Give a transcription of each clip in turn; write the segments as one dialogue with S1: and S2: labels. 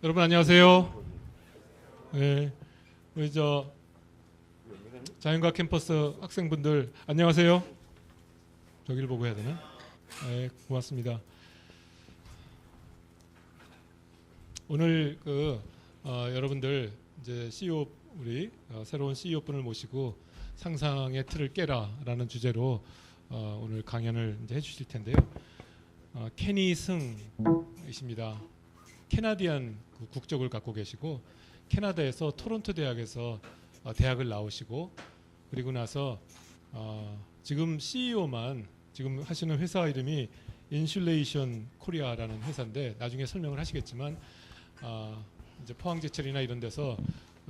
S1: 여러분 안녕하세요. 네, 우리 자연과학 캠퍼스 학생분들 안녕하세요. 저기를 보고 해야 되나? 네, 고맙습니다. 오늘 여러분들 이제 CEO 우리 새로운 CEO 분을 모시고 상상의 틀을 깨라라는 주제로 오늘 강연을 이제 해주실 텐데요. 케니 승이십니다. 캐나디안 국적을 갖고 계시고 캐나다에서 토론토 대학에서 대학을 나오시고 그리고 나서 지금 CEO만 지금 하시는 회사 이름이 인슐레이션 코리아라는 회사인데 나중에 설명을 하시겠지만 이제 포항제철이나 이런 데서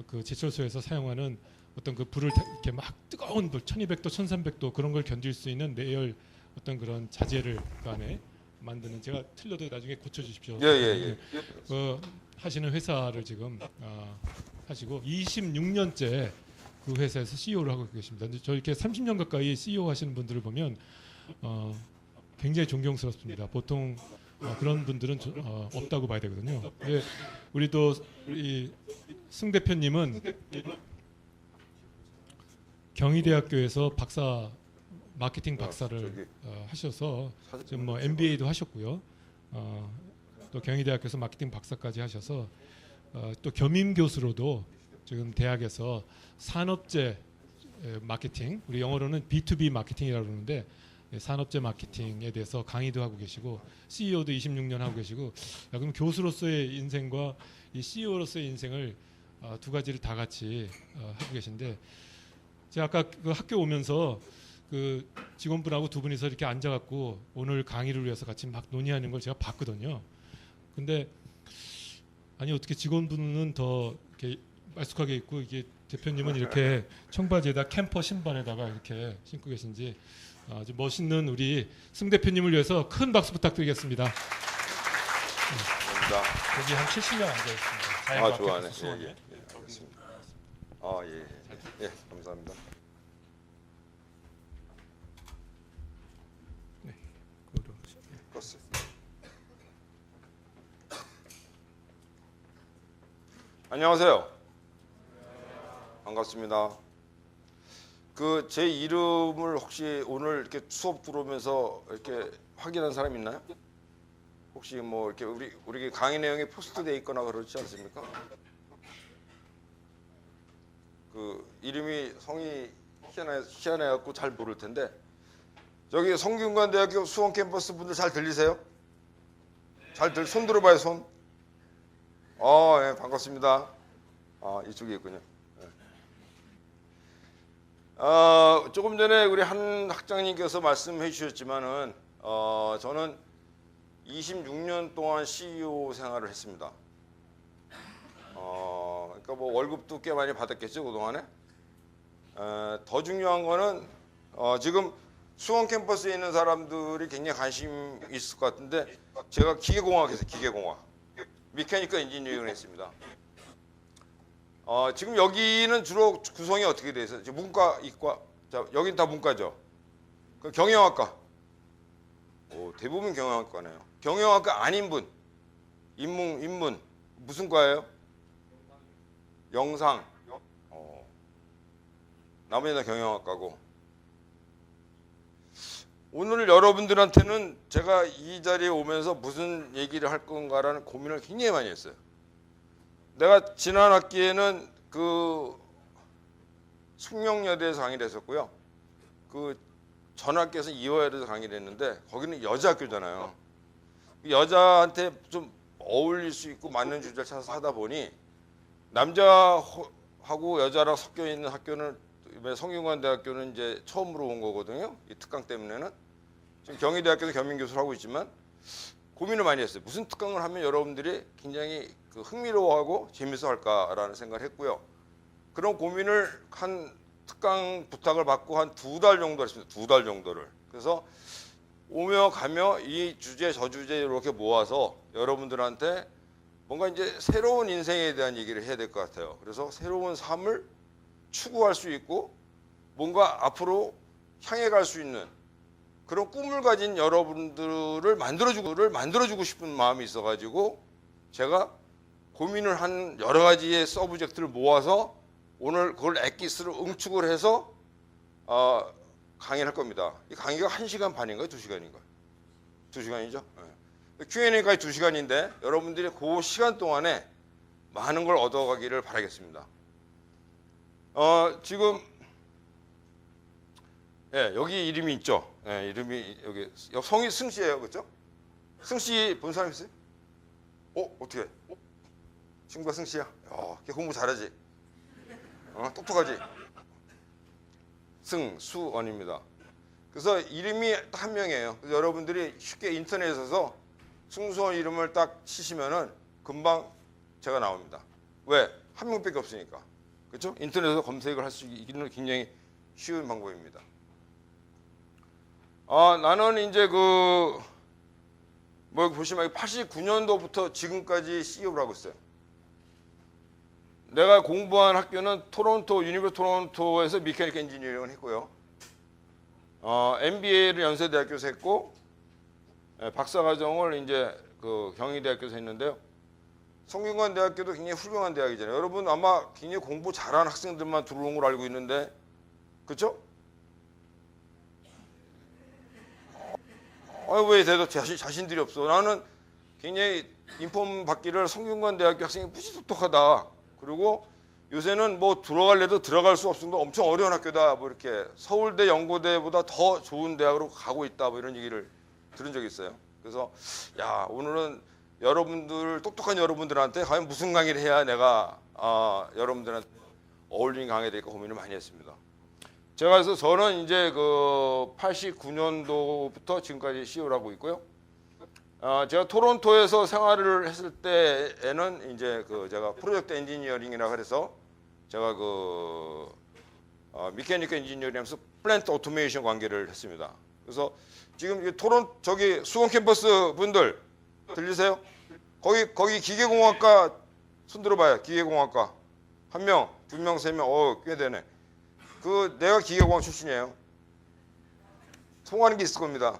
S1: 그 제철소에서 사용하는 어떤 그 불을 이렇게 막 뜨거운 불 1200도 1300도 그런 걸 견딜 수 있는 내열 어떤 그런 자재를 그 안에 만드는, 제가 틀려도 나중에 고쳐주십시오.
S2: 예.
S1: 하시는 회사를 지금 하시고 26년째 그 회사에서 CEO를 하고 계십니다. 근데 저 이렇게 30년 가까이 CEO 하시는 분들을 보면 굉장히 존경스럽습니다. 보통 그런 분들은 없다고 봐야 되거든요. 근데 우리 승 대표님은 경희대학교에서 마케팅 박사를 하셔서 지금 뭐 MBA도 하셨고요. 또 경희대학교에서 마케팅 박사까지 하셔서 또 겸임 교수로도 지금 대학에서 산업재 마케팅, 우리 영어로는 B2B 마케팅이라고 그러는데 산업재 마케팅에 대해서 강의도 하고 계시고 CEO도 26년 하고 계시고, 그럼 교수로서의 인생과 이 CEO로서의 인생을 두 가지를 다 같이 하고 계신데, 제가 아까 그 학교 오면서 그 직원분하고 두 분이서 이렇게 앉아갖고 오늘 강의를 위해서 같이 막 논의하는 걸 제가 봤거든요. 근데 아니 어떻게 직원분은 더 이렇게 말쑥하게 입고 이게 대표님은 이렇게 청바지에다 캠퍼 신발에다가 이렇게 신고 계신지 아주 멋있는 우리 승 대표님을 위해서 큰 박수 부탁드리겠습니다.
S2: 감사합니다.
S1: 여기 한 70명 앉아 있습니다.
S2: 아, 좋아하네. 예. 알겠습니다. 예, 감사합니다. 껐어요. 안녕하세요. 반갑습니다. 그 제 이름을 혹시 오늘 이렇게 수업 들어오면서 이렇게 확인한 사람 있나요? 혹시 뭐 이렇게 우리 강의 내용이 포스트돼 있거나 그렇지 않습니까? 그 이름이 성이 희한해갖고 잘 모를 텐데, 저기 성균관대학교 수원 캠퍼스 분들 잘 들리세요? 손 들어봐요, 손. 예, 반갑습니다. 이쪽에 있군요. 조금 전에 우리 한 학장님께서 말씀해 주셨지만은 저는 26년 동안 CEO 생활을 했습니다. 그러니까 뭐 월급도 꽤 많이 받았겠죠, 그동안에. 더 중요한 거는 지금 수원 캠퍼스에 있는 사람들이 굉장히 관심 있을 것 같은데, 제가 기계공학에서 기계공학, 메카니컬 엔지니어링을 했습니다. 지금 여기는 주로 구성이 어떻게 돼 있어요? 문과, 이과, 자 여긴 다 문과죠. 그 경영학과, 대부분 경영학과네요. 경영학과 아닌 분, 인문 무슨 과예요? 영상. 나머지는 경영학과고. 오늘 여러분들한테는 제가 이 자리에 오면서 무슨 얘기를 할 건가라는 고민을 굉장히 많이 했어요. 내가 지난 학기에는 그 숙명여대에서 강의를 했었고요. 그 전 학기에서 이화여대에서 강의를 했는데 거기는 여자 학교잖아요. 여자한테 좀 어울릴 수 있고 맞는 주제를 찾아서 하다 보니 남자하고 여자랑 섞여 있는 학교는 성균관대학교는 이제 처음으로 온 거거든요. 이 특강 때문에는. 지금 경희대학교에서 겸임교수를 하고 있지만 고민을 많이 했어요. 무슨 특강을 하면 여러분들이 굉장히 그 흥미로워하고 재밌어 할까라는 생각을 했고요. 그런 고민을 한 특강 부탁을 받고 한 2달 정도 했습니다. 2달 정도를. 그래서 오며 가며 이 주제 저 주제 이렇게 모아서 여러분들한테 뭔가 이제 새로운 인생에 대한 얘기를 해야 될 것 같아요. 그래서 새로운 삶을 추구할 수 있고 뭔가 앞으로 향해 갈 수 있는 그런 꿈을 가진 여러분들을 만들어주고 싶은 마음이 있어가지고 제가 고민을 한 여러 가지의 서브젝트를 모아서 오늘 그걸 엑기스로 응축을 해서 강의를 할 겁니다. 이 강의가 1시간 반인가요? 2시간인가요? 2시간이죠? 네. Q&A까지 2시간인데 여러분들이 그 시간 동안에 많은 걸 얻어가기를 바라겠습니다. 지금 여기 이름이 있죠? 이름이 여기 성이 승씨예요, 그렇죠? 승씨 본 사람 있어요? 어떻게? 친구가 승씨야? 걔 공부 잘하지? 똑똑하지? 승수원입니다. 그래서 이름이 딱 한 명이에요. 그래서 여러분들이 쉽게 인터넷에서 승수원 이름을 딱 치시면은 금방 제가 나옵니다. 왜? 한 명밖에 없으니까. 그렇죠? 인터넷에서 검색을 할 수 있는 굉장히 쉬운 방법입니다. 나는 이제 보시면 89년도부터 지금까지 CEO를 하고 있어요. 내가 공부한 학교는 유니버시티 토론토에서 미케니컬 엔지니어링을 했고요. MBA를 연세대학교에서 했고, 박사과정을 이제 경희대학교에서 했는데요. 성균관대학교도 굉장히 훌륭한 대학이잖아요. 여러분 아마 굉장히 공부 잘하는 학생들만 들어온 걸로 알고 있는데, 그렇죠? 왜 대도 자신들이 없어? 나는 굉장히 인폼 받기를 성균관대학교 학생이 무지 똑똑하다. 그리고 요새는 뭐 들어갈래도 들어갈 수 없을 정도 엄청 어려운 학교다. 뭐 이렇게 서울대, 연고대보다 더 좋은 대학으로 가고 있다. 뭐 이런 얘기를 들은 적이 있어요. 그래서 오늘은 똑똑한 여러분들한테 과연 무슨 강의를 해야 내가 여러분들한테 어울리는 강의가 될까 고민을 많이 했습니다. 그래서 저는 이제 89년도부터 지금까지 CEO를 하고 있고요. 제가 토론토에서 생활을 했을 때에는 이제 제가 프로젝트 엔지니어링이라 그래서 제가 미케니컬 엔지니어링하면서 플랜트 오토메이션 관계를 했습니다. 그래서 지금 저기 수원 캠퍼스 분들 들리세요? 거기 기계공학과 손 들어봐요. 기계공학과 한 명, 두 명, 세 명, 꽤 되네. 내가 기계공학 출신이에요. 통하는 게 있을 겁니다.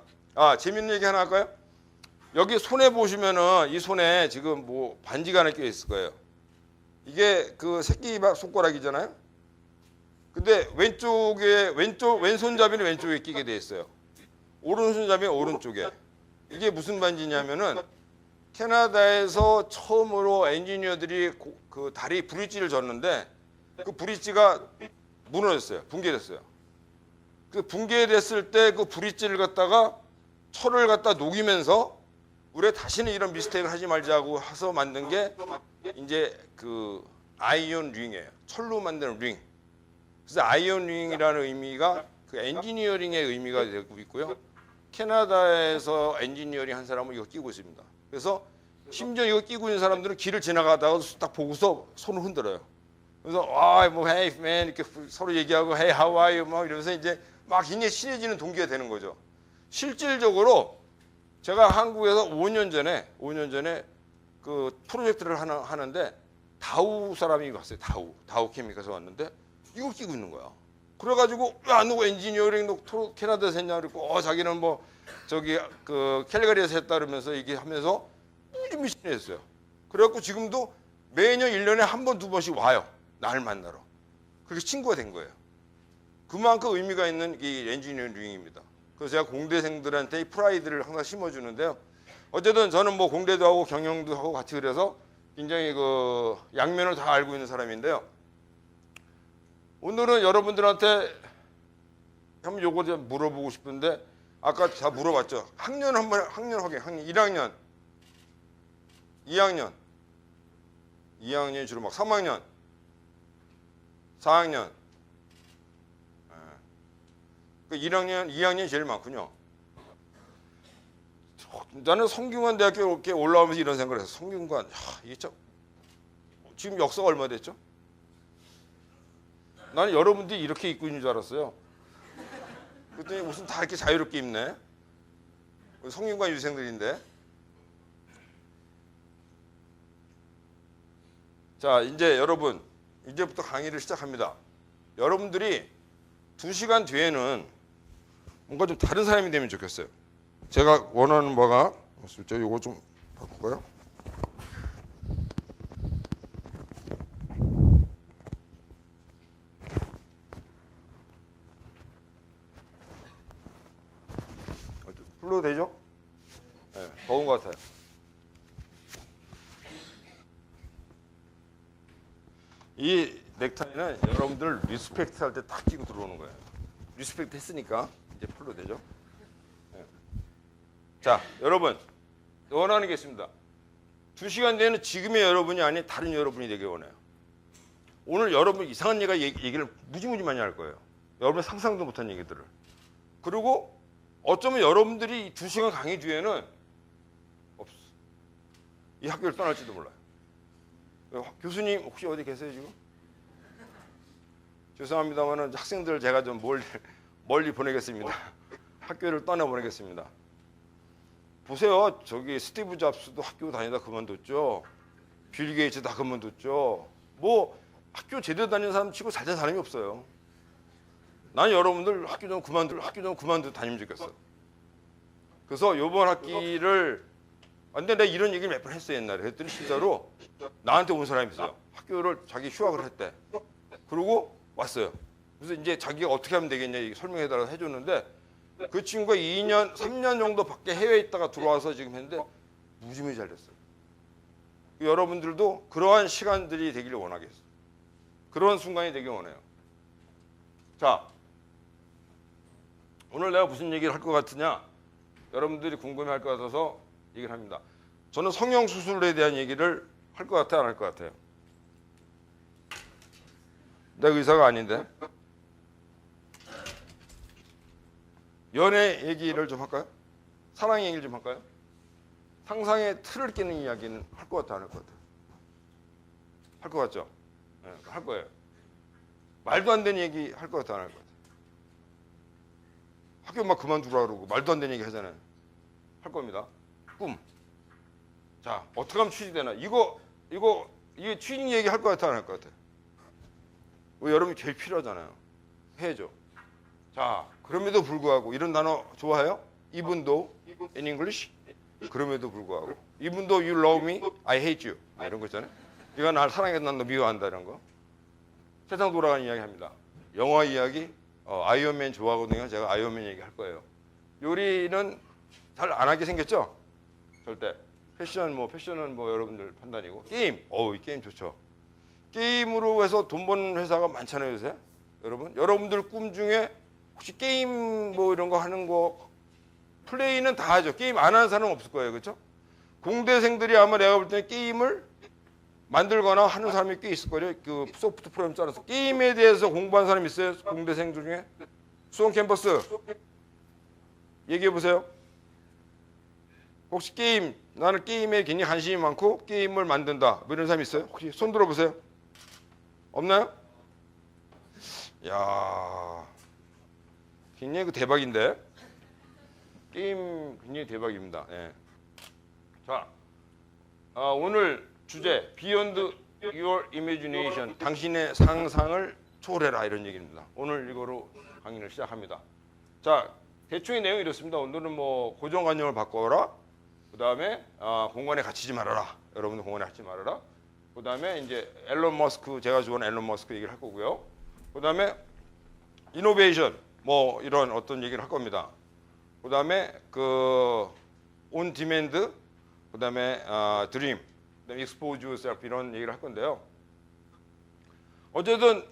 S2: 재밌는 얘기 하나 할까요? 여기 손에 보시면은 이 손에 지금 뭐 반지가 하나 껴 있을 거예요. 이게 새끼 손가락이잖아요. 근데 왼손잡이는 왼쪽에 끼게 돼 있어요. 오른손잡이는 오른쪽에. 이게 무슨 반지냐면은 캐나다에서 처음으로 엔지니어들이 다리 브릿지를 졌는데 그 브릿지가 무너졌어요. 붕괴됐어요. 그 붕괴됐을 때 그 브릿지를 갖다가 철을 갖다 녹이면서 우리 다시는 이런 미스테이크를 하지 말자고 해서 만든 게 이제 아이온 링이에요. 철로 만드는 링. 그래서 아이온 링이라는 의미가 엔지니어링의 의미가 되고 있고요. 캐나다에서 엔지니어링 한 사람은 이거 끼고 있습니다. 그래서 심지어 이거 끼고 있는 사람들은 길을 지나가다가 딱 보고서 손을 흔들어요. 그래서 hey man 이렇게 서로 얘기하고 hey how are you 막 이러면서 이제 막 굉장히 친해지는 동기가 되는 거죠. 실질적으로 제가 한국에서 5년 전에 프로젝트를 하는데 다우 사람이 왔어요. 다우 케미컬에서 왔는데 이거 끼고 있는 거야. 그래가지고 누구 엔지니어링 너 캐나다에서 했냐 그랬고 자기는 뭐 저기 캘리가리에서 했다 그러면서 얘기하면서 무지 친해졌어요. 그래갖고 지금도 매년 1년에 한 번, 두 번씩 와요. 날 만나러. 그렇게 친구가 된 거예요. 그만큼 의미가 있는 이 엔지니어링입니다. 그래서 제가 공대생들한테 이 프라이드를 항상 심어주는데요. 어쨌든 저는 뭐 공대도 하고 경영도 하고 같이 그래서 굉장히 양면을 다 알고 있는 사람인데요. 오늘은 여러분들한테 한번 요거 좀 물어보고 싶은데 아까 다 물어봤죠. 학년 확인. 1학년, 2학년이 주로 막 3학년, 4학년. 1학년, 2학년이 제일 많군요. 나는 성균관대학교 이렇게 올라오면서 이런 생각을 했어. 성균관, 이게 참 지금 역사가 얼마 됐죠? 나는 여러분들이 이렇게 입고 있는 줄 알았어요. 그랬더니 무슨 다 이렇게 자유롭게 입네. 성균관 유생들인데. 자, 이제 여러분, 이제부터 강의를 시작합니다. 여러분들이 2시간 뒤에는 뭔가 좀 다른 사람이 되면 좋겠어요. 제가 원하는 바가, 저 이거 좀 바꿀까요? 풀어도 되죠? 네, 더운 것 같아요. 이 넥타이는 여러분들 리스펙트 할 때 딱 끼고 들어오는 거예요. 리스펙트 했으니까 이제 풀어도 되죠? 네. 자, 여러분 원하는 게 있습니다. 2시간 뒤에는 지금의 여러분이 아닌 다른 여러분이 되길 원해요. 오늘 여러분 이상한 얘기를 무지무지 많이 할 거예요. 여러분 상상도 못한 얘기들을. 그리고 어쩌면 여러분들이 2시간 강의 뒤에는 없어. 이 학교를 떠날지도 몰라요. 교수님 혹시 어디 계세요 지금? 죄송합니다만은 학생들 제가 좀 멀리 보내겠습니다. 학교를 떠나보내겠습니다. 보세요. 저기 스티브 잡스도 학교 다니다 그만뒀죠. 빌 게이츠 다 그만뒀죠. 뭐 학교 제대로 다니는 사람 치고 잘 된 사람이 없어요. 난 여러분들 학교 좀 그만두고 다니면 좋겠어. 그래서 이번 학기를 근데 내가 이런 얘기를 몇 번 했어요 옛날에. 그랬더니 진짜로 나한테 온 사람이 있어요. 학교를 자기 휴학을 했대. 그러고 왔어요. 그래서 이제 자기가 어떻게 하면 되겠냐 설명해달라고 해줬는데 그 친구가 2년, 3년 정도 밖에 해외에 있다가 들어와서 지금 했는데 무지무지 잘 됐어요. 여러분들도 그러한 시간들이 되기를 원하겠어요. 그런 순간이 되길 원해요. 자, 오늘 내가 무슨 얘기를 할 것 같으냐? 여러분들이 궁금해할 것 같아서 얘기를 합니다. 저는 성형수술에 대한 얘기를 할 것 같아요? 안 할 것 같아요? 내가 의사가 아닌데. 연애 얘기를 좀 할까요? 사랑 얘기를 좀 할까요? 상상의 틀을 깨는 이야기는 할 것 같아요? 안 할 것 같아요? 할 것 같죠? 네, 할 거예요. 말도 안 되는 얘기 할 것 같아요? 안 할 것 같아요? 학교 막 그만두라 그러고 말도 안 되는 얘기 하잖아요. 할 겁니다. 꿈. 자, 어떻게 하면 취직되나? 이게 취직 얘기 할 것 같아요? 안 할 것 같아요? 여러분이 제일 필요하잖아요. 해야죠. 자, 그럼에도 불구하고 이런 단어 좋아해요? Even though in English? 그럼에도 불구하고 Even though you love me, I hate you. 이런 거 있잖아요. 네가 날 사랑해도 난 너 미워한다 이런 거. 세상 돌아가는 이야기 합니다. 영화 이야기, 아이언맨 좋아하거든요. 제가 아이언맨 얘기 할 거예요. 요리는 잘 안 하게 생겼죠? 절대. 패션은 뭐 여러분들 판단이고. 게임, 이 게임 좋죠. 게임으로 해서 돈 버는 회사가 많잖아요 요새. 여러분들 꿈 중에 혹시 게임 뭐 이런 거 하는 거 플레이는 다 하죠. 게임 안 하는 사람은 없을 거예요. 그렇죠? 공대생들이 아마 내가 볼 때는 게임을 만들거나 하는 사람이 꽤 있을 거예요. 그 소프트 프로그램 짜서 게임에 대해서 공부한 사람 있어요? 공대생들 중에? 수원 캠퍼스 얘기해 보세요. 혹시 나는 게임에 굉장히 관심이 많고 게임을 만든다 뭐 이런 사람 있어요? 혹시 손 들어보세요. 없나요? 야, 굉장히 그 대박인데 게임 굉장히 대박입니다. 예. 자, 오늘 주제 Beyond Your Imagination, 당신의 상상을 초월해라 이런 얘기입니다. 오늘 이거로 강의를 시작합니다. 자, 대충의 내용이 이렇습니다. 오늘은 뭐 고정관념을 바꿔라. 그 다음에 공간에 갇히지 말아라. 여러분들 공간에 갇히지 말아라. 그 다음에 이제 앨런 머스크, 제가 좋아하는 앨런 머스크 얘기를 할 거고요. 그 다음에 이노베이션, 뭐 이런 어떤 얘기를 할 겁니다. 그 다음에 온 디맨드, 그 다음에 드림, 그 다음에 익스포즈 유셀프 이런 얘기를 할 건데요. 어쨌든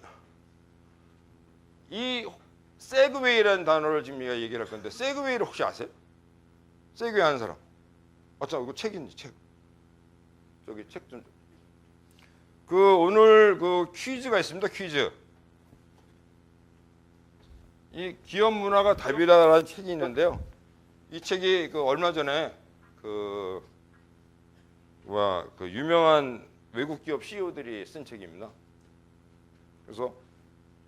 S2: 이 세그웨이라는 단어를 지금 얘기를 할 건데 세그웨이를 혹시 아세요? 세그웨이 아는 사람? 참 이거 책인지 책. 저기 책 좀. 오늘 퀴즈가 있습니다. 퀴즈. 이 기업 문화가 답이다라는 책이 있는데요. 이 책이 얼마 전에 유명한 외국 기업 CEO들이 쓴 책입니다. 그래서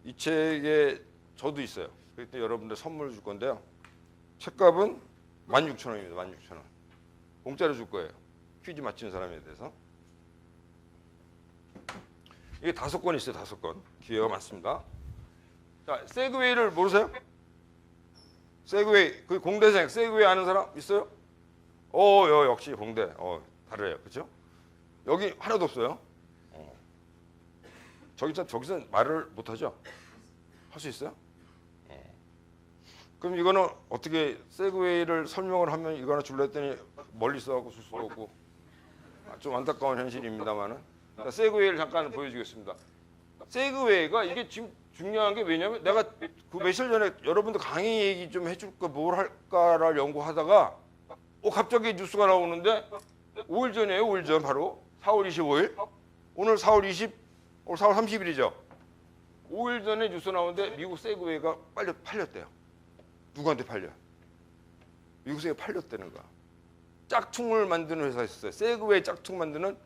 S2: 이 책에 저도 있어요. 그때 여러분들 선물 줄 건데요. 책값은 16,000원입니다. 16,000원. 공짜로 줄 거예요. 퀴즈 맞히는 사람에 대해서. 이게 5권 있어요. 5권. 기회가 많습니다. 자, 세그웨이를 모르세요? 세그웨이, 공대생 세그웨이 아는 사람 있어요? 역시 공대. 다르네요. 그렇죠? 여기 하나도 없어요. 저기서 말을 못 하죠? 할 수 있어요? 그럼 이거는 어떻게 세그웨이를 설명을 하면 이거 하나 줄라 했더니 멀리 있어갖고 줄 수가 없고 좀 안타까운 현실입니다만은 세그웨이를 잠깐 보여주겠습니다. 세그웨이가 이게 지금 중요한 게 왜냐면 내가 그 며칠 전에 여러분들 강의 얘기 좀 해줄 거 뭘 할까를 연구하다가 갑자기 뉴스가 나오는데 5일 전이에요. 5일 전 바로 4월 25일 오늘 4월 30일이죠. 5일 전에 뉴스 나오는데 미국 세그웨이가 팔렸대요. 누구한테 팔려? 미국 세그웨이 팔렸다는 거야. 짝퉁을 만드는 회사가 있었어요. 세그웨이 짝퉁 만드는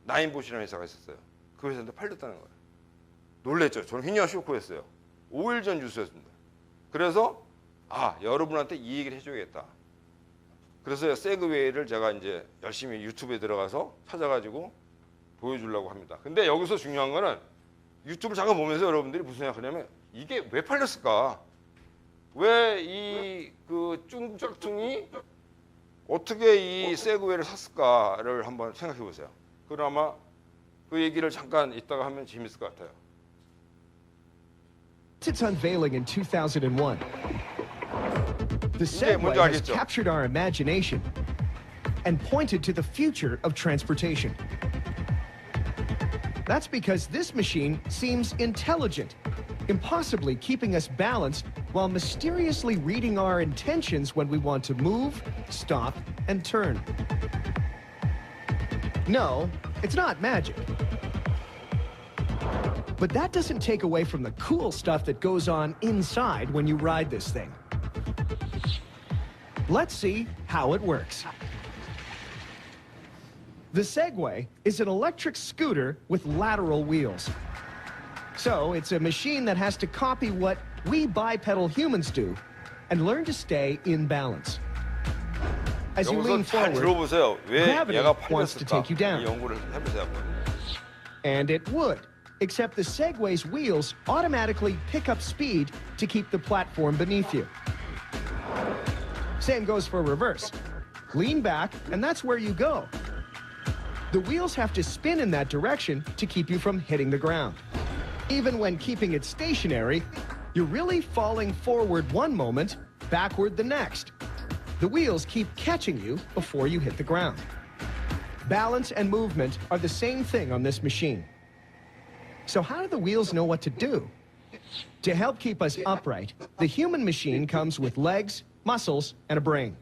S2: 나인봇이라는 회사가 있었어요. 그 회사한테 팔렸다는 거예요. 놀랬죠. 저는 굉장히 쇼크했어요. 5일 전 뉴스였습니다. 그래서 여러분한테 이 얘기를 해줘야겠다. 그래서 세그웨이를 제가 이제 열심히 유튜브에 들어가서 찾아가지고 보여주려고 합니다. 근데 여기서 중요한 거는 유튜브를 잠깐 보면서 여러분들이 무슨 생각하냐면 이게 왜 팔렸을까? 왜 이 그 중국 짝퉁이 어떻게 이 세그웨이를 샀을까를 한번 생각해 보세요. 그나마 그 얘기를 잠깐 이따가 하면 재밌을 것 같아요.
S3: Its unveiling in 2001, the
S2: 이제 뭔지
S3: Segway has
S2: 알겠죠?
S3: captured our imagination and pointed to the future of transportation. That's because this machine seems intelligent, impossibly keeping us balanced while mysteriously reading our intentions when we want to move, stop, and turn. No, it's not magic. But that doesn't take away from the cool stuff that goes on inside when you ride this thing. Let's see how it works. The Segway is an electric scooter with lateral wheels. So it's a machine that has to copy what we bipedal humans do and learn to stay in balance. As you
S2: 여기서
S3: lean
S2: 잘
S3: forward,
S2: 들어보세요. 왜
S3: gravity
S2: 얘가
S3: wants to take you
S2: 팔렸을까?
S3: down.
S2: 이 연구를 해보세요.
S3: and it would, except the Segway's wheels automatically pick up speed to keep the platform beneath you. Same goes for reverse. Lean back, and that's where you go. The wheels have to spin in that direction to keep you from hitting the ground. Even when keeping it stationary, you're really falling forward one moment, backward the next. The wheels keep catching you before you hit the ground. Balance and movement are the same thing on this machine. So how do the wheels know what to do? To help keep us upright, the human machine comes with legs, muscles, and a brain.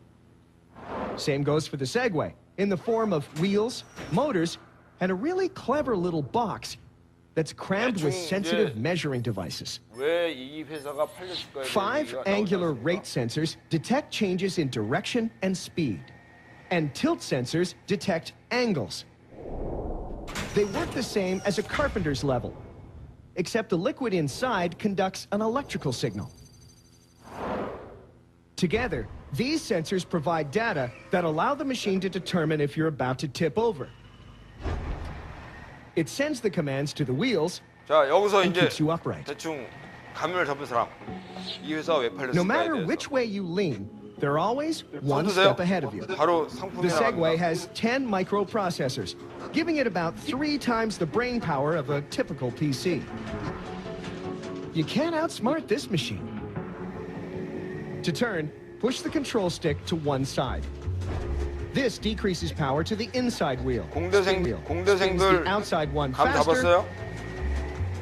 S3: Same goes for the Segway, in the form of wheels, motors, and a really clever little box that's crammed with sensitive measuring devices.
S2: 왜 이 회사가 팔렸을까요?
S3: 5 angular rate sensors detect changes in direction and speed. And tilt sensors detect angles. They work the same as a carpenter's level, except the liquid inside conducts an electrical signal. Together, these sensors provide data that allow the machine to determine if you're about to tip over. It sends the commands to the wheels
S2: 자, 여기서
S3: and
S2: 이제
S3: keeps you upright.
S2: 대충 감을 잡은 사람. 이 회사가 왜
S3: No
S2: 팔렸을까에
S3: matter
S2: 대해서.
S3: which way you lean, they're always one
S2: 손 드세요.
S3: step ahead of you.
S2: 바로
S3: The
S2: 상품이
S3: Segway
S2: 나갑니다.
S3: has 10 microprocessors, giving it about 3 times the brain power of a typical PC. You can't outsmart this machine. To turn, push the control stick to one side. This decreases power to the inside wheel. Spin wheel. Spins the outside one
S2: 감
S3: faster,
S2: 잡았어요?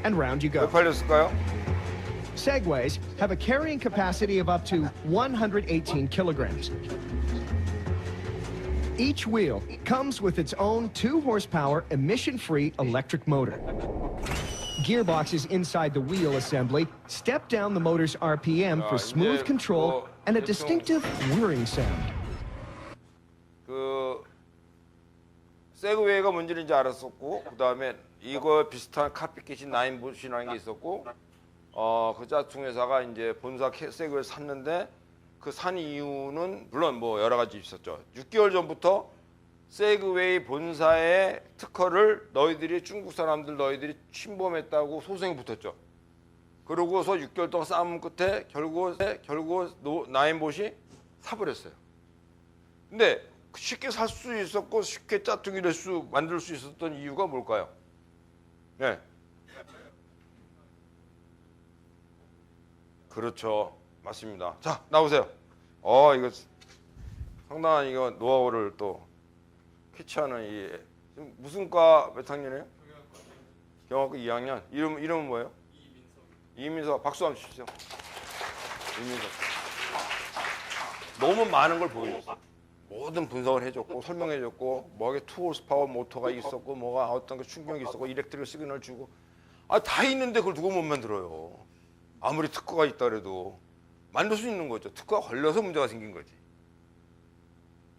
S3: and round you
S2: 왜
S3: go.
S2: 팔렸을까요?
S3: Segways have a carrying capacity of up to 118 kilograms. Each wheel comes with its own 2-horsepower emission-free electric motor. Gearboxes inside the wheel assembly step down the motor's RPM for smooth control and a distinctive whirring sound.
S2: 그 세그웨이가 뭔지는 이제 알았었고, 그 다음에 이거 비슷한 카피킷인 나인봇이라는 게 있었고, 그 짝퉁 회사가 이제 본사 세그웨이를 샀는데 그 산 이유는 물론 뭐 여러 가지 있었죠. 6개월 전부터 세그웨이 본사의 특허를 너희들이 중국 사람들 너희들이 침범했다고 소송이 붙었죠. 그러고서 6개월 동안 싸움 끝에 결국 나인봇이 사버렸어요. 근데 쉽게 살 수 있었고 쉽게 짝퉁이를 만들 수 있었던 이유가 뭘까요? 네. 그렇죠. 맞습니다. 자, 나오세요. 이거 상당한 이거 노하우를 또 캐치하는 이 지금 무슨 과 몇 학년이에요? 경영학과 2학년. 이름은 뭐예요? 이민석. 박수 한번 주시죠. 이민석. 너무 많은 걸 보여줬어. 모든 분석을 해줬고 설명해줬고 뭐게 투홀스 파워 모터가 있었고 뭐가 어떤 게 충격이 있었고 일렉트릭 시그널 주고 다 있는데 그걸 누가 못 만들어요. 아무리 특허가 있다 그래도 만들 수 있는 거죠. 특허가 걸려서 문제가 생긴 거지.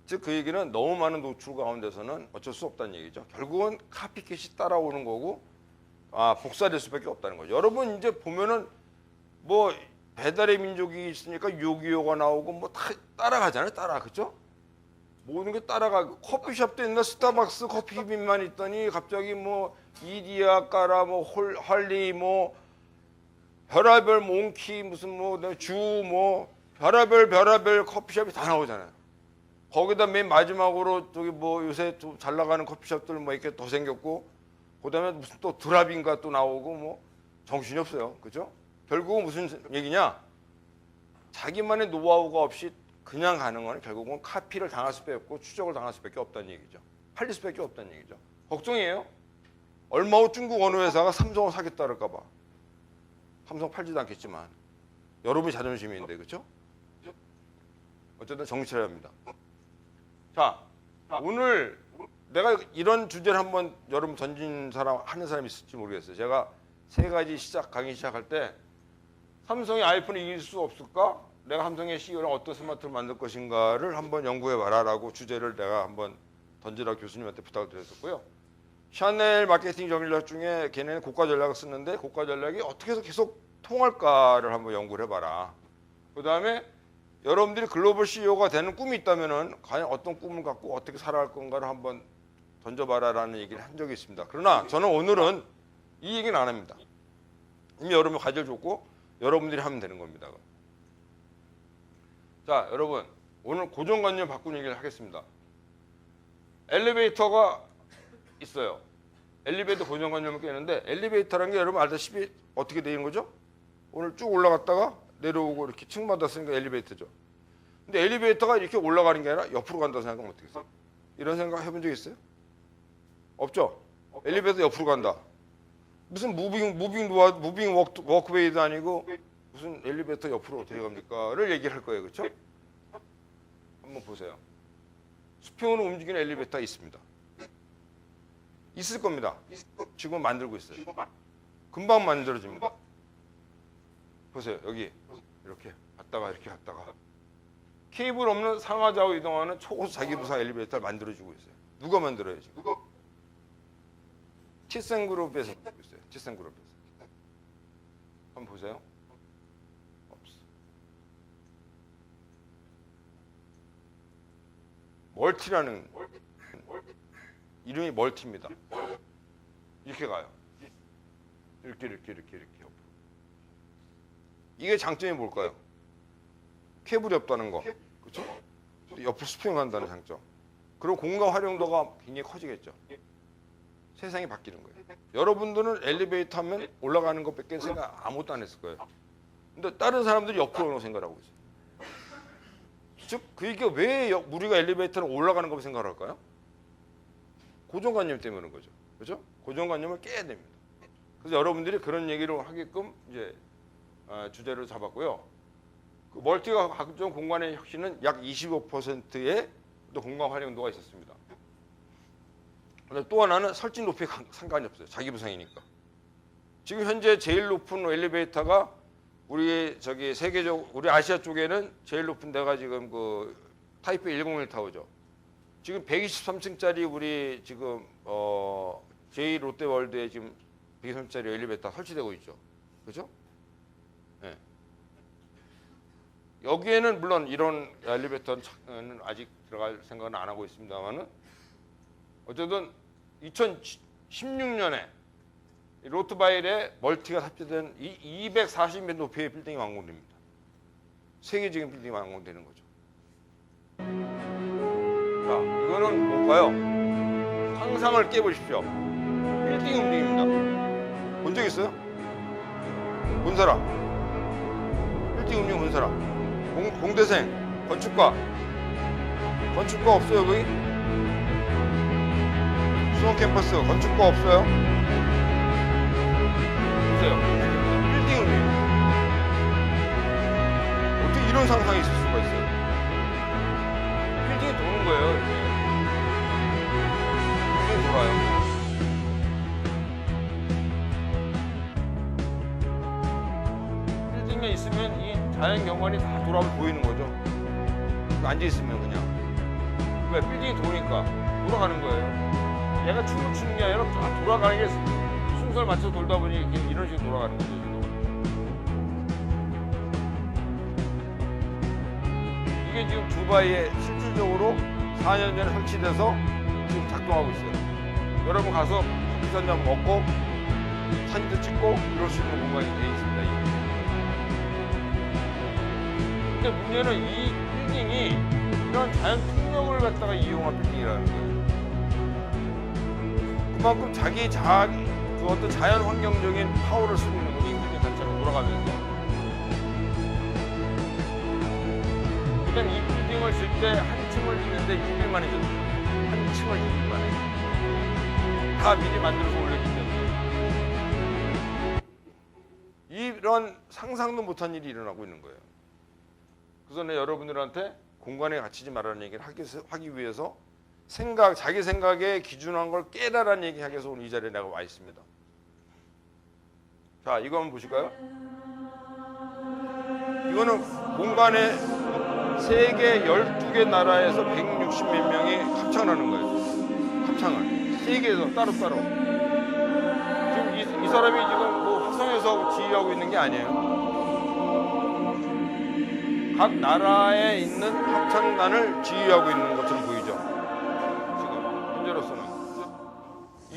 S2: 즉 그 얘기는 너무 많은 노출 가운데서는 어쩔 수 없다는 얘기죠. 결국은 카피캣이 따라오는 거고 복사될 수밖에 없다는 거죠. 여러분 이제 보면은 뭐 배달의 민족이 있으니까 요기요가 나오고 뭐 다 따라가잖아요. 그죠? 모든 게 따라가고 커피숍도 옛날 스타벅스 커피빈만 있더니 갑자기 뭐 이디야 까라 뭐 헐리 뭐 별의별 몽키 무슨 뭐 주 뭐 별의별 커피숍이 다 나오잖아요. 거기다 맨 마지막으로 저기 뭐 요새 좀 잘 나가는 커피숍들 뭐 이렇게 더 생겼고 그다음에 무슨 또 드랍인가 또 나오고 뭐 정신이 없어요. 그죠? 결국은 무슨 얘기냐? 자기만의 노하우가 없이 그냥 가는 거는 결국은 카피를 당할 수밖에 없고 추적을 당할 수밖에 없다는 얘기죠. 팔릴 수밖에 없다는 얘기죠. 걱정이에요. 얼마 후 중국 어느 회사가 삼성을 사겠다 그럴까 봐. 삼성 팔지도 않겠지만 여러분이 자존심인데 그렇죠? 어쨌든 정치를 합니다. 자, 오늘 내가 이런 주제를 한번 여러분 던진 사람 하는 사람이 있을지 모르겠어요. 제가 세 가지 강의 시작할 때 삼성이 아이폰을 이길 수 없을까? 내가 삼성의 CEO랑 어떤 스마트를 만들 것인가를 한번 연구해봐라라고 주제를 내가 한번 던지라 교수님한테 부탁을 드렸었고요. 샤넬 마케팅 전략 중에 걔네는 고가 전략을 쓰는데 고가 전략이 어떻게 해서 계속 통할까를 한번 연구를 해봐라. 그 다음에 여러분들이 글로벌 CEO가 되는 꿈이 있다면은 과연 어떤 꿈을 갖고 어떻게 살아갈 건가를 한번 던져봐라라는 얘기를 한 적이 있습니다. 그러나 저는 오늘은 이 얘기는 안 합니다. 이미 여러분 과제를 줬고 여러분들이 하면 되는 겁니다. 자, 여러분 오늘 고정관념 바꾸는 얘기를 하겠습니다. 엘리베이터가 있어요. 엘리베이터 고정관념을 깨는데 엘리베이터라는 게 여러분 알다시피 어떻게 되는 거죠? 오늘 쭉 올라갔다가 내려오고 이렇게 층마다 쓰니까 엘리베이터죠. 근데 엘리베이터가 이렇게 올라가는 게 아니라 옆으로 간다고 생각하면 어떻게 해요? 이런 생각 해본 적 있어요? 없죠? 엘리베이터 옆으로 간다. 무슨 무빙 워크웨이도 아니고 무슨 엘리베이터 옆으로 어떻게 갑니까?를 얘기를 할 거예요. 그렇죠? 한번 보세요. 수평으로 움직이는 엘리베이터가 있습니다. 있을 겁니다. 지금 만들고 있어요. 금방 만들어집니다. 보세요. 여기 이렇게 갔다가 이렇게 갔다가 케이블 없는 상하좌우 이동하는 초고속 자기부상 엘리베이터를 만들어주고 있어요. 누가 만들어요 지금? 티센그룹에서 만들고 있어요. 티센그룹에서. 한번 보세요. 없어. 멀티라는 이름이 멀티입니다. 이렇게 가요. 이렇게. 이게 장점이 뭘까요? 케이블이 없다는 거. 그렇죠? 옆으로 수평한다는 장점. 그럼 공간 활용도가 굉장히 커지겠죠. 세상이 바뀌는 거예요. 여러분들은 엘리베이터 하면 올라가는 것밖에 생각 아무것도 안 했을 거예요. 근데 다른 사람들이 옆으로 오는 생각을 하고 있어요. 즉, 그게 왜 우리가 엘리베이터는 올라가는 것을 생각할까요? 고정관념 때문인 거죠. 그렇죠? 고정관념을 깨야 됩니다. 그래서 여러분들이 그런 얘기를 하게끔 이제 주제를 잡았고요. 그 멀티가 가져온 공간의 혁신은 약 25%의 공간 활용도가 있었습니다. 또 하나는 설진 높이에 상관이 없어요. 자기 부상이니까. 지금 현재 제일 높은 엘리베이터가 우리 저기 세계적 우리 아시아 쪽에는 제일 높은 데가 지금 그 타이프 101 타워죠. 지금 123층짜리 우리 지금 제2 롯데월드에 지금 123층짜리 엘리베이터 설치되고 있죠. 그렇죠? 네. 여기에는 물론 이런 엘리베이터는 아직 들어갈 생각은 안 하고 있습니다만은 어쨌든 2016년에 로트바일에 멀티가 탑재된 240m 높이의 빌딩이 완공됩니다. 세계적인 빌딩이 완공되는 거죠. 자, 이거는 뭘까요? 상상을 깨보십시오. 빌딩이 움직입니다. 본 적 있어요? 본 사람? 빌딩 운영 본 사람. 공대생, 건축가 없어요 거기? 수원 캠퍼스 건축가 없어요? 보세요. 빌딩 운영. 어떻게 이런 상상이 있을 수가 있어요? 빌딩이 도는 거예요. 이렇게. 빌딩이 돌아요. 빌딩에 있으면 이 자연 경관이 다 보이는 거죠. 앉아 있으면 그냥. 왜? 빌딩이 도니까 돌아가는 거예요. 얘가 춤을 추는 게 아니라 쫙 돌아가는 게 순서를 맞춰서 돌다 보니 이런 식으로 돌아가는 거죠. 이게 지금 두바이에 실질적으로 4년 전에 설치돼서 지금 작동하고 있어요. 여러분 가서 커피 한잔 먹고 사진도 찍고 이럴 수 있는 공간이 되어 있습니다. 근데 문제는 이 빌딩이 이런 자연 풍경을 갖다가 이용한 빌딩이라는 거예요. 그만큼 그 어떤 자연 환경적인 파워를 쓰고 있는 거예요. 이 빌딩 자체가 돌아가면서. 그러니까 이 빌딩을 쓸 때 한 층을 짓는데 6일 만에 졌어요. 한 층을 6일 만에. 다 미리 만들어서 올렸기 때문에. 이런 상상도 못한 일이 일어나고 있는 거예요. 그래서 내 여러분들한테 공간에 갇히지 말라는 얘기를 하기 위해서 자기 생각에 기준한 걸 깨라라는 얘기 하기 위해서 오늘 이 자리에 내가 와 있습니다. 자, 이거 한번 보실까요? 이거는 공간에 세계 12개 나라에서 160몇 명이 합창을 하는 거예요. 합창을. 세계에서 따로따로. 지금 이 사람이 지금 뭐 화성에서 지휘하고 있는 게 아니에요. 각 나라에 있는 합창단을 지휘하고 있는 것처럼 보이죠. 지금 현재로서는 이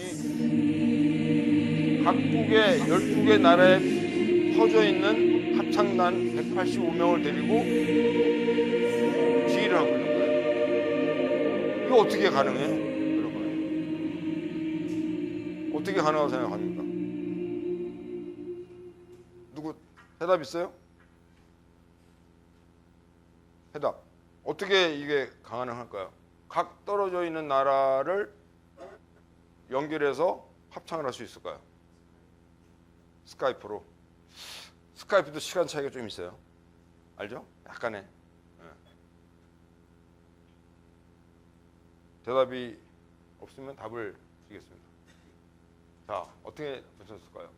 S2: 각국의 12개 나라에 퍼져 있는 합창단 185명을 데리고 지휘를 하고 있는 거예요. 이거 어떻게 가능해요, 여러분? 어떻게 가능하다고 생각합니까? 누구 대답 있어요? 해답. 어떻게 이게 가능할까요? 각 떨어져 있는 나라를 연결해서 합창을 할 수 있을까요? 스카이프로. 스카이프도 시간 차이가 좀 있어요. 알죠? 약간의. 네. 대답이 없으면 답을 드리겠습니다. 자, 어떻게 보셨을까요?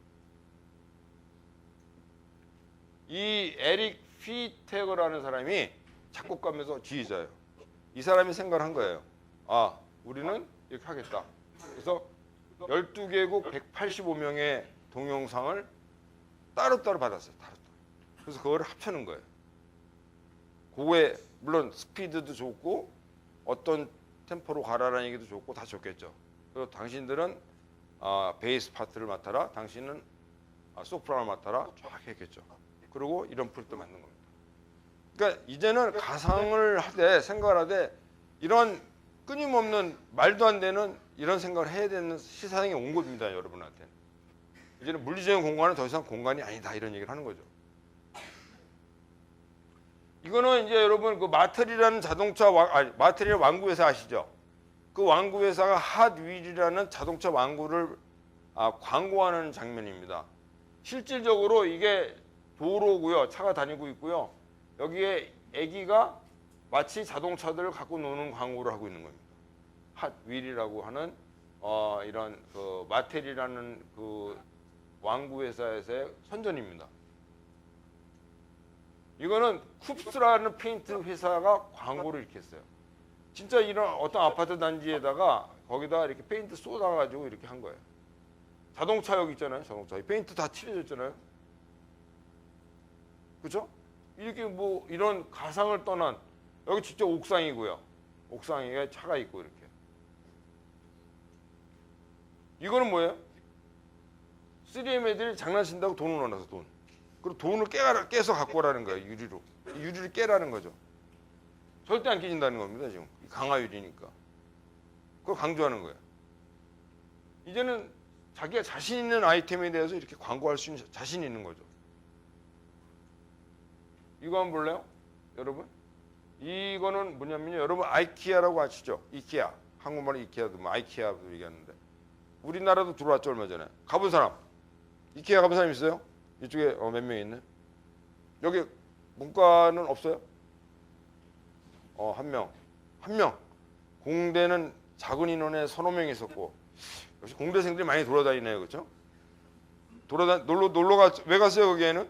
S2: 이 에릭 피테거라는 사람이 작곡가면서 지휘자예요. 이 사람이 생각을 한 거예요. 아, 우리는 이렇게 하겠다. 그래서 12개국 185명의 동영상을 따로따로 받았어요. 따로따로. 그래서 그거를 합쳐놓은 거예요. 그거에 물론 스피드도 좋고 어떤 템포로 가라라는 얘기도 좋고 다 좋겠죠. 그리고 당신들은 베이스 파트를 맡아라. 당신은 소프라노를 맡아라. 쫙 했겠죠. 그리고 이런 풀도 맞는 겁니다. 그러니까 이제는 가상을 하되 생각을 하되 이런 끊임없는 말도 안 되는 이런 생각을 해야 되는 시사상에 온 겁니다, 여러분한테는. 이제는 물리적인 공간은 더 이상 공간이 아니다 이런 얘기를 하는 거죠. 이거는 이제 여러분 그 마텔이라는 마텔이라는 완구 회사 아시죠? 그 완구 회사가 핫윌이라는 자동차 완구를 광고하는 장면입니다. 실질적으로 이게 도로고요, 차가 다니고 있고요. 여기에 애기가 마치 자동차들을 갖고 노는 광고를 하고 있는 겁니다. 핫윌이라고 하는 이런 그 마텔이라는 그 완구 회사에서의 선전입니다. 이거는 쿱스라는 페인트 회사가 광고를 이렇게 했어요. 진짜 이런 어떤 아파트 단지에다가 거기다 이렇게 페인트 쏟아가지고 이렇게 한 거예요. 자동차 여기 있잖아요. 자동차 페인트 다 칠해졌잖아요. 그렇죠? 이렇게 뭐 이런 가상을 떠난 여기 진짜 옥상이고요. 옥상에 차가 있고 이렇게. 이거는 뭐예요? 3M 애들이 장난친다고 돈을 넣어놔서 돈. 그리고 돈을 깨서 갖고 오라는 거예요. 유리로. 유리를 깨라는 거죠. 절대 안 깨진다는 겁니다. 지금 강화유리니까. 그걸 강조하는 거예요. 이제는 자기가 자신 있는 아이템에 대해서 이렇게 광고할 수 있는 자신이 있는 거죠. 이거 한번 볼래요? 여러분? 이거는 뭐냐면요. 여러분 아이키아라고 아시죠? 이케아. 한국말로 이케아도 뭐 아이키아도 얘기하는데 우리나라도 들어왔죠 얼마 전에. 가본 사람? 이케아 가본 사람 있어요? 이쪽에 몇 명 있네. 여기 문과는 없어요? 한 명. 한 명. 공대는 작은 인원에 서너 명 있었고 역시 공대생들이 많이 돌아다니네요. 그렇죠? 놀러 왜 갔어요 거기에는?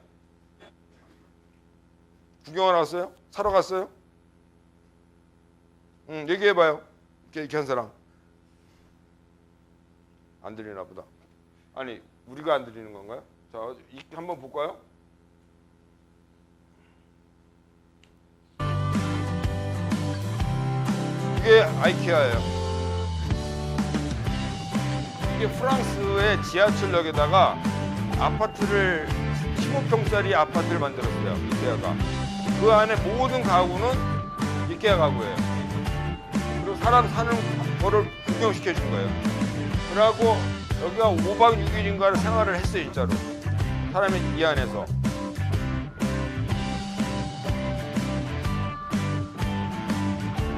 S2: 구경하러 갔어요? 사러 갔어요? 얘기해봐요. 이렇게 한 사람. 안 들리나 보다. 아니 우리가 안 들리는 건가요? 자 한번 볼까요? 이게 아이케아예요. 이게 프랑스의 지하철역에다가 아파트를 15평짜리 아파트를 만들었어요. 이케아가. 그 안에 모든 가구는 이케아 가구예요. 그리고 사람 사는 거를 구경시켜 준 거예요. 그래갖고 여기가 5박 6일인가를 생활을 했어요. 진짜로. 사람이 이 안에서.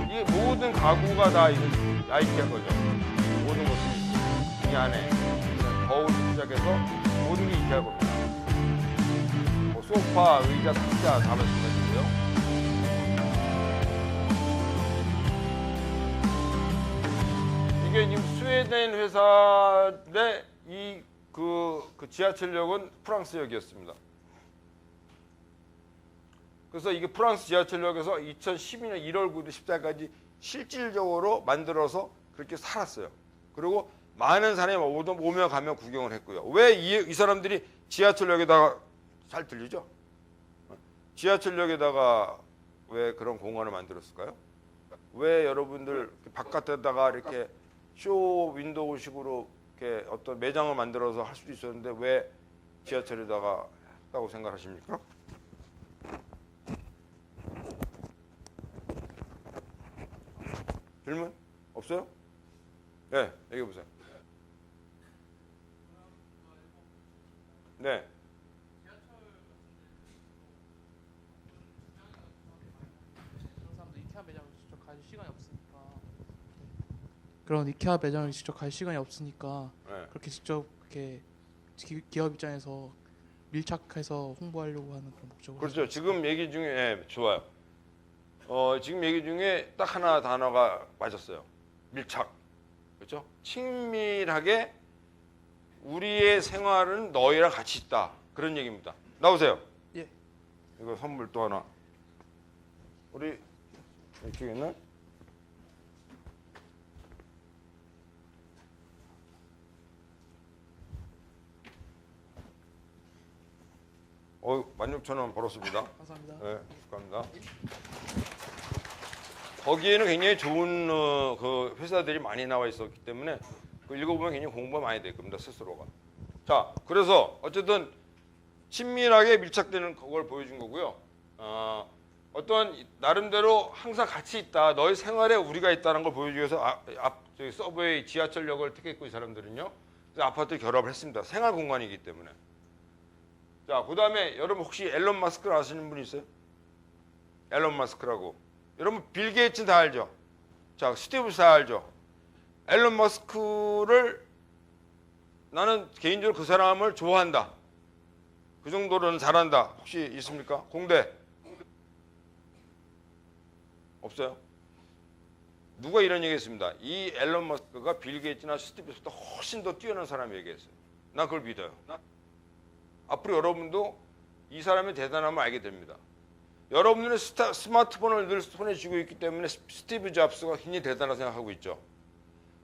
S2: 이게 모든 가구가 다 아이케아 거죠. 모든 것이 이 안에. 거울부터 시작해서 모든 게 이케아 겁니다. 뭐 소파, 의자, 탁자 다 마찬가지고요. 이게 지금 스웨덴 회사인데 그 지하철역은 프랑스역이었습니다. 그래서 이게 프랑스 지하철역에서 2012년 1월 9일 14일까지 실질적으로 만들어서 그렇게 살았어요. 그리고 많은 사람이 오며 가며 구경을 했고요. 왜 이 사람들이 지하철역에다가 잘 들리죠? 지하철역에다가 왜 그런 공간을 만들었을까요? 왜 여러분들 바깥에다가 이렇게 쇼 윈도우식으로 이렇게 어떤 매장을 만들어서 할 수도 있었는데 왜 지하철에다가 했다고 생각하십니까? 질문 없어요? 네, 얘기해 보세요. 네.
S4: 그런 이케아 매장을 직접 갈 시간이 없으니까
S2: 네.
S4: 그렇게 직접 이렇게 기업 입장에서 밀착해서 홍보하려고 하는 그런 목적으로.
S2: 그렇죠. 지금 얘기 중에 좋아요. 지금 얘기 중에 딱 하나 단어가 맞았어요. 밀착. 그렇죠? 친밀하게 우리의 생활은 너희랑 같이 있다. 그런 얘기입니다. 나오세요.
S4: 예.
S2: 이거 선물 또 하나. 우리 이쪽에 있는 어, 16,000원 벌었습니다.
S4: 감사합니다.
S2: 네, 축하합니다. 거기에는 굉장히 좋은 그 회사들이 많이 나와 있었기 때문에 그 읽어보면 굉장히 공부가 많이 될 겁니다. 스스로가. 자, 그래서 어쨌든 친밀하게 밀착되는 그걸 보여준 거고요. 어떤 나름대로 항상 같이 있다. 너의 생활에 우리가 있다는 걸 보여주기 위해서 저기 서브웨이 지하철역을 택했고 이 사람들은요. 그래서 아파트 결합을 했습니다. 생활 공간이기 때문에. 자, 그 다음에 여러분 혹시 앨런 마스크를 아시는 분 있어요? 앨런 마스크라고. 여러분 빌 게이츠는 다 알죠? 자, 스티브 잡스 다 알죠? 앨런 마스크를 나는 개인적으로 그 사람을 좋아한다. 그 정도로는 잘한다. 혹시 있습니까? 공대? 없어요? 누가 이런 얘기했습니다. 이 앨런 마스크가 빌 게이츠나 스티브 잡스보다 훨씬 더 뛰어난 사람이 얘기했어요. 난 그걸 믿어요. 앞으로 여러분도 이 사람의 대단함을 알게 됩니다. 여러분들은 스마트폰을 늘 손에 쥐고 있기 때문에 스티브 잡스가 굉장히 대단하다고 생각하고 있죠.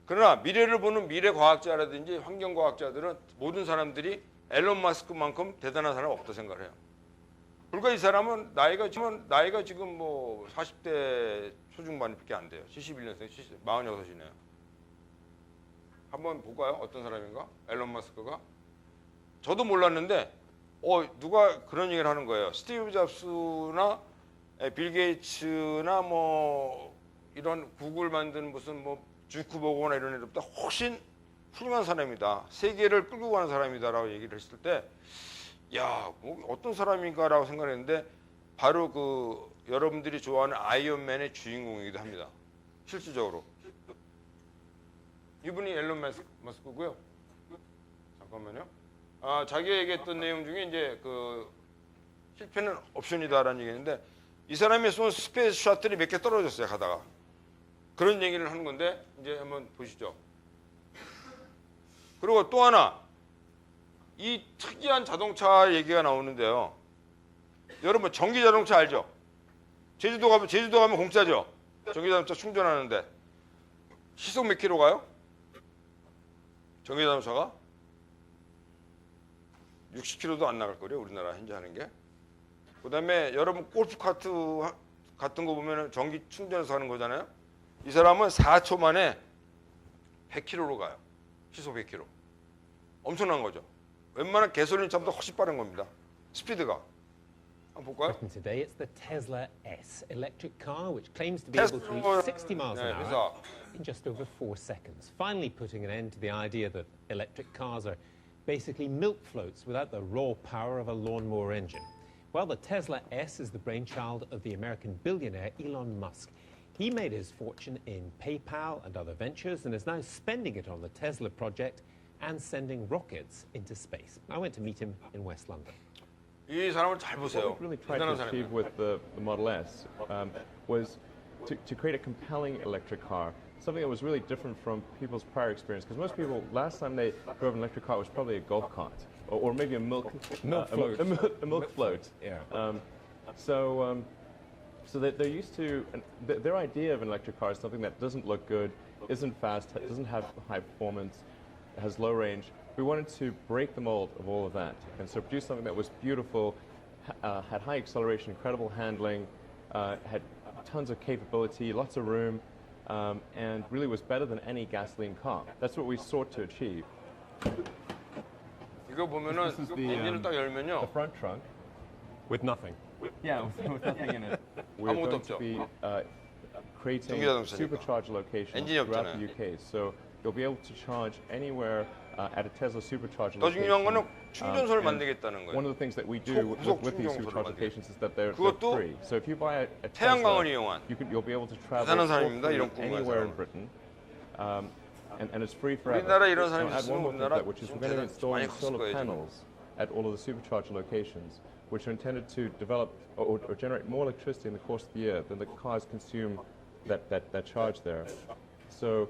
S2: 그러나 미래를 보는 미래과학자라든지 환경과학자들은 모든 사람들이 앨런 마스크만큼 대단한 사람은 없다고 생각을 해요. 불과 이 사람은 나이가 지금 뭐 40대 초중반밖에 안 돼요. 71년생, 46이네요. 한번 볼까요? 어떤 사람인가? 앨런 마스크가? 저도 몰랐는데 누가 그런 얘기를 하는 거예요. 스티브 잡스나 빌 게이츠나 뭐 이런 구글 만든 무슨 뭐 주크버거나 이런 애들보다 훨씬 훌륭한 사람이다. 세계를 끌고 가는 사람이다라고 얘기를 했을 때 야, 뭐 어떤 사람인가라고 생각했는데 바로 그 여러분들이 좋아하는 아이언맨의 주인공이기도 합니다. 실질적으로. 이분이 앨런 머스크고요. 잠깐만요. 자기가 얘기했던 내용 중에 이제 그 실패는 옵션이다라는 얘기인데 이 사람이 쏜 스페이스 셔틀이 몇 개 떨어졌어요 가다가. 그런 얘기를 하는 건데 이제 한번 보시죠. 그리고 또 하나 이 특이한 자동차 얘기가 나오는데요. 여러분 전기 자동차 알죠? 제주도 가면 공짜죠. 전기 자동차 충전하는데 시속 몇 킬로 가요? 전기 자동차가 60km도 안 나갈 거래요. 우리나라 현재 하는 게. 그다음에 여러분 골프 카트 같은 거 보면 전기 충전해서 하는 거잖아요. 이 사람은 4초 만에 100km로 가요. 시속 100km. 엄청난 거죠. 웬만한 가솔린 차보다 훨씬 빠른 겁니다. 스피드가. 한번 볼까요?
S5: Today it's the Tesla S electric car, which claims to be able to reach 60 miles an hour in just over 4 seconds, finally putting an end to the idea that electric cars are basically milk floats without the raw power of a lawnmower engine. Well, the Tesla S is the brainchild of the American billionaire Elon Musk. He made his fortune in PayPal and other ventures and is now spending it on the Tesla project and sending rockets into space. I went to meet him in West London.
S2: 이 사람을 잘
S6: What
S2: 보세요.
S6: we really tried
S2: 대단한
S6: to achieve
S2: 사람이에요.
S6: with the Model S was to create a compelling electric car, something that was really different from people's prior experience. Because most people, last time they drove an electric car was probably a golf cart or maybe a milk
S5: float.
S6: a milk float.
S5: Yeah.
S6: So they're used to their idea of an electric car is something that doesn't look good, isn't fast, doesn't have high performance, has low range. We wanted to break the mold of all of that, and so produce something that was beautiful, had high acceleration, incredible handling, had tons of capability, lots of room, and really was better than any gasoline car. That's what we sought to achieve.
S2: 이거 보면은
S6: This is
S2: 그
S6: the,
S2: 엔진을 딱
S6: The
S2: 열면요.
S6: front trunk.
S5: With nothing.
S6: Yeah, with nothing in it. We're
S2: 아무것도
S6: going
S2: 없죠.
S6: to be creating
S2: 전기자동차니까.
S6: supercharger locations
S2: 엔진이
S6: throughout
S2: 없잖아요.
S6: the UK. So you'll be able to charge anywhere at a Tesla supercharger
S2: 더
S6: location.
S2: 중요한 거는 충전소를
S6: and
S2: 만들겠다는
S6: One
S2: 거예요.
S6: of the things that we do
S2: 고속
S6: with these
S2: 충전소를
S6: supercharger
S2: 만들겠다.
S6: locations is that they're
S2: 그것도
S6: free. So if you buy a
S2: 태양광을
S6: Tesla,
S2: 이용한
S6: you'll be able to travel
S2: 대단한
S6: for
S2: 사람입니다.
S6: free
S2: 이런 꿈을 가진
S6: anywhere in
S2: 사람은.
S6: Britain. And it's free forever.
S2: 우리나라에 이런
S6: And
S2: 사람이
S6: I'll add
S2: 있으면
S6: one more thing to
S2: 우리나라
S6: that, which is
S2: 좀
S6: we're going to
S2: 대단
S6: install
S2: 많이 컸을
S6: solar
S2: 거예요. 지금.
S6: panels at all of the supercharger locations, which are intended to develop or generate more electricity in the course of the year than the cars consume that charge there. So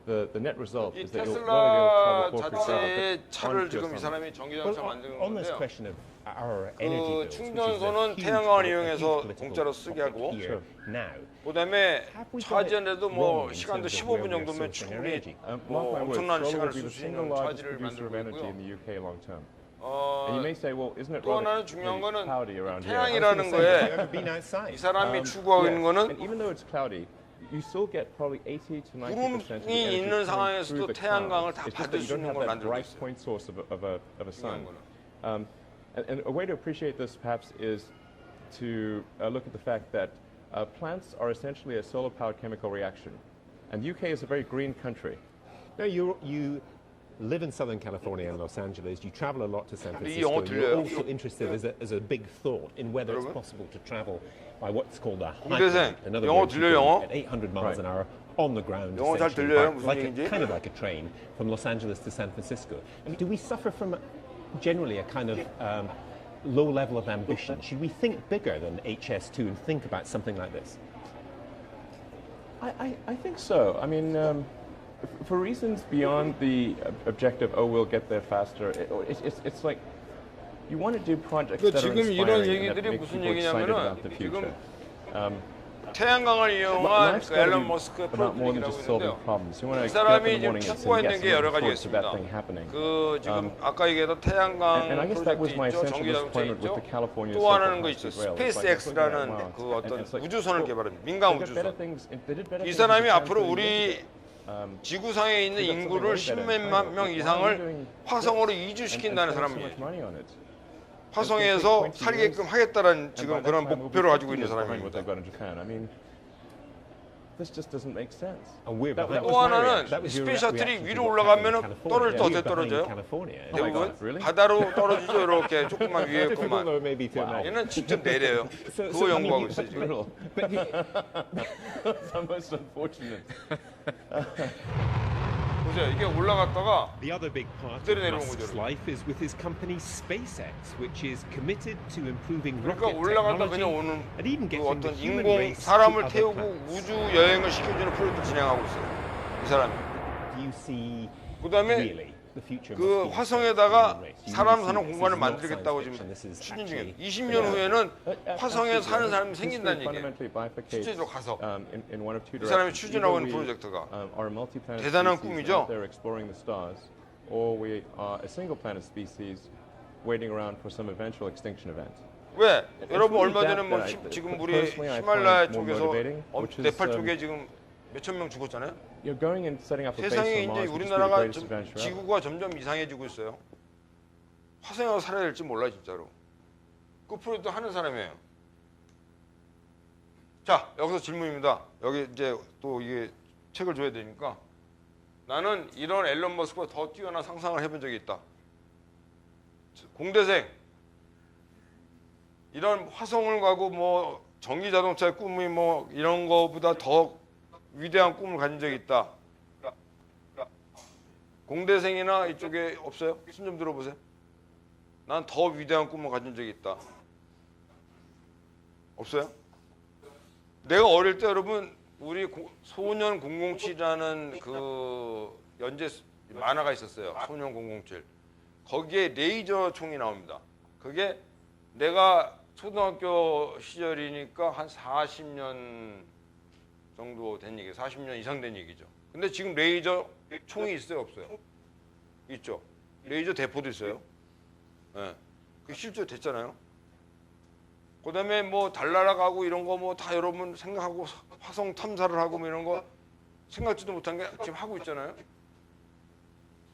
S6: the net result
S2: 이
S6: is that you'll
S2: 테슬라
S6: not only be able to travel for free
S2: 자체의
S6: forever,
S2: 차를
S6: but
S2: 지금 이
S6: on
S2: 사람이 전기자동차 만드는
S5: on this
S2: 건데요.
S5: question of our energy
S2: 그
S5: bills, which is a
S2: 충전소는
S5: huge
S2: 태양광을
S5: a huge
S2: 이용해서
S5: political
S2: 공짜로 쓰게
S5: topic
S2: 하고
S5: here now.
S2: 그다음에
S5: Have we got it
S2: 차지하는데도 뭐
S5: wrong in
S2: 시간도
S5: terms of
S2: 15분
S5: where we're
S2: 정도면
S5: sourcing our
S2: 충분히
S5: energy?
S6: Mark
S2: 뭐
S6: my words,
S2: 엄청난
S6: solar
S2: 시간을
S6: will be
S2: 쓸
S6: the
S2: 수
S6: single
S2: 있는
S6: largest
S2: 차지를
S6: producer of
S2: 만들고
S6: energy
S2: 있고요.
S6: in the UK long term. And you may say, well, isn't it
S2: 또
S6: rather
S2: 하나는 중요한
S6: really
S2: 거는
S6: cloudy around here?
S2: 태양이라는
S5: Have
S2: 거에
S5: you ever been outside?
S2: 이 사람이
S6: Um,
S2: 추구하고
S6: yes,
S2: 있는 거는
S6: and even though it's cloudy, you still get probably 80 to 90% of the
S2: 구름이
S6: energy
S2: 있는
S6: coming
S2: 상황에서도
S6: through the
S2: 태양광을
S6: clouds.
S2: 다
S6: It's just
S2: 받을
S6: that
S2: 수
S6: you don't
S2: 있는
S6: have
S2: 걸
S6: that
S2: 만들고
S6: bright
S2: 있어요.
S6: point source of a sun.
S2: 중요한 거는.
S6: And a way to appreciate this perhaps is to look at the fact that plants are essentially a solar-powered chemical reaction. And the UK is a very green country.
S5: No, you live in Southern California and Los Angeles. You travel a lot to San
S2: 이
S5: Francisco.
S2: 영어
S5: And you're
S2: 들려요?
S5: also interested as a big thought in whether it's
S2: 여러분?
S5: possible to travel by what's called a
S2: 공대생,
S5: hyperloop. In other
S2: 영어
S5: words, you
S2: 들려요,
S5: go
S2: 영어?
S5: at 800 miles an hour on the ground,
S2: 영어 잘
S5: essentially,
S2: 들려요?
S5: back,
S2: 무슨
S5: like
S2: 얘기인지?
S5: kind of like a train from Los Angeles to San Francisco. I mean, do we suffer from generally a kind of low level of ambition? Should we think bigger than HS2 and think about something like this?
S6: I think so. I mean, for reasons beyond the objective, oh, we'll get there faster, it's like you want to do projects
S2: 그
S6: that are
S2: 지금 이런
S6: inspiring and that
S2: 얘기들이
S6: make
S2: 무슨
S6: people excited
S2: 얘기냐면은
S6: about the future.
S2: 태양광을 이용한
S6: Life's
S2: 그
S6: got to
S2: 앨런
S6: be
S2: 머스크의
S6: about more than
S2: 프로젝트라고
S6: just solving
S2: 있는데요.
S6: problems. You want
S2: 이
S6: to get up
S2: 사람이
S6: in the
S2: 지금
S6: morning and say,
S2: 추구하는
S6: yes,
S2: 게
S6: I'm
S2: 여러
S6: looking
S2: 가지가
S6: forward to that
S2: 있습니다.
S6: thing happening.
S2: 그 지금 아까 얘기했던 태양광
S6: And I guess that was
S2: 프로젝트
S6: my
S2: 있죠,
S6: essential
S2: 전기자동차
S6: disappointment
S2: 있죠.
S6: with the California
S2: 또 하나는 거
S6: Circle
S2: 있죠,
S6: as well. It's like,
S2: 스페이스X라는
S6: wow.
S2: 그 어떤
S6: And it's like,
S2: 우주선을
S6: well,
S2: 개발한 민간
S6: they did better
S2: 우주선.
S6: things- they did better
S2: 이
S6: things in
S2: 사람이
S6: Japan
S2: 앞으로
S6: 20 years
S2: 우리
S6: ago.
S2: 지구상에 있는
S6: We've got
S2: 인구를
S6: something way better in
S2: 10만 명
S6: China.
S2: 이상을
S6: Why are we doing
S2: 화성으로
S6: this?
S2: 이주시킨다는
S6: And spending so much
S2: 사람이에요.
S6: money on it.
S2: 화성에서 살게끔 하겠다는
S6: And
S2: 지금
S6: by that
S2: 그런
S6: time, we'll be
S2: 목표를 가지고
S6: 50
S2: 있는
S6: years behind what
S2: 사람입니다.
S6: they've got in Japan. I mean, this just doesn't make sense.
S5: And we're
S6: That-
S5: behind.
S6: that
S2: 또
S6: was my
S2: 하나는
S6: reaction.
S5: That was your
S2: 스페이스 셔틀이
S5: reaction to
S2: 위로
S5: what's
S2: 올라가면은
S5: happening in
S2: 떨어질 때
S5: California.
S2: 어떻게
S5: We're behind
S2: 떨어져요?
S5: California.
S6: Oh my
S2: 대부분
S6: God, really?
S2: 바다로 떨어지죠. 이렇게 조금만 위에
S5: Difficult
S2: 것만.
S5: though maybe to imagine.
S2: 얘는 직접 내려요.
S5: So
S2: 그거
S5: I mean,
S2: 연구하고 있어요 지금.
S6: Brutal. It's the most unfortunate.
S2: 보세요. 이게 올라갔다가
S5: The other big part
S2: 그대로
S5: of
S2: 내려온
S5: Musk's
S2: 거죠.
S5: life is with his company SpaceX, which is committed to improving
S2: 그러니까
S5: rocket
S2: 올라갔다
S5: technology
S2: 그냥 오는
S5: and even
S2: 그
S5: getting the
S2: 어떤
S5: human
S2: 인공
S5: race to
S2: 사람을
S5: other
S2: 태우고
S5: planets.
S2: 우주 여행을 시켜주는 프로젝트 진행하고 있어요. 이 사람이.
S5: Do you see
S2: 그다음에
S5: really the future
S2: 그
S5: must be
S2: 화성에다가
S5: human race? You
S2: 사람
S5: really
S2: 사는
S5: see
S2: 공간을
S5: this is not
S2: 만들겠다고
S5: science
S2: 지금
S5: fiction, this is
S2: 추진 중이에요.
S5: actually
S2: 20년 후에는 화성에
S6: Absolutely.
S2: 사는 사람이
S6: History
S2: 생긴다는 얘기예요.
S6: fundamentally bifurcates,
S2: 실제로 가서.
S6: in one of two
S2: 이 사람이
S6: directions.
S2: 추진하고 있는
S6: Either we,
S2: 프로젝트가
S6: are a multi-planet
S2: 대단한
S6: species
S2: 꿈이죠?
S6: out there exploring the stars, or we are a single planet species waiting around for some eventual extinction event.
S2: 왜?
S6: It's
S2: 여러분
S6: really
S2: 얼마 전에
S6: that
S2: 뭐
S6: that I-
S2: 지금 우리
S6: personally I
S2: 히말라야
S6: find more
S2: 쪽에서
S6: motivating, which is,
S2: 네팔 쪽에 지금 몇천 명 죽었잖아요.
S6: You're going and setting up a base
S2: 세상에
S6: on
S2: 이제
S6: Mars, which is the
S2: 우리나라가
S6: greatest
S2: 좀
S6: adventure ever.
S2: 지구가 점점 이상해지고 있어요. 화성에 살아야 될지 몰라 진짜로. 그 프로젝트 하는 사람이에요. 자 여기서 질문입니다. 여기 이제 또 이게 책을 줘야 되니까 나는 이런 앨런 머스크보다 더 뛰어난 상상을 해본 적이 있다. 공대생 이런 화성을 가고 뭐 전기 자동차의 꿈이 뭐 이런 거보다 더 위대한 꿈을 가진 적이 있다. 공대생이나 이쪽에 없어요? 손 좀 들어보세요. 난 더 위대한 꿈을 가진 적이 있다. 없어요? 내가 어릴 때 여러분 우리 소년 007이라는 그 연재 만화가 있었어요. 소년 007. 거기에 레이저 총이 나옵니다. 그게 내가 초등학교 시절이니까 한 40년 정도 된 얘기예요. 40년 이상 된 얘기죠. 근데 지금 레이저 총이 있어요, 없어요? 있죠. 레이저 대포도 있어요. 예. 그 실제로 됐잖아요. 그다음에 뭐 달나라 가고 이런 거 뭐 다 여러분 생각하고 화성 탐사를 하고 뭐 이런 거 생각지도 못한 게 지금 하고 있잖아요.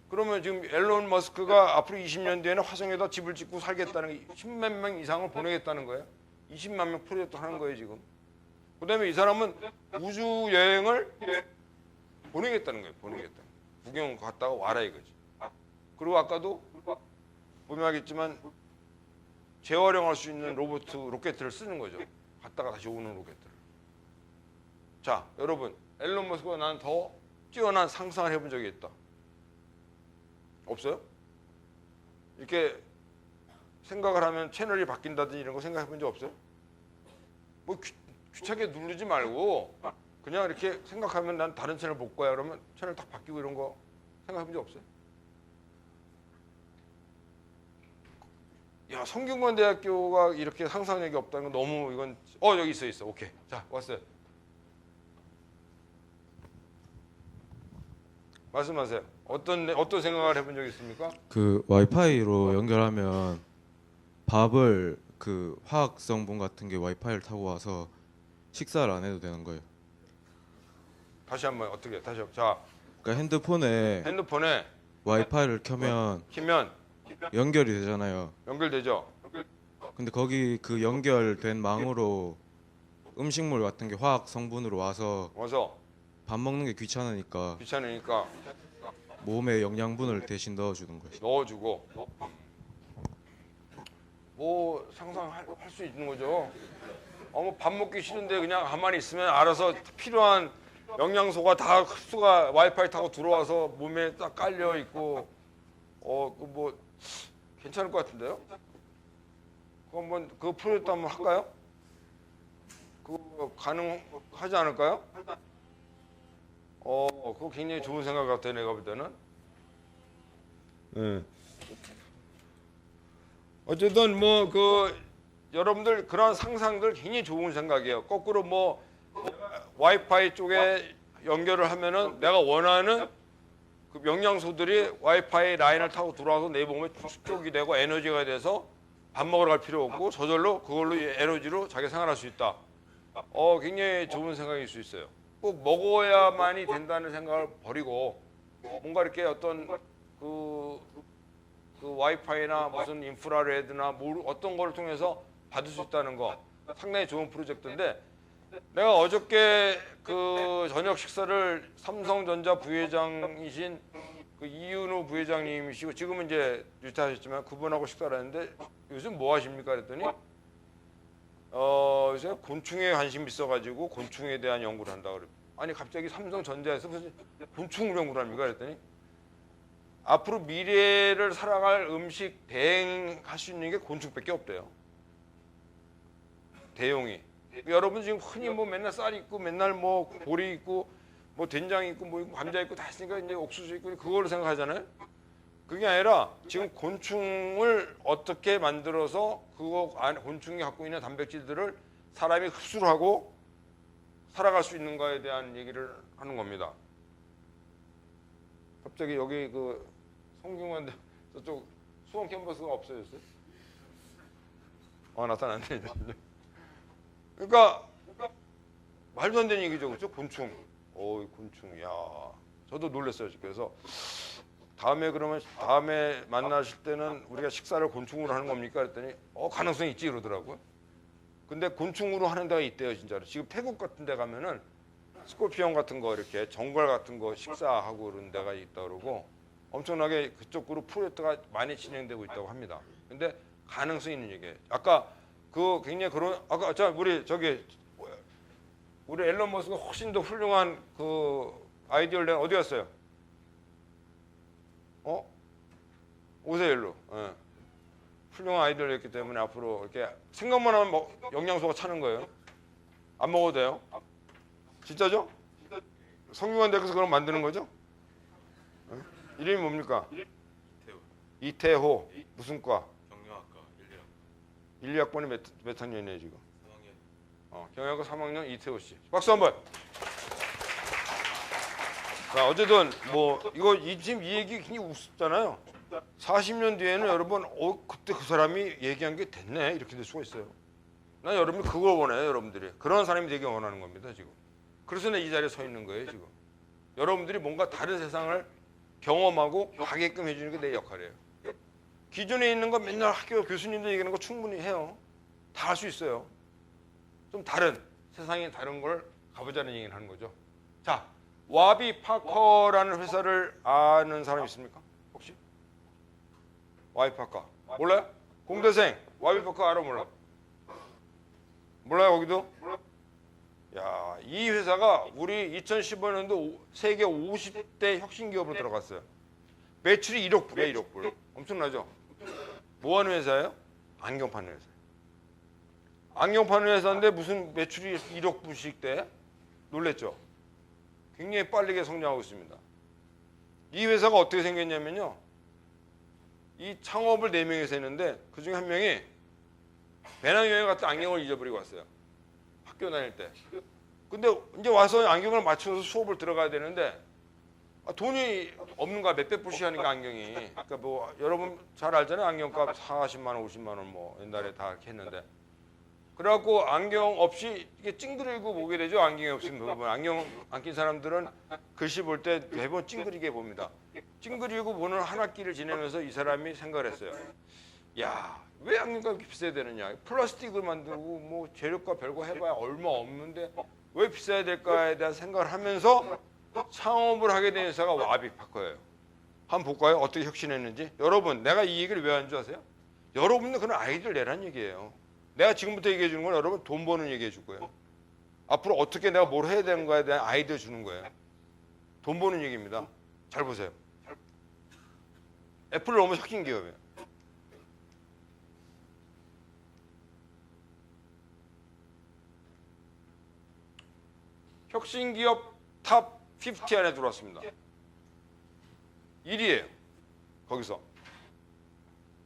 S2: 그러면 지금 앨런 머스크가 앞으로 20년 뒤에는 화성에다 집을 짓고 살겠다는 게 10만 명 이상을 보내겠다는 거예요. 20만 명 프로젝트 하는 거예요 지금. 그다음에 이 사람은 우주 여행을 보내겠다는 거예요. 보내겠다. 구경 갔다가 와라 이거지. 그리고 아까도 보면 알겠지만 재활용할 수 있는 로켓을 쓰는 거죠. 갔다가 다시 오는 로켓들을. 자, 여러분, 앨런 머스크가 나는 더 뛰어난 상상을 해본 적이 있다. 없어요? 이렇게 생각을 하면 채널이 바뀐다든지 이런 거 생각해 본 적 없어요? 뭐 귀찮게 누르지 말고 그냥 이렇게 생각하면 난 다른 채널 볼 거야 그러면 채널 딱 바뀌고 이런 거 생각해 본 적 없어요? 야, 성균관대학교가 이렇게 상상력이 없다는 건 너무 이건 여기 있어. 오케이. 자, 왔어요. 말씀하세요. 어떤 생각을 해본 적 있습니까?
S7: 그 와이파이로 연결하면 밥을 그 화학 성분 같은 게 와이파이를 타고 와서 식사를 안 해도 되는 거예요.
S2: 다시 한번 어떻게 다시 자
S7: 그러니까
S2: 핸드폰에
S7: 와이파이를 켜면
S2: 키면
S7: 연결이 되잖아요.
S2: 연결되죠.
S7: 근데 거기 그 연결된 망으로 음식물 같은 게 화학 성분으로 와서 밥 먹는 게 귀찮으니까 몸에 영양분을 대신 넣어주는 거예요.
S2: 넣어주고 뭐 상상할 수 있는 거죠. 뭐 밥 먹기 싫은데 그냥 가만히 있으면 알아서 필요한 영양소가 다 흡수가 와이파이 타고 들어와서 몸에 딱 깔려 있고 그 뭐 괜찮을 것 같은데요? 그 한번 그 프로젝트 한번 할까요? 그거 가능하지 않을까요? 그거 굉장히 좋은 생각 같아요. 내가 볼 때는. 어쨌든 뭐 그 여러분들 그런 상상들 굉장히 좋은 생각이에요. 거꾸로 뭐 와이파이 쪽에 연결을 하면은 내가 원하는 그 영양소들이 와이파이 라인을 타고 들어와서 내 몸에 축적이 되고 에너지가 돼서 밥 먹으러 갈 필요 없고 저절로 그걸로 에너지로 자기 생활할 수 있다. 굉장히 좋은 생각일 수 있어요. 꼭 먹어야만이 된다는 생각을 버리고 뭔가 이렇게 어떤 그 와이파이나 무슨 인프라레드나 어떤 거를 통해서 받을 수 있다는 거 상당히 좋은 프로젝트인데 내가 어저께 그 저녁 식사를 삼성전자 부회장이신 그 이윤우 부회장님이시고 지금은 이제 유퇴하셨지만 그분하고 식사를 했는데 요즘 뭐 하십니까 그랬더니 요새 곤충에 관심이 있어가지고 곤충에 대한 연구를 한다 그래요. 아니 갑자기 삼성전자에서 무슨 곤충 연구를 합니까 그랬더니 앞으로 미래를 살아갈 음식 대행할 수 있는 게 곤충밖에 없대요. 대용이. 여러분 지금 흔히 뭐 맨날 쌀 있고 맨날 뭐 보리 있고 뭐 된장 있고 뭐 감자 있고 다 있으니까 이제 옥수수 있고 그걸로 생각하잖아요. 그게 아니라 지금 곤충을 어떻게 만들어서 그거 곤충이 갖고 있는 단백질들을 사람이 흡수를 하고 살아갈 수 있는가에 대한 얘기를 하는 겁니다. 갑자기 여기 그 성균관 저쪽 수원 캠퍼스가 없어졌어요? 나타났네. 그러니까 말도 안 되는 얘기죠, 그렇죠? 곤충. 곤충. 야, 저도 놀랐어요. 그래서 다음에 만나실 때는 우리가 식사를 곤충으로 하는 겁니까? 그랬더니 가능성이 있지 이러더라고요. 근데 곤충으로 하는 데가 있대요, 진짜로. 지금 태국 같은 데 가면은 스콜피온 같은 거 이렇게 정갈 같은 거 식사하고 그런 데가 있다 그러고 엄청나게 그쪽으로 프로젝트가 많이 진행되고 있다고 합니다. 근데 가능성이 있는 얘기예요. 아까 그 굉장히 그런 아까 우리 앨런 머스크가 훨씬 더 훌륭한 그 아이디어를 낸 어디 갔어요? 오세요 일로. 훌륭한 아이디어를 냈기 때문에 앞으로 이렇게 생각만 하면 영양소가 차는 거예요. 안 먹어도 돼요. 진짜죠? 성균관대학에서 그럼 만드는 거죠? 이름이 뭡니까? 이태호. 무슨 과?
S7: 경영학과
S2: 1, 2학번이 몇 학년이에요 지금? 3학년. 경영학과 3학년 이태호 씨. 박수 한번. 자, 어쨌든 뭐 이거 지금 이 얘기 굉장히 우습잖아요. 40년 뒤에는 여러분 그때 그 사람이 얘기한 게 됐네 이렇게 될 수가 있어요. 난 여러분이 그걸 원해요. 여러분들이 그런 사람이 되게 원하는 겁니다 지금. 그래서 내 이 자리에 서 있는 거예요 지금. 여러분들이 뭔가 다른 세상을 경험하고 가게끔 해주는 게 내 역할이에요. 기존에 있는 거 맨날 학교 교수님들 얘기하는 거 충분히 해요. 다 할 수 있어요. 좀 다른 세상이 다른 걸 가보자는 얘기를 하는 거죠. 자, 와비 파커라는 회사를 아는 사람 있습니까? 혹시? 와비 파커 몰라요? 공대생 와비 파커 알아 몰라? 몰라요 거기도? 야, 이 회사가 우리 2015년도 세계 50대 혁신 기업으로 들어갔어요. 매출이 1억 불이에요, 1억 불. 엄청나죠? 뭐 하는 회사예요? 안경 파는 회사. 안경 파는 회사인데 무슨 매출이 1억 불씩 돼? 놀랬죠? 굉장히 빠르게 성장하고 있습니다. 이 회사가 어떻게 생겼냐면요. 이 창업을 4명이서 했는데 그중에 한 명이 배낭여행 갔다 안경을 잊어버리고 왔어요. 학교 다닐 때. 근데 이제 와서 안경을 맞춰서 수업을 들어가야 되는데 돈이 없는 거야. 몇백 불씩 하니까 안경이. 그러니까 뭐 여러분 잘 알잖아요. 안경값 40만 원, 50만 원 뭐 옛날에 다 이렇게 했는데. 그래갖고 안경 없이 이게 찡그리고 보게 되죠. 안경이 없으면 안경 안 낀 사람들은 글씨 볼 때 매번 찡그리게 봅니다. 찡그리고 보는 한 학기를 지내면서 이 사람이 생각을 했어요. 야, 왜 안경값이 비싸야 되느냐? 플라스틱을 만들고 뭐 재료값 별거 해봐야 얼마 없는데 왜 비싸야 될까에 대한 생각을 하면서 창업을 하게 된 회사가 와비파커예요. 한번 볼까요? 어떻게 혁신했는지. 여러분, 내가 이 얘기를 왜 하는 줄 아세요? 여러분들 그런 아이디어를 내라는 얘기예요. 내가 지금부터 얘기해 주는 건 여러분 돈 버는 얘기해 줄 거예요. 앞으로 어떻게 내가 뭘 해야 되는가에 대한 아이디어 주는 거예요. 돈 버는 얘기입니다. 잘 보세요. 애플 너무 혁신 기업이에요. 혁신 기업 탑 50 안에 들어왔습니다. 1위예요. 거기서.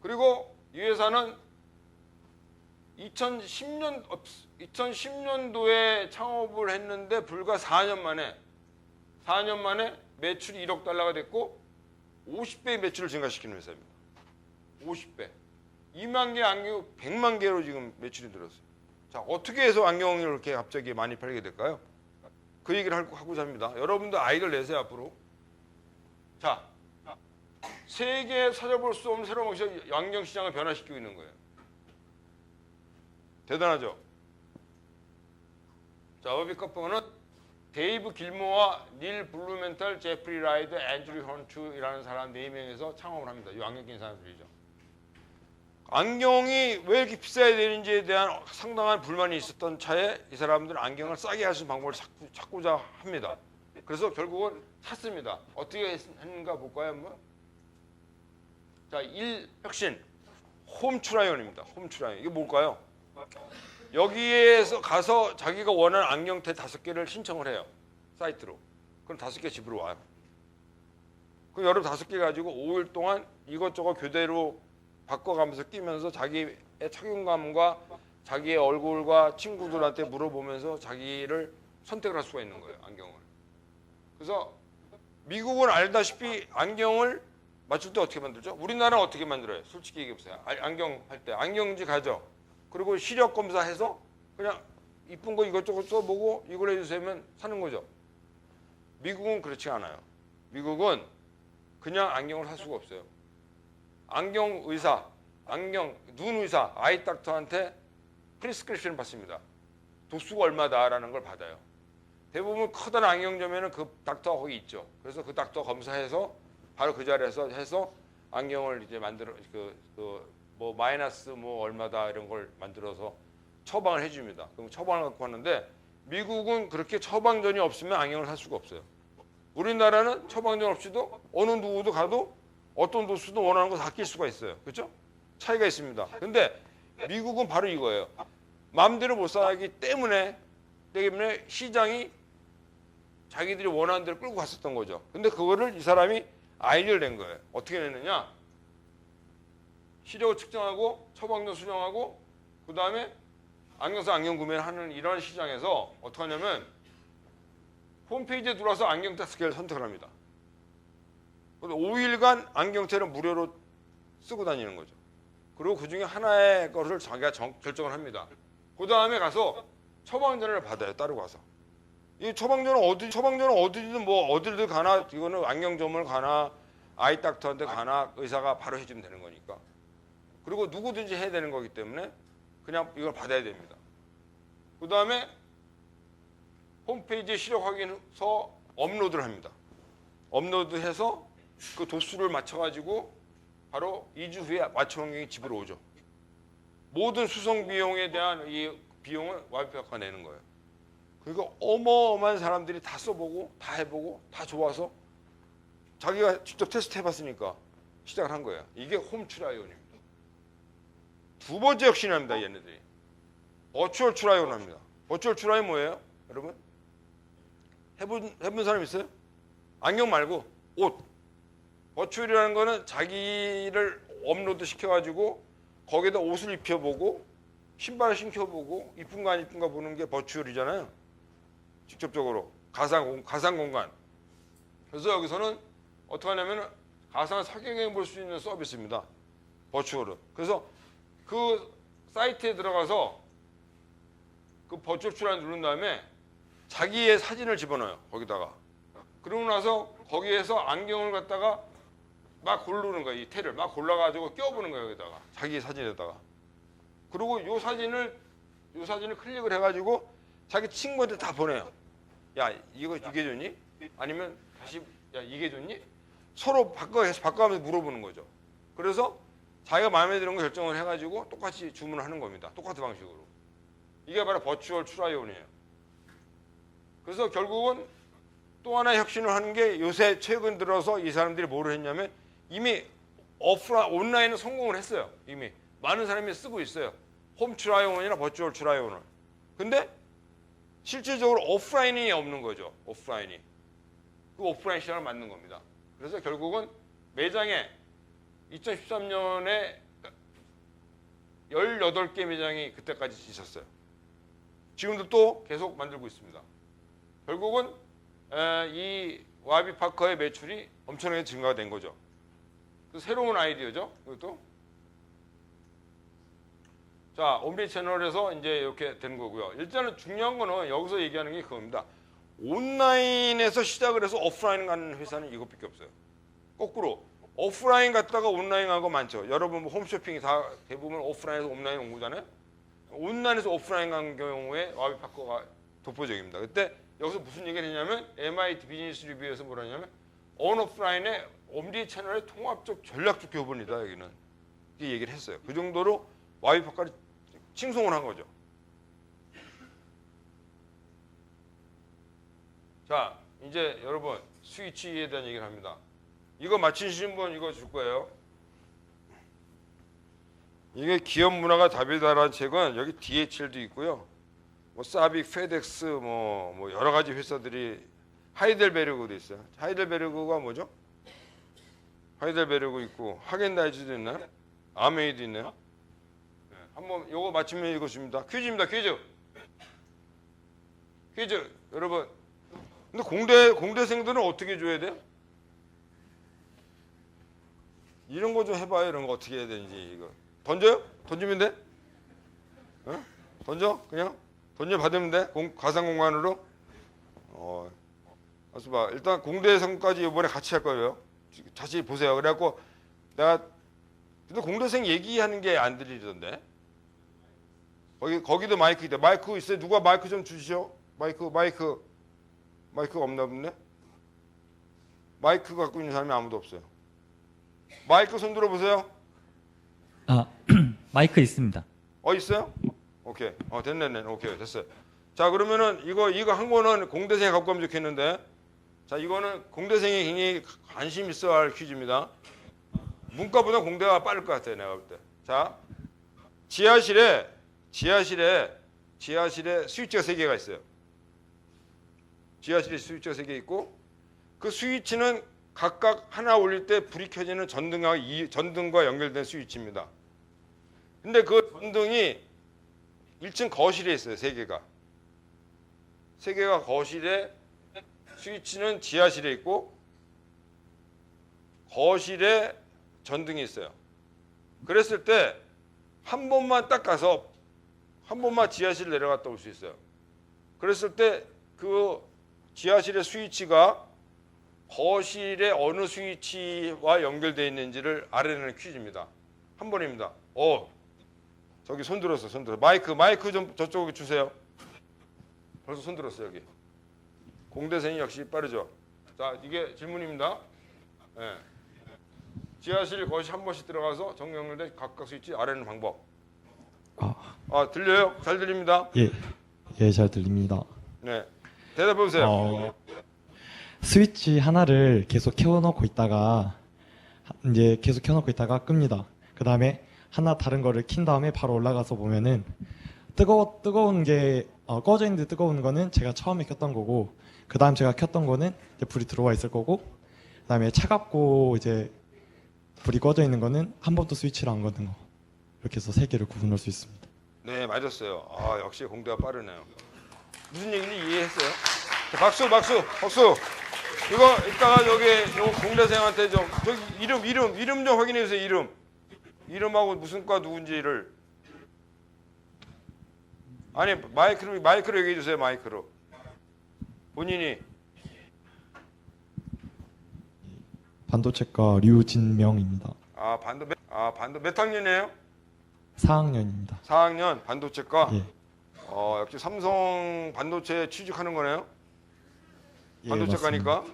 S2: 그리고 이 회사는 2010년도에 창업을 했는데 불과 4년 만에 매출이 1억 달러가 됐고 50배의 매출을 증가시키는 회사입니다. 50배. 2만 개 안경 100만 개로 지금 매출이 늘었어요. 자, 어떻게 해서 안경을 이렇게 갑자기 많이 팔게 될까요? 그 얘기를 하고자 합니다. 여러분도 아이디어를 내세요 앞으로. 자, 세계에 찾아볼 수 없는 새로운 안경 시장을 변화시키고 있는 거예요. 대단하죠? 자, 워비파커는 데이브 길모어, 닐 블루멘탈, 제프리 라이드, 앤드류 헌츠이라는 사람 4명에서 창업을 합니다. 이 안경 낀 사람들이죠. 안경이 왜 이렇게 비싸야 되는지에 대한 상당한 불만이 있었던 차에 이 사람들은 안경을 싸게 할 수 있는 방법을 찾고자 합니다. 그래서 결국은 샀습니다. 어떻게 했는가 볼까요? 한번? 자, 1혁신 홈트라이온입니다. 홈트라이온. 이게 뭘까요? 여기에서 가서 자기가 원하는 안경테 5개를 신청을 해요. 사이트로. 그럼 5개 집으로 와요. 그럼 여러분 5개 가지고 5일 동안 이것저것 교대로 바꿔가면서 끼면서 자기의 착용감과 자기의 얼굴과 친구들한테 물어보면서 자기를 선택을 할 수가 있는 거예요. 안경을. 그래서 미국은 알다시피 안경을 맞출 때 어떻게 만들죠? 우리나라는 어떻게 만들어요? 솔직히 얘기해보세요. 안경 할 때 안경지 가죠. 그리고 시력 검사해서 그냥 이쁜 거 이것저것 써보고 이걸 해주세요 사는 거죠. 미국은 그렇지 않아요. 미국은 그냥 안경을 살 수가 없어요. 안경 의사, 눈 의사, 아이 닥터한테 프리스크립션을 받습니다. 도수가 얼마다라는 걸 받아요. 대부분 커다란 안경점에는 그 닥터가 거기 있죠. 그래서 그 닥터 검사해서 바로 그 자리에서 해서 안경을 이제 만들어 뭐 마이너스 뭐 얼마다 이런 걸 만들어서 처방을 해줍니다. 그럼 처방을 갖고 왔는데 미국은 그렇게 처방전이 없으면 안경을 살 수가 없어요. 우리나라는 처방전 없이도 어느 누구도 가도 어떤 도수도 원하는 거 다 낄 수가 있어요. 그렇죠? 차이가 있습니다. 근데 미국은 바로 이거예요. 마음대로 못 살기 때문에 시장이 자기들이 원하는 대로 끌고 갔었던 거죠. 근데 그거를 이 사람이 아이디어를 낸 거예요. 어떻게 냈느냐? 시력을 측정하고 처방전 수정하고 그 다음에 안경사 안경 구매를 하는 이런 시장에서 어떻게 하냐면 홈페이지에 들어와서 안경테 5개를 선택을 합니다. 5일간 안경테를 무료로 쓰고 다니는 거죠. 그리고 그 중에 하나의 것을 자기가 결정을 합니다. 그 다음에 가서 처방전을 받아요. 따로 가서. 이 처방전은 어디든 뭐 어디든 가나 이거는 안경점을 가나 아이 닥터한테 가나 의사가 바로 해주면 되는 거니까. 그리고 누구든지 해야 되는 거기 때문에 그냥 이걸 받아야 됩니다. 그 다음에 홈페이지에 시력 확인서 업로드를 합니다. 업로드해서 그 도수를 맞춰가지고 바로 2주 후에 맞춰놓은 게 집으로 오죠. 모든 수송 비용에 대한 이 비용을 와이프가 내는 거예요. 그러니까 어마어마한 사람들이 다 써보고 다 해보고 다 좋아서 자기가 직접 테스트 해봤으니까 시작을 한 거예요. 이게 홈트라이온입니다. 두 번째 혁신합니다. 얘네들이. 버추얼 트라이온 합니다. 버추얼 트라이온 뭐예요? 여러분? 해본 사람 있어요? 안경 말고 옷. 버추얼이라는 거는 자기를 업로드 시켜가지고 거기다 옷을 입혀보고 신발을 신겨보고 이쁜가 안 이쁜가 보는 게 버추얼이잖아요. 직접적으로 가상 공간. 그래서 여기서는 어떻게 하냐면 가상 성형해 볼 수 있는 서비스입니다. 버추얼은. 그래서 그 사이트에 들어가서 그 버추얼 트라이를 누른 다음에 자기의 사진을 집어넣어요. 거기다가. 그러고 나서 거기에서 안경을 갖다가 막 고르는 거예요. 이 테를 막 골라가지고 껴보는 거예요. 여기다가. 자기 사진에다가. 그리고 요 사진을 클릭을 해가지고 자기 친구한테 다 보내요. 야, 이게 좋니? 아니면 다시 야, 이게 좋니? 서로 바꿔가면서 물어보는 거죠. 그래서 자기가 마음에 드는 거 결정을 해가지고 똑같이 주문을 하는 겁니다. 똑같은 방식으로. 이게 바로 버추얼 트라이온이에요. 그래서 결국은 또 하나의 혁신을 하는 게 요새 최근 들어서 이 사람들이 뭐를 했냐면 이미 온라인은 성공을 했어요. 이미 많은 사람이 쓰고 있어요. 홈 트라이온이나 버추얼 트라이온을. 근데 실질적으로 오프라인이 없는 거죠. 오프라인이. 그 오프라인 시장을 만든 겁니다. 그래서 결국은 매장에 2013년에 18개 매장이 그때까지 있었어요. 지금도 또 계속 만들고 있습니다. 결국은 이 와비파커의 매출이 엄청나게 증가가 된 거죠. 새로운 아이디어죠. 이것도. 자, 옴니 채널에서 이제 이렇게 된 거고요. 일단은 중요한 거는 여기서 얘기하는 게 그겁니다. 온라인에서 시작을 해서 오프라인 가는 회사는 이것밖에 없어요. 거꾸로 오프라인 갔다가 온라인 간 거 많죠. 여러분 뭐 홈쇼핑이 다 대부분 오프라인에서 온라인 온 거잖아요. 온라인에서 오프라인 간 경우에 와비파커가 독보적입니다. 그때 여기서 무슨 얘기를 했냐면 MIT 비즈니스 리뷰에서 뭐라냐면 온오프라인의 엄디 채널의 통합적 전략적 교본이다. 여기는 이렇게 얘기를 했어요. 그 정도로 와이파까지 칭송을 한 거죠. 자, 이제 여러분 스위치에 대한 얘기를 합니다. 이거 맞히신 분 이거 줄 거예요. 이게 기업 문화가 답이다라는 책은 여기 DHL도 있고요. 뭐 사빅, 페덱스 뭐 여러 가지 회사들이 하이델베르그도 있어요. 하이델베르그가 뭐죠? 하이델베르그 있고 하겐다이즈도 있나요? 아메이도 있나요? 네, 한번 요거 맞히면 이거 줍니다. 퀴즈입니다. 퀴즈. 여러분. 근데 공대생들은 어떻게 줘야 돼요? 이런 거 좀 해봐요. 이런 거 어떻게 해야 되는지 이거. 던져요? 던지면 돼? 어? 던져? 그냥? 던져 받으면 돼? 가상 공간으로? 알았어 봐. 일단 공대생까지 이번에 같이 할 거예요. 다시 보세요. 그래갖고 내가 근데 공대생 얘기하는 게 안 들리던데. 거기도 마이크 있다. 마이크 있어요? 누가 마이크 좀 주시죠? 마이크가 없나 본데? 마이크 갖고 있는 사람이 아무도 없어요. 마이크 손 들어보세요.
S8: 마이크 있습니다.
S2: 있어요? 오케이. 됐네. 오케이, 됐어요. 자, 그러면은 이거 한 거는 공대생이 갖고 가면 좋겠는데. 자, 이거는 공대생이 굉장히 관심 있어 할 퀴즈입니다. 문과보다 공대가 빠를 것 같아요, 내가 볼 때. 자, 지하실에 스위치가 3개가 있어요. 지하실에 스위치가 3개 있고 그 스위치는 각각 하나 올릴 때 불이 켜지는 전등과 연결된 스위치입니다. 근데 그 전등이 1층 거실에 있어요. 3개가. 3개가 거실에 스위치는 지하실에 있고 거실에 전등이 있어요. 그랬을 때 한 번만 딱 가서 한 번만 지하실 내려갔다 올 수 있어요. 그랬을 때 그 지하실의 스위치가 거실의 어느 스위치와 연결되어 있는지를 알아내는 퀴즈입니다. 한 번입니다. 저기 손 들었어. 마이크 좀 저쪽에 주세요. 벌써 손 들었어 여기. 공대생이 역시 빠르죠. 자, 이게 질문입니다. 네. 지하실 거실 한 번씩 들어가서 정연결된 각각 스위치 알아내는 방법. 들려요? 잘 들립니다.
S8: 예, 잘 들립니다.
S2: 네, 대답해 보세요.
S8: 스위치 하나를 계속 켜놓고 있다가 끕니다. 그 다음에 하나 다른 거를 킨 다음에 바로 올라가서 보면은 뜨거운 게 꺼져 있는데 뜨거운 거는 제가 처음에 켰던 거고, 그 다음 제가 켰던 거는 이제 불이 들어와 있을 거고, 그 다음에 차갑고 이제 불이 꺼져 있는 거는 한 번도 스위치를 안 거는 거. 이렇게 해서 3개를 구분할 수 있습니다.
S2: 네, 맞았어요. 역시 공대가 빠르네요. 무슨 얘기인지 이해했어요? 자, 박수. 이거 이따가 요 공대생한테 좀 저기 이름 좀 확인해 주세요. 이름하고 무슨 과 누군지를. 아니 마이크로 얘기해 주세요. 마이크로. 본인이.
S8: 반도체과 류진명입니다.
S2: 반도 몇 학년이에요?
S8: 4학년입니다.
S2: 4학년 반도체과.
S8: 예.
S2: 역시 삼성 반도체 취직하는 거네요.
S8: 예,
S2: 반도체과니까.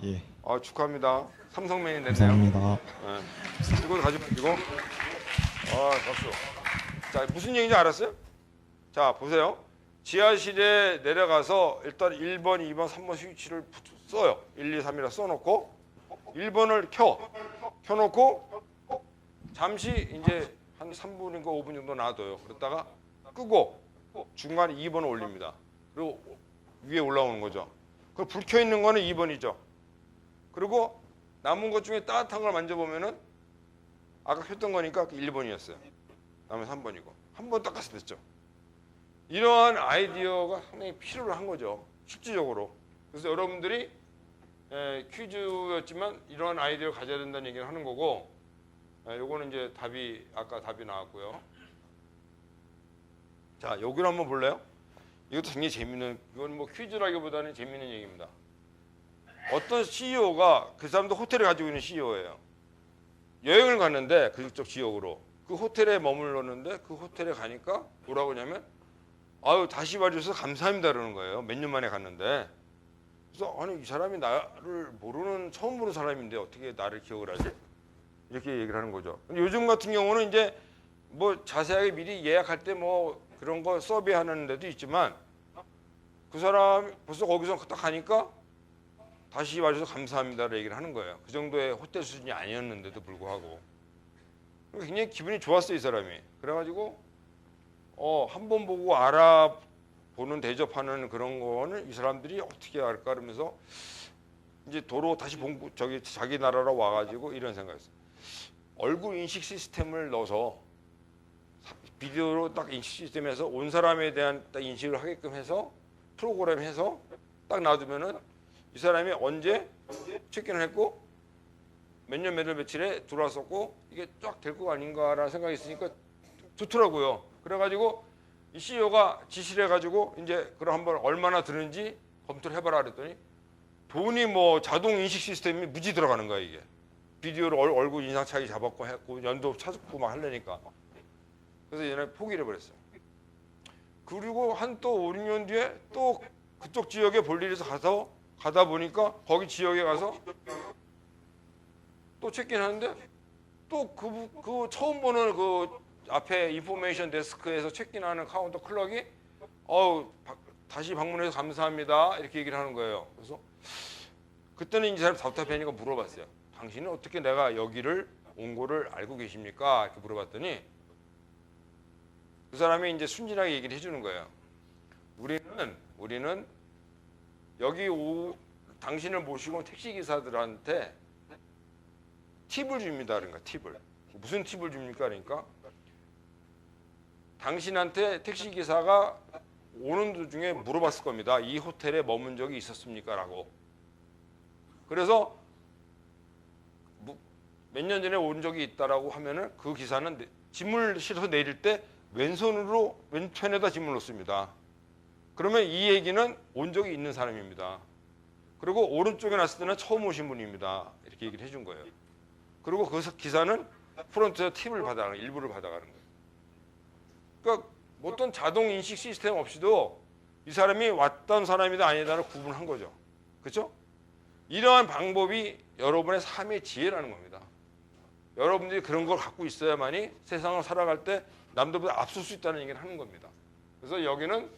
S8: 예.
S2: 축하합니다. 삼성맨이 됐네요.
S8: 감사합니다.
S2: 네. 이거 가지고. 박수. 자, 무슨 얘기인지 알았어요? 자, 보세요. 지하실에 내려가서 일단 1번, 2번, 3번 스위치를 써요. 1, 2, 3이라 써놓고 1번을 켜놓고 잠시 이제 한 3분인가 5분 정도 놔둬요. 그러다가 끄고 중간에 2번을 올립니다. 그리고 위에 올라오는 거죠. 그 불 켜 있는 거는 2번이죠. 그리고 남은 것 중에 따뜻한 걸 만져보면은 아까 켰던 거니까 1번이었어요. 다음에 3번이고 한 번 닦았을 때 됐죠. 이러한 아이디어가 상당히 필요한 거죠. 실질적으로. 그래서 여러분들이 퀴즈였지만 이러한 아이디어를 가져야 된다는 얘기를 하는 거고, 요거는 이제 아까 답이 나왔고요. 자, 여기를 한번 볼래요? 이것도 굉장히 재밌는, 이건 뭐 퀴즈라기보다는 재밌는 얘기입니다. 어떤 CEO가, 그 사람도 호텔을 가지고 있는 CEO예요. 여행을 갔는데 그쪽 지역으로 그 호텔에 머물렀는데 그 호텔에 가니까 뭐라고 하냐면 아유 다시 봐주셔서 감사합니다 그러는 거예요. 몇 년 만에 갔는데. 그래서 아니 이 사람이 나를 모르는 처음 보는 사람인데 어떻게 나를 기억을 하지? 이렇게 얘기를 하는 거죠. 근데 요즘 같은 경우는 이제 뭐 자세하게 미리 예약할 때 뭐 그런 거 서비하는 데도 있지만 그 사람 벌써 거기서 딱 가니까 다시 와주셔서 감사합니다를 얘기를 하는 거예요. 그 정도의 호텔 수준이 아니었는데도 불구하고 굉장히 기분이 좋았어요 이 사람이. 그래가지고 한 번 보고 알아보는 대접하는 그런 거는 이 사람들이 어떻게 할까 그러면서 이제 도로 다시 자기 나라로 와가지고 이런 생각했어요. 얼굴 인식 시스템을 넣어서 비디오로 딱 인식 시스템에서 온 사람에 대한 딱 인식을 하게끔 해서 프로그램 해서 딱 놔두면은 이 사람이 언제 체크인을 했고 몇 년 몇 월 며칠에 들어왔었고 이게 쫙 될 거 아닌가라는 생각이 있으니까 좋더라고요. 그래가지고 이 CEO가 지시를 해가지고 이제 그럼 한번 얼마나 드는지 검토를 해봐라 그랬더니 돈이 뭐 자동 인식 시스템이 무지 들어가는 거야 이게. 비디오로 얼굴 인상 차이 잡았고 했고 연도 찾고 막 하려니까. 그래서 얘는 포기를 해버렸어요. 그리고 한 또 5, 6년 뒤에 또 그쪽 지역에 볼 일이 있어서 가다 보니까 거기 지역에 가서 또 체크인하는데 또 그 처음 보는 그 앞에 인포메이션 데스크에서 체크인하는 카운터 클럭이 다시 방문해서 감사합니다 이렇게 얘기를 하는 거예요. 그래서 그때는 이 사람 답답하니까 물어봤어요. 당신은 어떻게 내가 여기를 온 거를 알고 계십니까? 이렇게 물어봤더니 그 사람이 이제 순진하게 얘기를 해주는 거예요. 우리는 여기 당신을 모시고 온 택시 기사들한테 팁을 줍니다. 그러니까 팁을. 무슨 팁을 줍니까? 그러니까 당신한테 택시 기사가 오는 도중에 물어봤을 겁니다. 이 호텔에 머문 적이 있었습니까? 라고. 그래서 몇 년 전에 온 적이 있다라고 하면은 그 기사는 짐을 실어서 내릴 때 왼편에다 짐을 놓습니다. 그러면 이 얘기는 온 적이 있는 사람입니다. 그리고 오른쪽에 놨을 때는 처음 오신 분입니다. 이렇게 얘기를 해준 거예요. 그리고 그 기사는 프론트에서 팁을 받아가는 거예요. 일부를 받아가는 거예요. 그러니까 어떤 자동 인식 시스템 없이도 이 사람이 왔던 사람이다 아니다를 구분한 거죠. 그렇죠? 이러한 방법이 여러분의 삶의 지혜라는 겁니다. 여러분들이 그런 걸 갖고 있어야만이 세상을 살아갈 때 남들보다 앞설 수 있다는 얘기를 하는 겁니다. 그래서 여기는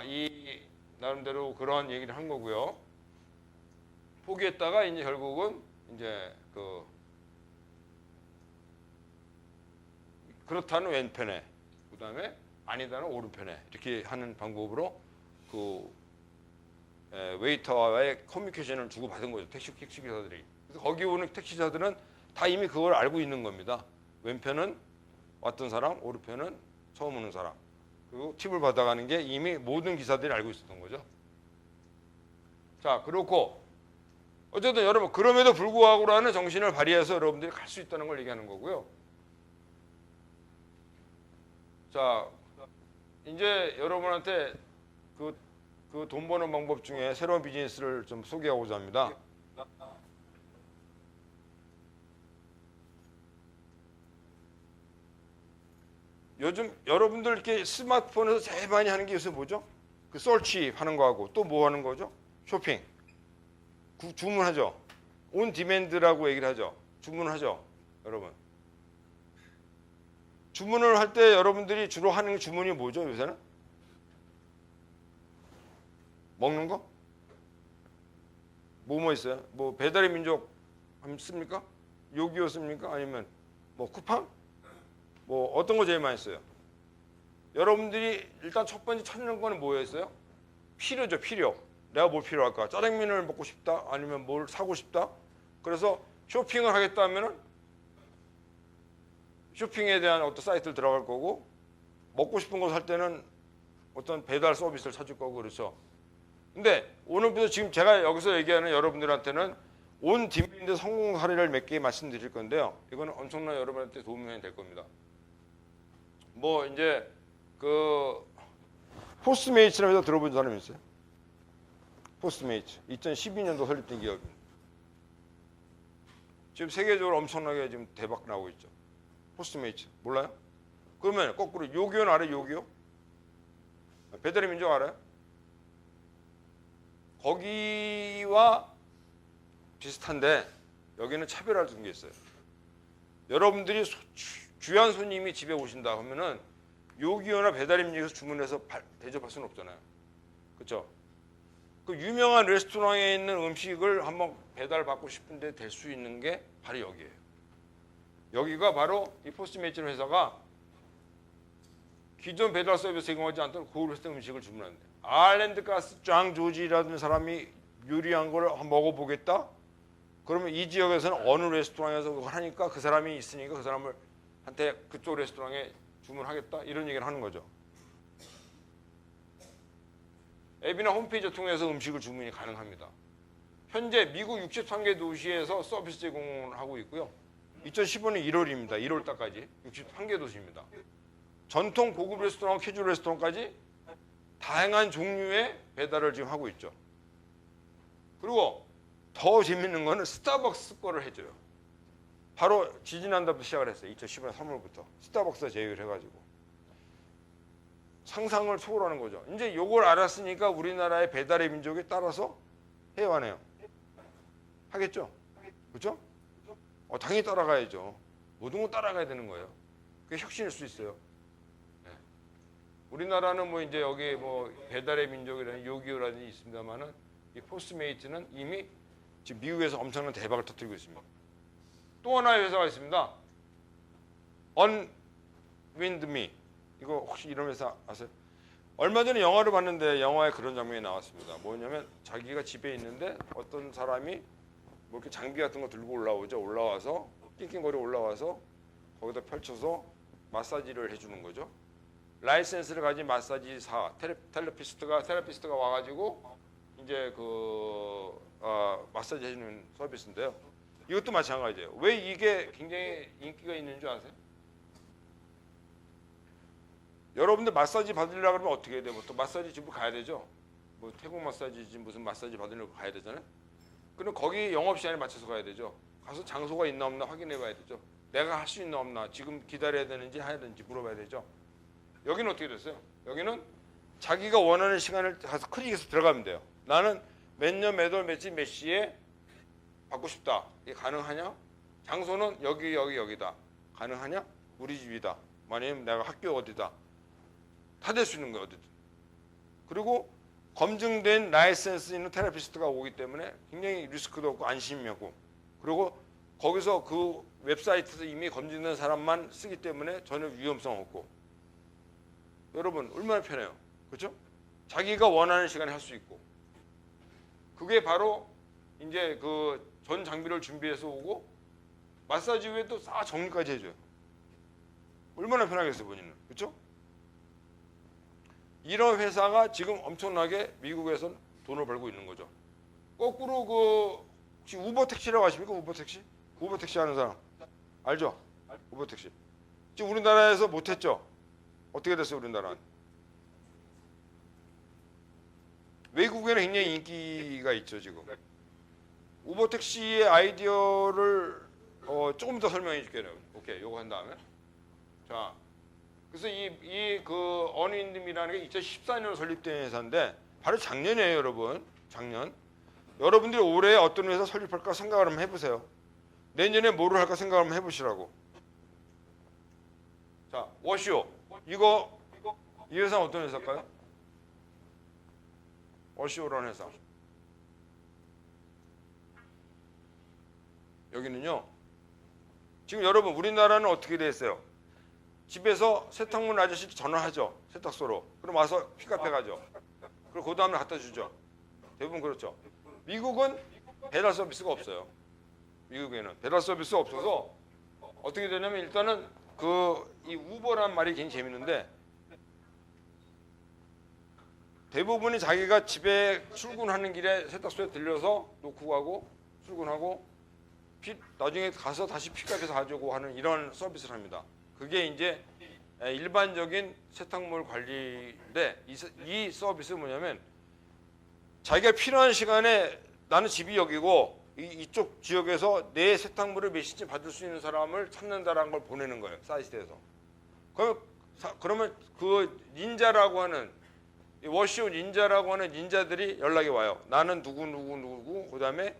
S2: 이 나름대로 그런 얘기를 한 거고요. 포기했다가 이제 결국은 이제 그렇다는 왼편에, 그다음에 아니다는 오른편에 이렇게 하는 방법으로 웨이터와의 커뮤니케이션을 주고 받은 거죠. 택시 기사들이. 그래서 거기 오는 택시자들은 다 이미 그걸 알고 있는 겁니다. 왼편은 왔던 사람, 오른편은 처음 오는 사람. 그리고 팁을 받아가는 게 이미 모든 기사들이 알고 있었던 거죠. 자, 그렇고 어쨌든 여러분 그럼에도 불구하고라는 정신을 발휘해서 여러분들이 갈 수 있다는 걸 얘기하는 거고요. 자, 이제 여러분한테 그 돈 버는 방법 중에 새로운 비즈니스를 좀 소개하고자 합니다. 요즘 여러분들 이렇게 스마트폰에서 제일 많이 하는 게 요새 뭐죠? 그 서치 하는 거하고 또 뭐 하는 거죠? 쇼핑. 주문하죠. 온 디맨드라고 얘기를 하죠. 주문하죠. 여러분. 주문을 할 때 여러분들이 주로 하는 주문이 뭐죠? 요새는? 먹는 거? 뭐 있어요? 뭐 배달의 민족 씁니까? 요기요 씁니까? 아니면 뭐 쿠팡? 뭐 어떤 거 제일 많이 써요? 여러분들이 일단 첫 번째 찾는 거는 뭐였어요? 필요죠, 필요. 내가 뭘 필요할까? 짜장면을 먹고 싶다? 아니면 뭘 사고 싶다? 그래서 쇼핑을 하겠다 하면은 쇼핑에 대한 어떤 사이트를 들어갈 거고, 먹고 싶은 거 살 때는 어떤 배달 서비스를 찾을 거고, 그렇죠. 근데 오늘부터 지금 제가 여기서 얘기하는 여러분들한테는 온 디맨드 성공 사례를 몇 개 말씀드릴 건데요. 이거는 엄청난 여러분한테 도움이 될 겁니다. 뭐 이제 포스트메이츠라고 해서 들어본 사람이 있어요? 포스트메이츠 2012년도 설립된 기업입니다. 지금 세계적으로 엄청나게 지금 대박 나고 있죠. 포스트메이츠 몰라요? 그러면 거꾸로 요기요는 알아요? 요기요? 배달의 민족 알아요? 거기와 비슷한데 여기는 차별화를 둔 게 있어요. 여러분들이 귀한 손님이 집에 오신다 하면은 요기요나 배달의 민족에서 주문해서 대접할 수는 없잖아요. 그렇죠? 그 유명한 레스토랑에 있는 음식을 한번 배달받고 싶은데 될 수 있는 게 바로 여기예요. 여기가 바로 이 포스트메이트라는 회사가 기존 배달 서비스 제공하지 않던 고급 레스토랑 음식을 주문하는데 아일랜드 가스 짱 조지라는 사람이 요리한 걸 한번 먹어보겠다? 그러면 이 지역에서는 어느 레스토랑에서 그걸 하니까 그 사람이 있으니까 그 사람을 한테 그쪽 레스토랑에 주문하겠다? 이런 얘기를 하는 거죠. 앱이나 홈페이지 통해서 음식을 주문이 가능합니다. 현재 미국 63개 도시에서 서비스 제공을 하고 있고요. 2015년 1월입니다. 1월 달까지 61개 도시입니다. 전통 고급 레스토랑, 캐주얼 레스토랑까지 다양한 종류의 배달을 지금 하고 있죠. 그리고 더 재밌는 거는 스타벅스 거를 해줘요. 바로 지지난달부터 시작을 했어요. 2015년 3월부터 스타벅스가 제휴를 해가지고 상상을 초월하는 거죠. 이제 요걸 알았으니까 우리나라의 배달의 민족에 따라서 해야 하네요. 하겠죠? 그렇죠? 당연히 따라가야죠. 모든 건 따라가야 되는 거예요. 그게 혁신일 수 있어요. 네. 우리나라는 뭐 이제 여기 뭐 배달의 민족이라는 요기요라든지 있습니다만은 이 포스트메이트는 이미 지금 미국에서 엄청난 대박을 터뜨리고 있습니다. 또 하나의 회사가 있습니다. Unwindme. 이거 혹시 이런 회사 아세요? 얼마 전에 영화를 봤는데 영화에 그런 장면이 나왔습니다. 뭐냐면 자기가 집에 있는데 어떤 사람이 뭐 이렇게 장비 같은 거 들고 올라오죠. 올라와서 낑낑거리 올라와서 거기다 펼쳐서 마사지를 해주는 거죠. 라이센스를 가진 마사지사 테라피스트가 와가지고 이제 마사지 해주는 서비스인데요. 이것도 마찬가지예요. 왜 이게 굉장히 인기가 있는 줄 아세요? 여러분들 마사지 받으려고 그러면 어떻게 해야 돼요? 보통 마사지 집으로 가야 되죠. 뭐 태국 마사지지 무슨 마사지 받으려고 가야 되잖아요. 그럼 거기 영업 시간에 맞춰서 가야 되죠. 가서 장소가 있나 없나 확인해 봐야 되죠. 내가 할 수 있나 없나, 지금 기다려야 되는지 해야 되는지 물어봐야 되죠. 여기는 어떻게 됐어요? 여기는 자기가 원하는 시간을 가서 클릭해서 들어가면 돼요. 나는 몇 년, 몇 월, 며칠, 몇 시에 받고 싶다. 이게 가능하냐? 장소는 여기다. 가능하냐? 우리 집이다. 아니면 내가 학교 어디다. 다 될 수 있는 거예요. 어디든. 그리고 검증된 라이센스 있는 테라피스트가 오기 때문에 굉장히 리스크도 없고 안심이 없고, 그리고 거기서 그 웹사이트에서 이미 검증된 사람만 쓰기 때문에 전혀 위험성 없고. 여러분 얼마나 편해요. 그렇죠? 자기가 원하는 시간에 할 수 있고. 그게 바로 이제 그 전 장비를 준비해서 오고 마사지 후에 또 싹 정리까지 해줘요. 얼마나 편하겠어요, 본인은. 그렇죠? 이런 회사가 지금 엄청나게 미국에선 돈을 벌고 있는 거죠. 거꾸로 혹시 우버 택시라고 아십니까? 우버 택시? 우버 택시 하는 사람 알죠? 우버 택시. 지금 우리나라에서 못했죠? 어떻게 됐어요, 우리나라는? 외국에는 굉장히 인기가 있죠, 지금. 우버 택시의 아이디어를 조금 더 설명해 줄게요. 오케이, 요거 한 다음에. 자, 그래서 그 어니인드미라는 게 2014년에 설립된 회사인데 바로 작년이에요, 여러분. 작년. 여러분들이 올해 어떤 회사 설립할까 생각을 한번 해보세요. 내년에 뭐를 할까 생각을 한번 해보시라고. 자, 워시오. 이 회사는 어떤 회사일까요? 워시오라는 회사. 여기는요. 지금 여러분 우리나라는 어떻게 돼 있어요? 집에서 세탁물 아저씨 전화하죠. 세탁소로. 그럼 와서 픽업해 가죠. 그리고 그 다음에 갖다 주죠. 대부분 그렇죠. 미국은 배달 서비스가 없어요. 미국에는 배달 서비스가 없어서 어떻게 되냐면 일단은 이 우버란 말이 굉장히 재밌는데 대부분이 자기가 집에 출근하는 길에 세탁소에 들려서 놓고 가고 출근하고 나중에 가서 다시 픽업해서 가지고 하는 이런 서비스를 합니다. 그게 이제 일반적인 세탁물 관리인데 이 서비스는 뭐냐면 자기가 필요한 시간에 나는 집이 여기고 이쪽 지역에서 내 세탁물을 몇 시쯤 받을 수 있는 사람을 찾는다라는 걸 보내는 거예요. 사이트에서. 그러면 그 닌자라고 하는 이 워시오 닌자라고 하는 닌자들이 연락이 와요. 나는 누구 그다음에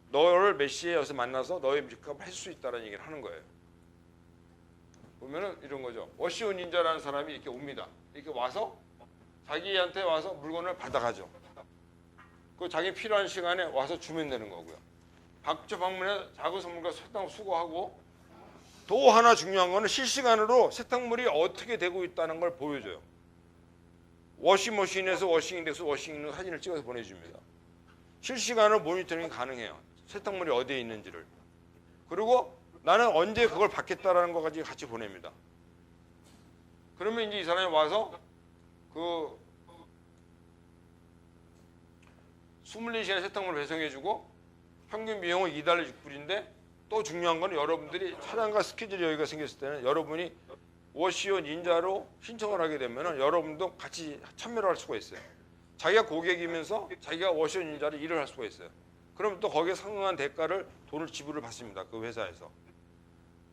S2: 너를 몇 시에 여기서 만나서 너의 뮤직값을 할 수 있다는 얘기를 하는 거예요. 보면은 이런 거죠. 워시오 닌자라는 사람이 이렇게 옵니다. 이렇게 와서 자기한테 와서 물건을 받아가죠. 그 자기 필요한 시간에 와서 주면 되는 거고요. 각주 방문에 작은 선물과 세탁 수거하고 또 하나 중요한 거는 실시간으로 세탁물이 어떻게 되고 있다는 걸 보여줘요. 워싱머신에서 워싱이 돼서 워싱 사진을 찍어서 보내줍니다. 실시간으로 모니터링이 가능해요. 세탁물이 어디에 있는지를. 그리고 나는 언제 그걸 받겠다라는 것까지 같이 보냅니다. 그러면 이제 이 사람이 와서 그 24시간에 세탁물을 배송해주고 평균 비용은 2달러 6불인데 또 중요한 건 여러분들이 차량과 스케줄 여유가 생겼을 때는 여러분이 워시오 닌자로 신청을 하게 되면 여러분도 같이 참여를 할 수가 있어요. 자기가 고객이면서 자기가 워시오 닌자로 일을 할 수가 있어요. 그럼 또 거기에 상응한 대가를 돈을 지불을 받습니다. 그 회사에서.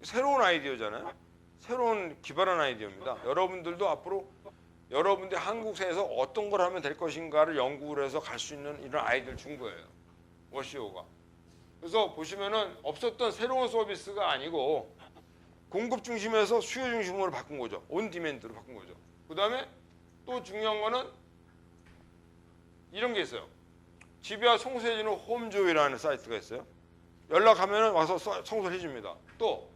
S2: 새로운 아이디어잖아요. 새로운 기발한 아이디어입니다. 여러분들도 앞으로 여러분들 한국에서 어떤 걸 하면 될 것인가를 연구를 해서 갈 수 있는 이런 아이디어를 준 거예요. 워시오가. 그래서 보시면은 없었던 새로운 서비스가 아니고 공급 중심에서 수요 중심으로 바꾼 거죠. 온 디맨드로 바꾼 거죠. 그 다음에 또 중요한 거는 이런 게 있어요. 집에 청소해주는 홈조이라는 사이트가 있어요. 연락하면 와서 청소를 해줍니다. 또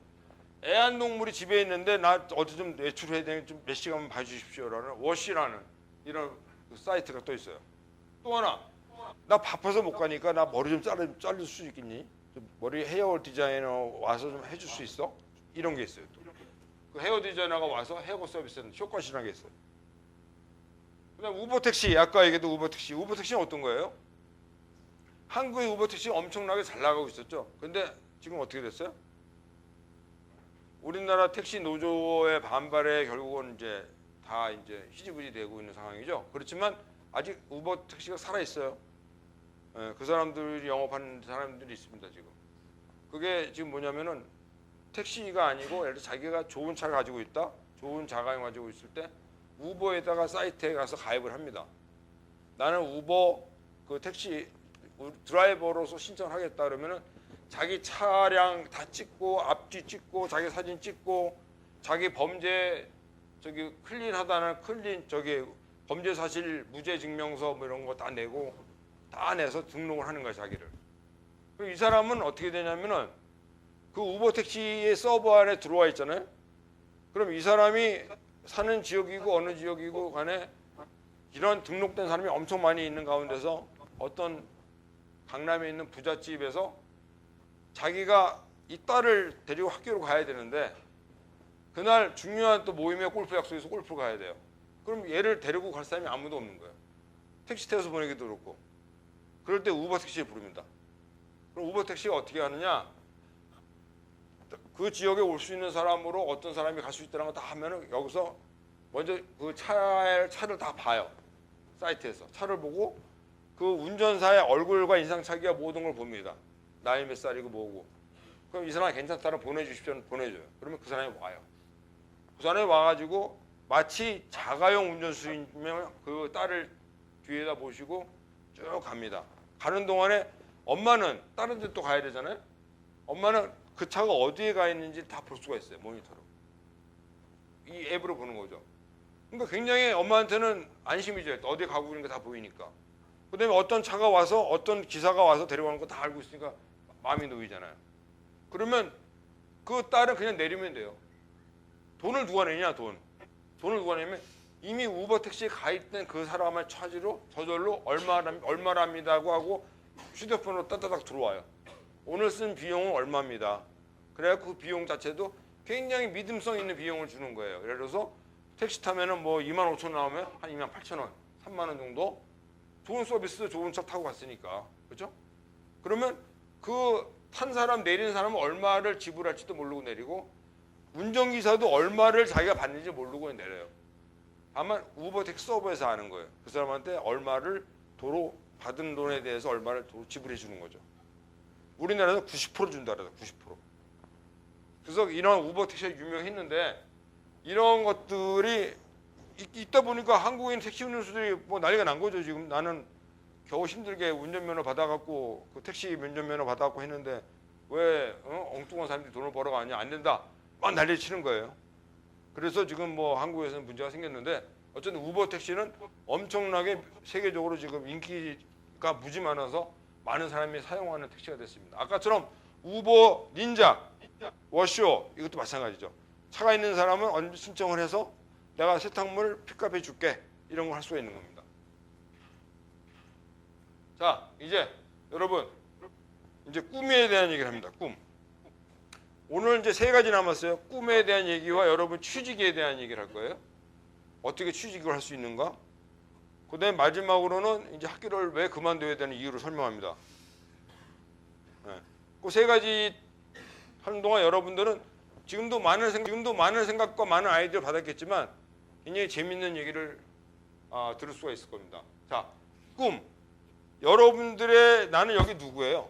S2: 애완동물이 집에 있는데 나 어디 좀 외출해야 되니 좀 몇 시간만 봐주십시오라는 워시라는 이런 사이트가 또 있어요. 또 하나 나 바빠서 못 가니까 나 머리 좀 자를 수 있겠니? 좀 머리 헤어 디자이너 와서 좀 해줄 수 있어? 이런 게 있어요. 또. 그 헤어 디자이너가 와서 헤어 서비스는 효과실하게 있어요. 그다음 우버택시 아까 얘기했던 우버택시. 우버택시는 어떤 거예요? 한국의 우버택시 엄청나게 잘 나가고 있었죠. 근데 지금 어떻게 됐어요? 우리나라 택시 노조의 반발에 결국은 이제 다 이제 희지부지 되고 있는 상황이죠. 그렇지만 아직 우버택시가 살아 있어요. 그 사람들이 영업하는 사람들이 있습니다 지금. 그게 지금 뭐냐면은 택시가 아니고 예를 들어 자기가 좋은 차를 가지고 있다, 좋은 자가용 가지고 있을 때 우버에다가 사이트에 가서 가입을 합니다. 나는 우버 그 택시 드라이버로서 신청을 하겠다 그러면은 자기 차량 다 찍고 앞뒤 찍고 자기 사진 찍고 자기 범죄 저기 클린하다는 클린 저기 범죄 사실 무죄 증명서 뭐 이런 거 다 내고 다 내서 등록을 하는 거야 자기를. 그리고 이 사람은 어떻게 되냐면은 그 우버 택시의 서버 안에 들어와 있잖아요. 그럼 이 사람이 사는 지역이고 어느 지역이고 간에 이런 등록된 사람이 엄청 많이 있는 가운데서 어떤 강남에 있는 부잣집에서 자기가 이 딸을 데리고 학교로 가야 되는데 그날 중요한 또 모임에 골프 약속에서 골프 가야 돼요. 그럼 얘를 데리고 갈 사람이 아무도 없는 거예요. 택시 태워서 보내기도 그렇고. 그럴 때 우버 택시를 부릅니다. 그럼 우버 택시가 어떻게 하느냐? 그 지역에 올 수 있는 사람으로 어떤 사람이 갈 수 있다는 거 다 하면은 여기서 먼저 그 차를 다 봐요. 사이트에서 차를 보고 그 운전사의 얼굴과 인상착의와 모든 걸 봅니다. 나이 몇 살이고 뭐고. 그럼 이 사람이 괜찮다면 보내주십시오. 보내줘요. 그러면 그 사람이 와요. 그 사람이 와가지고 마치 자가용 운전수이면 그 딸을 뒤에다 모시고 쭉 갑니다. 가는 동안에 엄마는 다른 데 또 가야 되잖아요. 엄마는 그 차가 어디에 가 있는지 다 볼 수가 있어요. 모니터로. 이 앱으로 보는 거죠. 그러니까 굉장히 엄마한테는 안심이죠. 어디 가고 있는 게 다 보이니까. 그다음에 어떤 차가 와서 어떤 기사가 와서 데려가는 거 다 알고 있으니까 마음이 놓이잖아요. 그러면 그 딸은 그냥 내리면 돼요. 돈을 누가 내냐 돈을 누가 내면 이미 우버 택시에 가입된 그 사람을 찾으러 저절로 얼마랍니다고 하고 휴대폰으로 따다닥 들어와요. 오늘 쓴 비용은 얼마입니다. 그래갖고 그 비용 자체도 굉장히 믿음성 있는 비용을 주는 거예요. 예를 들어서 택시 타면은 뭐 25,000원 나오면 한 28,000원, 3만 원 정도 좋은 서비스, 좋은 차 타고 갔으니까 그렇죠? 그러면 그 탄 사람 내린 사람은 얼마를 지불할지도 모르고 내리고 운전기사도 얼마를 자기가 받는지 모르고 내려요. 다만 우버 택시 서버에서 아는 거예요. 그 사람한테 얼마를 도로 받은 돈에 대해서 얼마를 도로 지불해 주는 거죠. 우리나라에서 90% 준다 그래요. 90%. 그래서 이런 우버 택시가 유명했는데 이런 것들이 있다 보니까 한국인 택시 운전수들이 뭐 난리가 난 거죠. 지금 나는 겨우 힘들게 운전면허 받아갖고 그 택시 운전면허 받아갖고 했는데 왜 엉뚱한 사람들이 돈을 벌어가냐 안 된다 막 난리 치는 거예요. 그래서 지금 뭐 한국에서는 문제가 생겼는데 어쨌든 우버 택시는 엄청나게 세계적으로 지금 인기가 무지 많아서 많은 사람이 사용하는 택시가 됐습니다. 아까처럼 우버, 닌자, 워쇼 이것도 마찬가지죠. 차가 있는 사람은 신청을 해서 내가 세탁물 픽업해 줄게 이런 걸 할 수가 있는 겁니다. 자, 이제 여러분 이제 꿈에 대한 얘기를 합니다. 꿈. 오늘 이제 3가지 남았어요. 꿈에 대한 얘기와 여러분 취직에 대한 얘기를 할 거예요. 어떻게 취직을 할 수 있는가? 그다음에 마지막으로는 이제 학교를 왜 그만둬야 되는 이유를 설명합니다. 네. 그 3가지 하는 동안 여러분들은 지금도 많은 생각과 많은 아이디어를 받았겠지만 굉장히 재밌는 얘기를 들을 수가 있을 겁니다. 자, 꿈. 여러분들의 나는 여기 누구예요?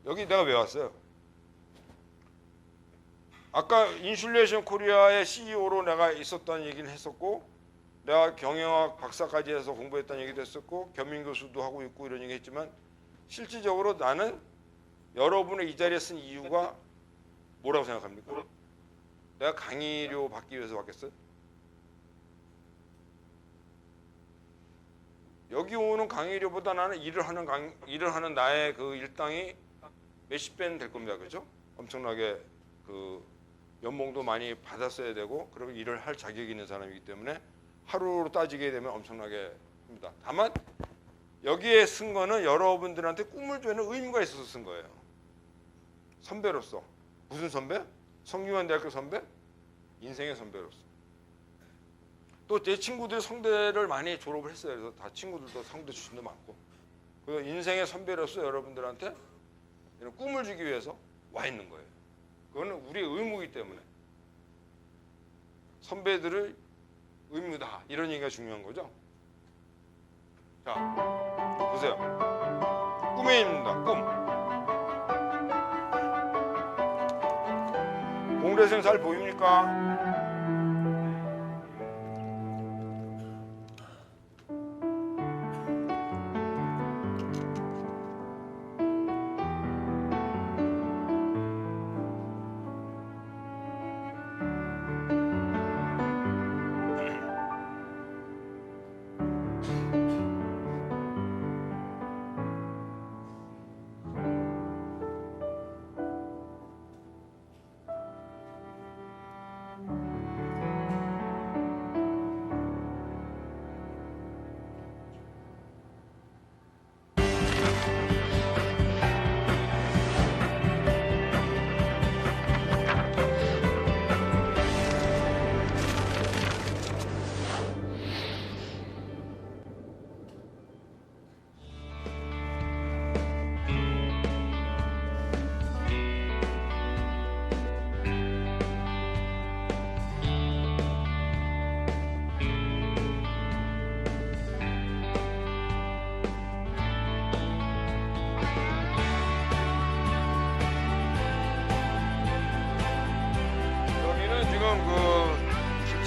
S2: 여기 내가 왜 왔어요? 아까 인슐레이션 코리아의 CEO로 내가 있었다는 얘기는 했었고 내가 경영학 박사까지 해서 공부했다는 얘기도 했었고 겸임 교수도 하고 있고 이런 얘기 했지만 실질적으로 나는 여러분의 이 자리에 쓴 이유가 뭐라고 생각합니까? 내가 강의료 받기 위해서 왔겠어요? 여기 오는 강의료보다 나는 일을 하는 나의 그 일당이 몇십 배는 될 겁니다. 그렇죠? 엄청나게 그 연봉도 많이 받았어야 되고 그리고 일을 할 자격이 있는 사람이기 때문에 하루로 따지게 되면 엄청나게 합니다. 다만 여기에 쓴 거는 여러분들한테 꿈을 주는 의무가 있어서 쓴 거예요. 선배로서. 무슨 선배? 성균관대학교 선배? 인생의 선배로서. 또 제 친구들이 성대를 많이 졸업을 했어요. 그래서 다 친구들도 성대 출신도 많고. 그래서 인생의 선배로서 여러분들한테 이런 꿈을 주기 위해서 와 있는 거예요. 그거는 우리의 의무이기 때문에. 선배들의 의무다. 이런 얘기가 중요한 거죠. 자, 보세요. 꿈에 있습니다. 꿈. 공대생 잘 보입니까?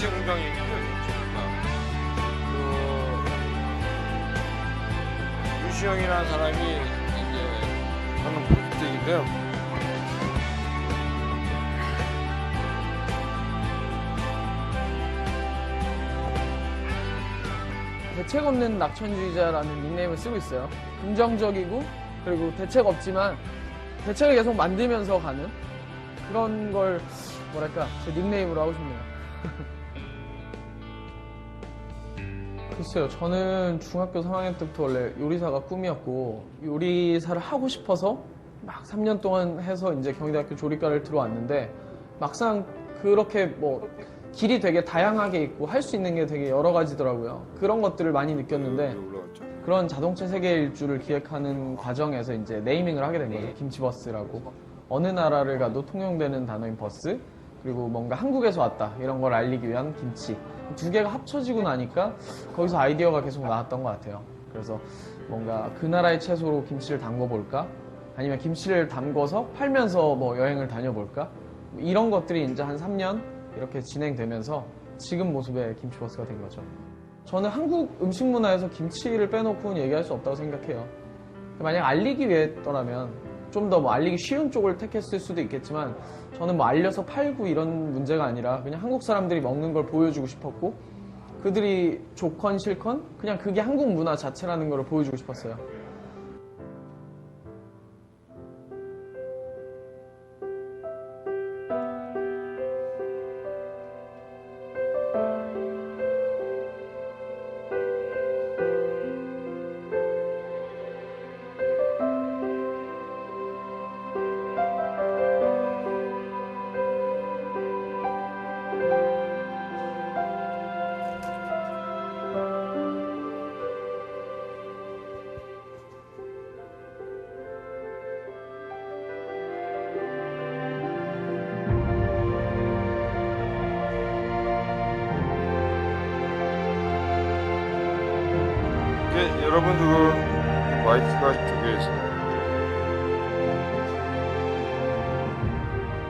S2: 김치 공장이고요. 유시영이라는 사람이 이제 하는 프로젝트인데요.
S9: 대책 없는 낙천주의자라는 닉네임을 쓰고 있어요. 긍정적이고 그리고 대책 없지만 대책을 계속 만들면서 가는 그런 걸 뭐랄까 제 닉네임으로 하고 싶네요. 글쎄요, 저는 중학교 3학년 때부터 원래 요리사가 꿈이었고 요리사를 하고 싶어서 막 3년 동안 해서 이제 경희대학교 조리과를 들어왔는데 막상 그렇게 뭐 길이 되게 다양하게 있고 할 수 있는 게 되게 여러 가지더라고요. 그런 것들을 많이 느꼈는데 그런 자동차 세계 일주를 기획하는 과정에서 이제 네이밍을 하게 된 거죠. 김치버스라고. 어느 나라를 가도 통용되는 단어인 버스, 그리고 뭔가 한국에서 왔다 이런 걸 알리기 위한 김치. 두 개가 합쳐지고 나니까 거기서 아이디어가 계속 나왔던 것 같아요. 그래서 뭔가 그 나라의 채소로 김치를 담궈볼까? 아니면 김치를 담궈서 팔면서 뭐 여행을 다녀볼까? 이런 것들이 이제 한 3년 이렇게 진행되면서 지금 모습의 김치버스가 된 거죠. 저는 한국 음식 문화에서 김치를 빼놓고는 얘기할 수 없다고 생각해요. 만약 알리기 위해더라면 좀 더 뭐 알리기 쉬운 쪽을 택했을 수도 있겠지만 저는 뭐 알려서 팔고 이런 문제가 아니라 그냥 한국 사람들이 먹는 걸 보여주고 싶었고 그들이 좋건 싫건 그냥 그게 한국 문화 자체라는 걸 보여주고 싶었어요.
S2: 여러분 그 마이크가 이쪽에 있어요.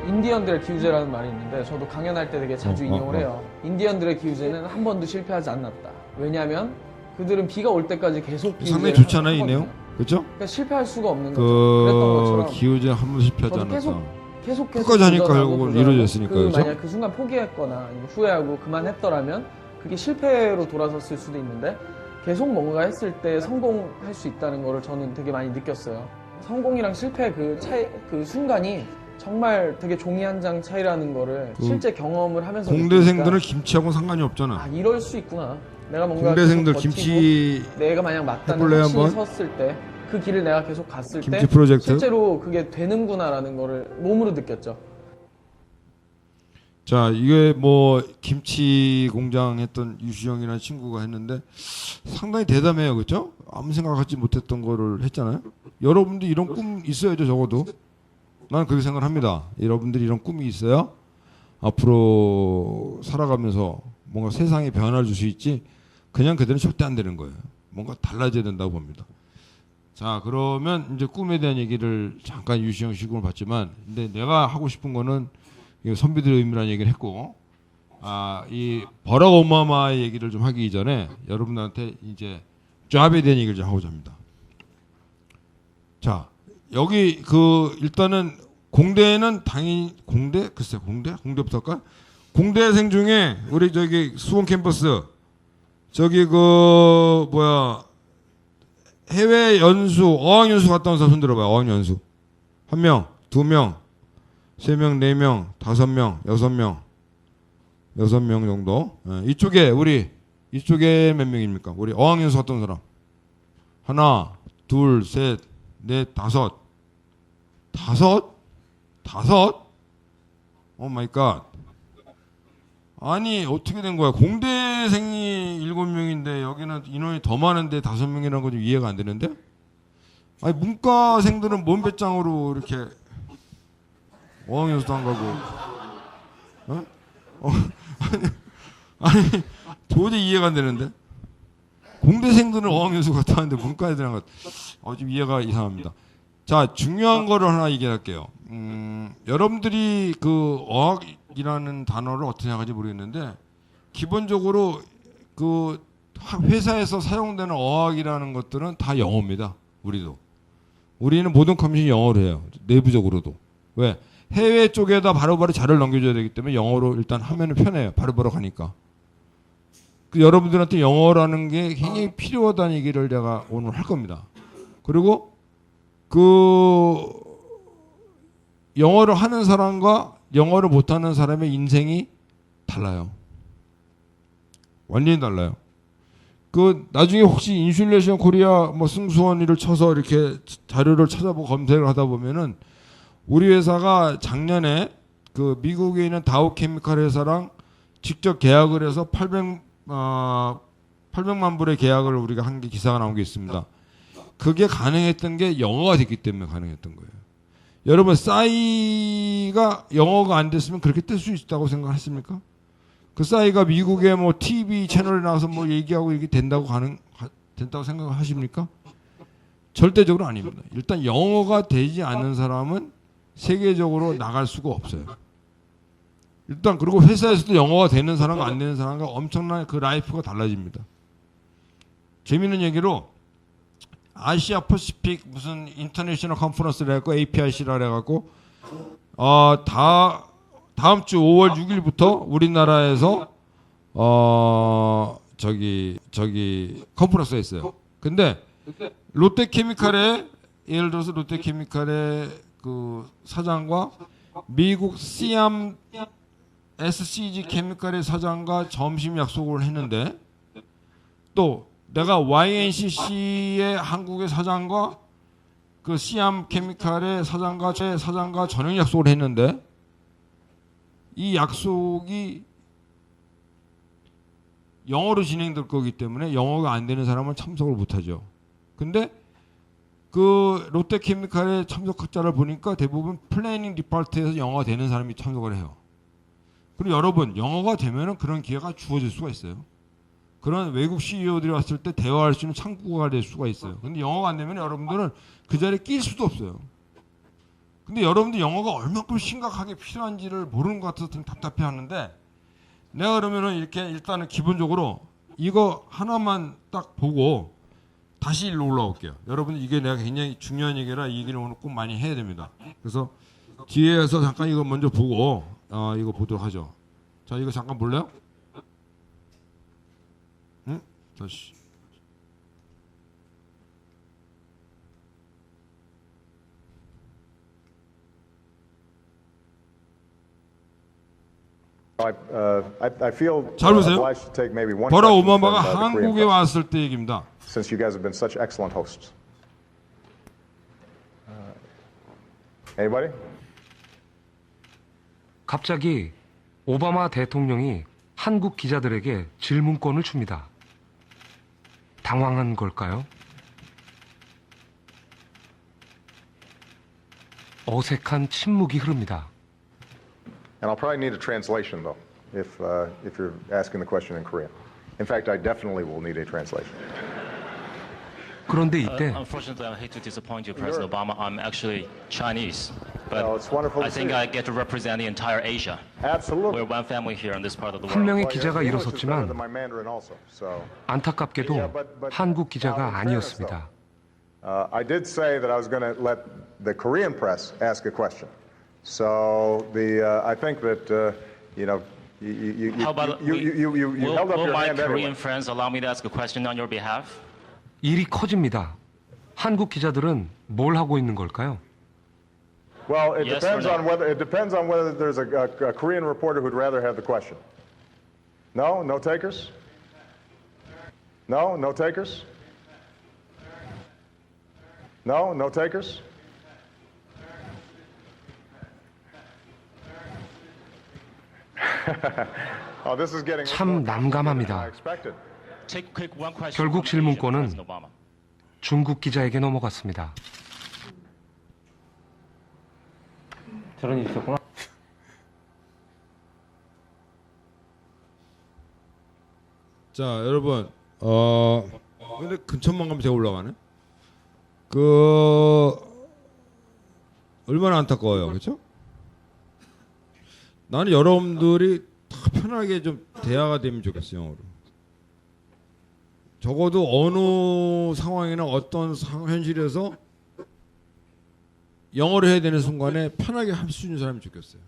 S9: 인디언들의 기우제라는 말이 있는데 저도 강연할 때 되게 자주 인용을 해요. 인디언들의 기우제는 한 번도 실패하지 않았다. 왜냐하면 그들은 비가 올 때까지 계속 기우제를
S10: 상당히 좋잖아요, 이 내용. 그렇죠?
S9: 그러니까 실패할 수가 없는 거죠. 그랬던 것처럼
S10: 기우제 한 번도 실패하지
S9: 저도
S10: 않았다.
S9: 계속
S10: 끝까지 하니까
S9: 도전하고
S10: 결국은
S9: 도전하고
S10: 이루어졌으니까, 그렇죠?
S9: 만약 그 순간 포기했거나 아니면 후회하고 그만했더라면 그게 실패로 돌아섰을 수도 있는데 계속 뭔가 했을 때 성공할 수 있다는 거를 저는 되게 많이 느꼈어요. 성공이랑 실패 그 차이, 그 순간이 정말 되게 종이 한 장 차이라는 거를 실제 경험을 하면서
S10: 공대생들은
S9: 느끼니까
S10: 김치하고는 상관이 없잖아.
S9: 아, 이럴 수 있구나. 내가 뭔가
S10: 공대생들
S9: 계속 버티고
S10: 김치
S9: 내가 만약 맞다는
S10: 해볼래요,
S9: 확신이
S10: 한번?
S9: 섰을 때 그 길을 내가 계속 갔을 때
S10: 김치 프로젝트?
S9: 실제로 그게 되는구나라는 거를 몸으로 느꼈죠.
S10: 자, 이게 뭐 김치 공장 했던 유시영이라는 친구가 했는데 상당히 대담해요, 그렇죠? 아무 생각하지 못했던 거를 했잖아요. 여러분들 이런 꿈 있어야죠, 적어도. 나는 그렇게 생각을 합니다. 여러분들이 이런 꿈이 있어야 앞으로 살아가면서 뭔가 세상에 변화를 줄 수 있지 그냥 그대로 절대 안 되는 거예요. 뭔가 달라져야 된다고 봅니다. 자, 그러면 이제 꿈에 대한 얘기를 잠깐 유시영 시공을 봤지만 근데 내가 하고 싶은 거는 선비들의 의미라는 얘기를 했고 이 버락 오바마의 얘기를 좀 하기 전에 여러분들한테 이제 잡에 대한 얘기를 좀 하고자 합니다. 자, 여기 그 일단은 공대는 당연히 공대부터 할까? 공대생 중에 우리 저기 수원 캠퍼스 저기 그 뭐야 해외 연수 어학 연수 갔다 온 사람 손 들어봐요. 어학 연수 1명, 2명, 3명, 4명, 5명, 6명, 6명 정도. 이쪽에 몇 명입니까? 우리 어학연수 갔다 온 사람. 하나, 둘, 셋, 넷, 다섯. 오 마이 갓. 아니 어떻게 된 거야? 공대생이 7명인데 여기는 인원이 더 많은데 5명이라는 거 좀 이해가 안 되는데? 아니 문과생들은 뭔 배짱으로 이렇게 어학연수도 안 가고, 아니 도저히 이해가 안 되는데 공대생들은 어학연수 갔다 왔는데 문과 애들은 좀 이해가 이상합니다. 자, 중요한 거를 하나 얘기할게요. 여러분들이 그 어학이라는 단어를 어떻게 생각하는지 모르겠는데 기본적으로 그 회사에서 사용되는 어학이라는 것들은 다 영어입니다. 우리는 모든 커뮤니티 영어로 해요. 내부적으로도. 왜? 해외 쪽에다 바로바로 자료를 넘겨줘야 되기 때문에 영어로 일단 하면은 편해요. 바로바로 가니까. 여러분들한테 영어라는 게 굉장히 필요하다는 얘기를 제가 오늘 할 겁니다. 그리고 그 영어를 하는 사람과 영어를 못하는 사람의 인생이 달라요. 완전히 달라요. 그 나중에 혹시 인슐레이션 코리아 뭐 승수원이를 쳐서 이렇게 자료를 찾아보고 검색을 하다 보면은 우리 회사가 작년에 그 미국에 있는 다우케미칼 회사랑 직접 계약을 해서 800만 불의 계약을 우리가 한 게 기사가 나온 게 있습니다. 그게 가능했던 게 영어가 됐기 때문에 가능했던 거예요. 여러분 싸이가 영어가 안 됐으면 그렇게 뜰 수 있다고 생각하십니까? 그 싸이가 미국의 뭐 TV 채널에 나와서 뭐 얘기하고 이게 된다고 생각하십니까? 절대적으로 아닙니다. 일단 영어가 되지 않는 사람은 세계적으로 나갈 수가 없어요. 일단 그리고 회사에서도 영어가 되는 사람과 안 되는 사람과 엄청난 그 라이프가 달라집니다. 재미있는 얘기로 아시아 퍼시픽 무슨 인터내셔널 컨퍼런스를 해갖고 APIC라 해갖고 다음 주 5월 6일부터 우리나라에서 저기 컨퍼런스가 있어요. 근데 롯데케미칼의 예를 들어서 롯데케미칼의 그 사장과 미국 시암 SCG 케미칼의 사장과 점심 약속을 했는데 또 내가 YNCC의 한국의 사장과 그 시암 케미칼의 사장과 저녁 약속을 했는데 이 약속이 영어로 진행될 거기 때문에 영어가 안 되는 사람은 참석을 못하죠. 근데 그 롯데케미칼의 참석자를 보니까 대부분 플래닝 디파트에서 영어가 되는 사람이 참석을 해요. 그리고 여러분 영어가 되면은 그런 기회가 주어질 수가 있어요. 그런 외국 CEO들이 왔을 때 대화할 수 있는 창구가 될 수가 있어요. 근데 영어가 안 되면 여러분들은 그 자리에 낄 수도 없어요. 근데 여러분들 영어가 얼마큼 심각하게 필요한지를 모르는 것 같아서 좀 답답해 하는데 내가 그러면은 이렇게 일단은 기본적으로 이거 하나만 딱 보고 다시 일로 올라올게요. 여러분 이게 내가 굉장히 중요한 얘기라 이 얘기를 오늘 꼭 많이 해야 됩니다. 그래서 뒤에서 잠깐 이거 먼저 보고 이거 보도록 하죠. 자 이거 잠깐 볼래요? 응? 다시.
S11: I feel
S10: 잘 보세요.
S11: obliged to take maybe one
S10: 버락
S11: question from
S10: 오바마가
S11: the Korean
S10: 한국에
S11: press,
S10: 왔을 때 얘기입니다.
S11: since you guys have been such excellent hosts. Anybody?
S12: 갑자기 오바마 대통령이 한국 기자들에게 질문권을 줍니다. 당황한 걸까요? 어색한 침묵이 흐릅니다.
S11: And I'll probably need a translation though, if you're asking the question in Korean. In fact, I definitely will need a translation.
S12: 그런데 이때
S13: Unfortunately, I hate to disappoint you, President Obama. I'm actually Chinese, but
S11: Well, it's wonderful
S13: I
S11: to
S13: think
S11: see you.
S13: I get to represent the entire Asia.
S11: Absolutely.
S13: We're one family here in this part of the
S12: 한
S13: world.
S12: 명의
S11: Well,
S12: 기자가
S11: your English is better
S12: 일어섰지만
S11: than my Mandarin also, so.
S12: 안타깝게도 한국 기자가 아니었습니다.
S11: I did say that I was going to let the Korean press ask a question. So I think that you
S13: How about
S11: you held up
S13: will
S11: your
S13: my
S11: hand
S13: Korean
S11: anyway.
S13: friends allow me to ask a question on your behalf?
S12: 일이 커집니다. 한국 기자들은 뭘 하고 있는 걸까요?
S11: Well, it
S13: Yes or
S11: depends
S13: no?
S11: on whether there's a Korean reporter who'd rather have the question. No, no takers. No, no takers. No, no takers. Oh, this is getting
S12: 참 난감합니다.
S11: I expected.
S13: Take quick one question.
S12: 결국
S13: from Asian
S12: 질문권은
S13: President Obama.
S12: 중국 기자에게 넘어갔습니다.
S14: 저런 일이 있었구나.
S10: 자 여러분 근데 근처만 가면 제가 올라가네. 그 얼마나 안타까워요, 그렇죠? 나는 여러분들이 다 편하게 좀 대화가 되면 좋겠어요, 영어로. 적어도 어느 상황이나 어떤 현실에서 영어를 해야 되는 순간에 편하게 할 수 있는 사람이 좋겠어요.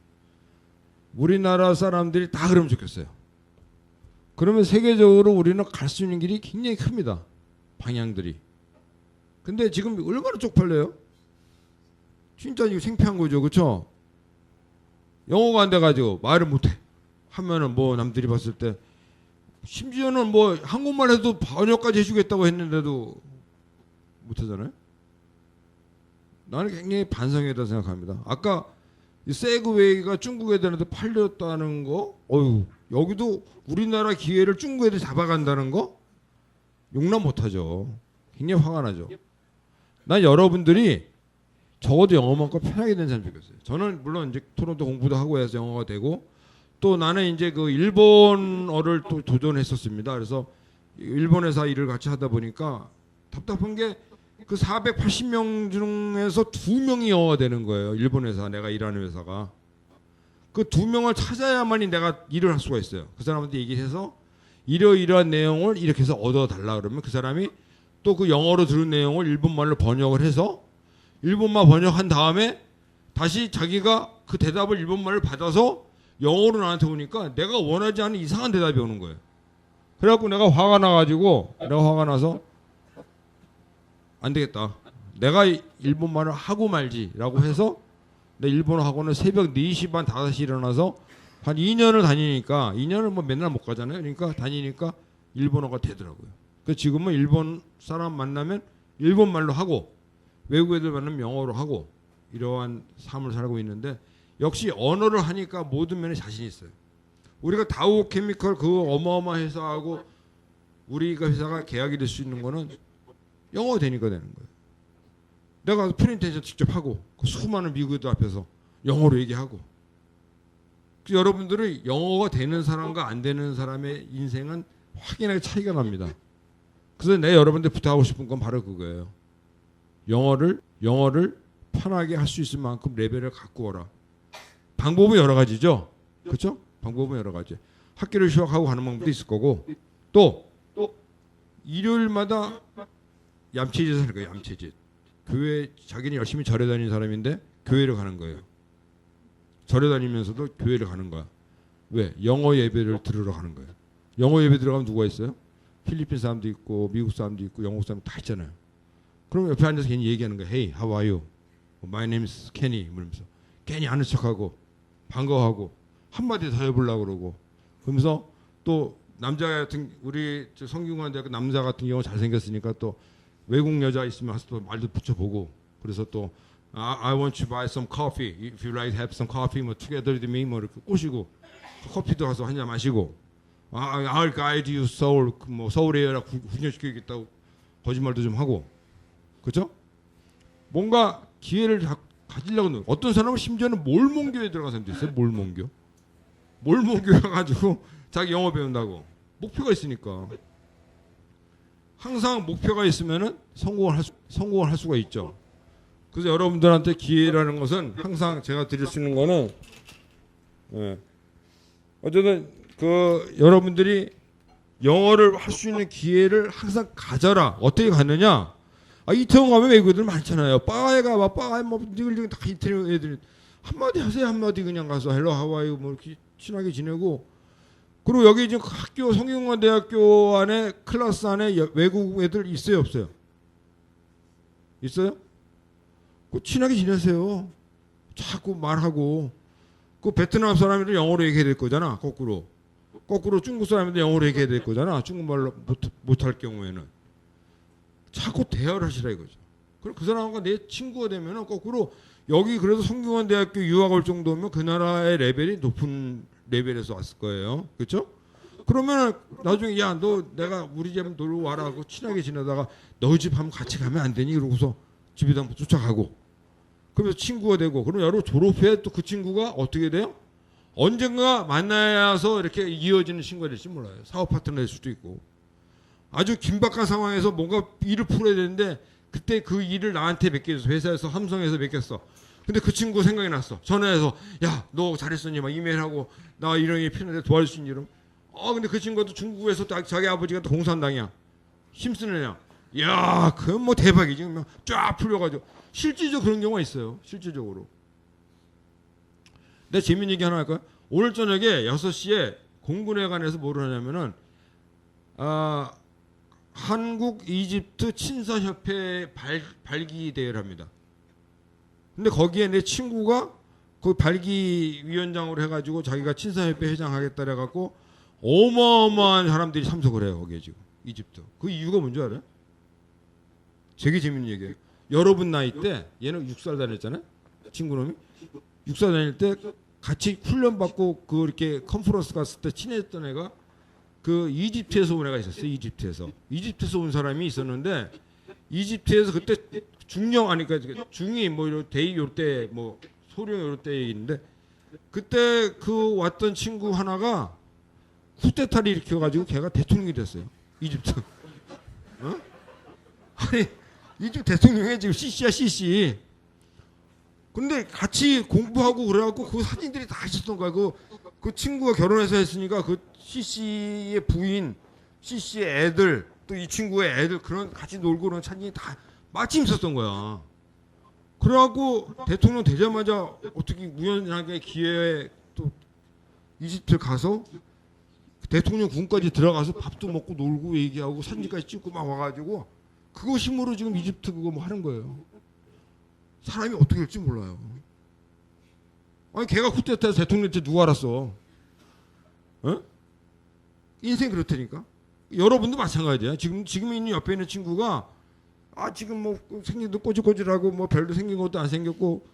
S10: 우리나라 사람들이 다 그러면 좋겠어요. 그러면 세계적으로 우리는 갈 수 있는 길이 굉장히 큽니다. 방향들이. 근데 지금 얼마나 쪽팔려요? 진짜 이거 창피한 거죠, 그렇죠? 영어가 안 돼가지고 말을 못해. 하면은 뭐 남들이 봤을 때 심지어는 뭐 한국말 해도 번역까지 해주겠다고 했는데도 못하잖아요. 나는 굉장히 반성이다 생각합니다. 아까 이 세그웨이가 중국 애들한테 팔렸다는 거, 여기도 우리나라 기회를 중국 애들이 잡아간다는 거 용납 못하죠. 굉장히 화가 나죠. 난 여러분들이 적어도 영어만큼 편하게 된 사람이 좋겠어요. 저는 물론 이제 토론토 공부도 하고 해서 영어가 되고 또 나는 이제 그 일본어를 또 도전했었습니다. 그래서 일본 회사 일을 같이 하다 보니까 답답한 게 그 480명 중에서 2명이 영어가 되는 거예요. 일본 회사, 내가 일하는 회사가. 그 두 명을 찾아야만이 내가 일을 할 수가 있어요. 그 사람한테 얘기해서 이러이러한 내용을 이렇게 해서 얻어달라 그러면 그 사람이 또 그 영어로 들은 내용을 일본말로 번역을 해서 일본말 번역한 다음에 다시 자기가 그 대답을 일본말을 받아서 영어로 나한테 오니까 내가 원하지 않은 이상한 대답이 오는 거예요. 그래갖고 내가 화가 나서 안 되겠다. 내가 일본말을 하고 말지라고 해서 내 일본어 학원을 새벽 4시 반 5시 일어나서 한 2년을 다니니까 2년을 뭐 맨날 못 가잖아요. 그러니까 다니니까 일본어가 되더라고요. 그래서 지금은 일본 사람 만나면 일본말로 하고 외국 애들 만나면 영어로 하고 이러한 삶을 살고 있는데 역시 언어를 하니까 모든 면에 자신 있어요. 우리가 다우 케미컬 그 어마어마한 회사하고 우리가 회사가 계약이 될 수 있는 거는 영어 되니까 되는 거예요. 내가 프레젠테이션 직접 하고 그 수많은 미국 애들 앞에서 영어로 얘기하고 그래서 여러분들은 영어가 되는 사람과 안 되는 사람의 인생은 확연하게 차이가 납니다. 그래서 내가 여러분들 부탁하고 싶은 건 바로 그거예요. 영어를 편하게 할 수 있을 만큼 레벨을 갖고 오라. 방법은 여러 가지죠. 그렇죠? 방법은 여러 가지. 학교를 휴학하고 가는 방법도 있을 거고 또 일요일마다 얌체짓을 하는 거예요. 얌체짓. 교회 자기는 열심히 절에 다니는 사람인데 교회를 가는 거예요. 절에 다니면서도 교회를 가는 거야. 왜? 영어 예배를 들으러 가는 거예요. 영어 예배 들어가면 누가 있어요? 필리핀 사람도 있고 미국 사람도 있고 영국 사람도 다 있잖아요. 그럼 옆에 앉아서 괜히 얘기하는 거예요. Hey, how are you? My name is Kenny. 이러면서 괜히 아는 척하고 반가워하고 한마디 더 해보려고 그러고 그러면서 또 남자 같은 우리 성균관대학교 남자 같은 경우 잘생겼으니까 또 외국 여자 있으면 또 말도 붙여보고 그래서 또 I want to buy some coffee. If you like to have some coffee, 뭐 together with me 뭐 이렇게 꼬시고 커피도 가서 한 잔 마시고 I'll guide you 서울 뭐 서울에 훈련시키겠다고 거짓말도 좀 하고 그렇죠? 뭔가 기회를 가지려고 하는 어떤 사람은 심지어는 몰몬교에 들어간 사람도 있어요. 몰몬교에 가지고 자기 영어 배운다고 목표가 있으니까 항상 목표가 있으면은 성공을 할 수가 있죠. 그래서 여러분들한테 기회라는 것은 항상 제가 드릴 수 있는 거는 어쨌든 그 여러분들이 영어를 할 수 있는 기회를 항상 가져라. 어떻게 갖느냐? 이태원 가면 외국인들 많잖아요. 바에 가봐, 바에 뭐 니글 다 이태원 애들 한마디 하세요. 한마디 그냥 가서 헬로 하와이 뭐 이렇게 친하게 지내고 그리고 여기 지금 학교 성균관대학교 안에 클래스 안에 외국 애들 있어요, 없어요? 있어요? 그 친하게 지내세요. 자꾸 말하고 그 베트남 사람들은 영어로 얘기해야 될 거잖아. 거꾸로 중국 사람인데 영어로 얘기해야 될 거잖아. 중국말로 못할 경우에는 자꾸 대화를 하시라 이거죠. 그럼 그 사람과 내 친구가 되면은 거꾸로 여기 그래도 성균관대학교 유학 올 정도면 그 나라의 레벨이 높은 레벨에서 왔을 거예요. 그렇죠? 그러면 나중에 야 너 내가 우리 집 놀러 와라 하고 친하게 지내다가 너희 집 한번 같이 가면 안 되니? 그러고서 집에다 한번 쫓아가고 그러면서 친구가 되고 그럼 여러분 졸업해 또 그 친구가 어떻게 돼요? 언젠가 만나서 이렇게 이어지는 친구가 될지 몰라요. 사업 파트너 될 수도 있고 아주 긴박한 상황에서 뭔가 일을 풀어야 되는데 그때 그 일을 나한테 맡겨줘서 회사에서 삼성에서 맡겼어. 근데 그 친구 생각이 났어. 전화해서 야 너 잘했었니? 막 이메일하고 나 이런 게 필요한데 도와줄 수 있니? 이러면 근데 그 친구도 중국에서 자기 아버지가 또 공산당이야. 힘쓰는 애야. 야 그건 뭐 대박이지. 그러면 쫙 풀려가지고 실질적으로 그런 경우가 있어요. 실질적으로. 내가 재밌는 얘기 하나 할까요? 오늘 저녁에 6시에 공군회관에서 뭐를 하냐면은 한국 이집트 친서협회 발기 대회를 합니다. 근데 거기에 내 친구가 그 발기 위원장으로 해가지고 자기가 친서협회 회장 하겠다 해갖고 어마어마한 사람들이 참석을 해요. 거기에 지금 이집트. 그 이유가 뭔지 알아요? 되게 재밌는 얘기예요. 여러분 나이 때 얘는 6살 다녔잖아요. 친구놈이 6살 다닐 때 같이 훈련 받고 그 이렇게 컨퍼런스 갔을 때 친해졌던 애가 그 이집트에서 온 애가 있었어요. 이집트에서 온 사람이 있었는데 이집트에서 그때 중령 아니까 중이 뭐 이런 대위 요때 뭐 소령 요때 있는데 그때 그 왔던 친구 하나가 쿠데타를 일으켜가지고 걔가 대통령이 됐어요. 이집트. 아니 이집트 대통령이 지금 CC야 CC. 근데 같이 공부하고 그래갖고 그 사진들이 다 있었던 거야. 그 친구가 결혼해서 했으니까 그 CC의 부인, CC의 애들, 또 이 친구의 애들 그런 같이 놀고 그런 사진이 다 마침 있었던 거야. 그래갖고 대통령 되자마자 어떻게 우연하게 기회에 또 이집트 가서 대통령 군까지 들어가서 밥도 먹고 놀고 얘기하고 사진까지 찍고 막 와가지고 그거 힘으로 지금 이집트 그거 뭐 하는 거예요. 사람이 어떻게 될지 몰라요. 아니 걔가 쿠데타에서 대통령 때 누가 알았어? 어? 인생 그렇다니까. 여러분도 마찬가지야. 지금 있는 옆에 있는 친구가 지금 뭐 생긴도 꼬질꼬질하고 뭐 별로 생긴 것도 안 생겼고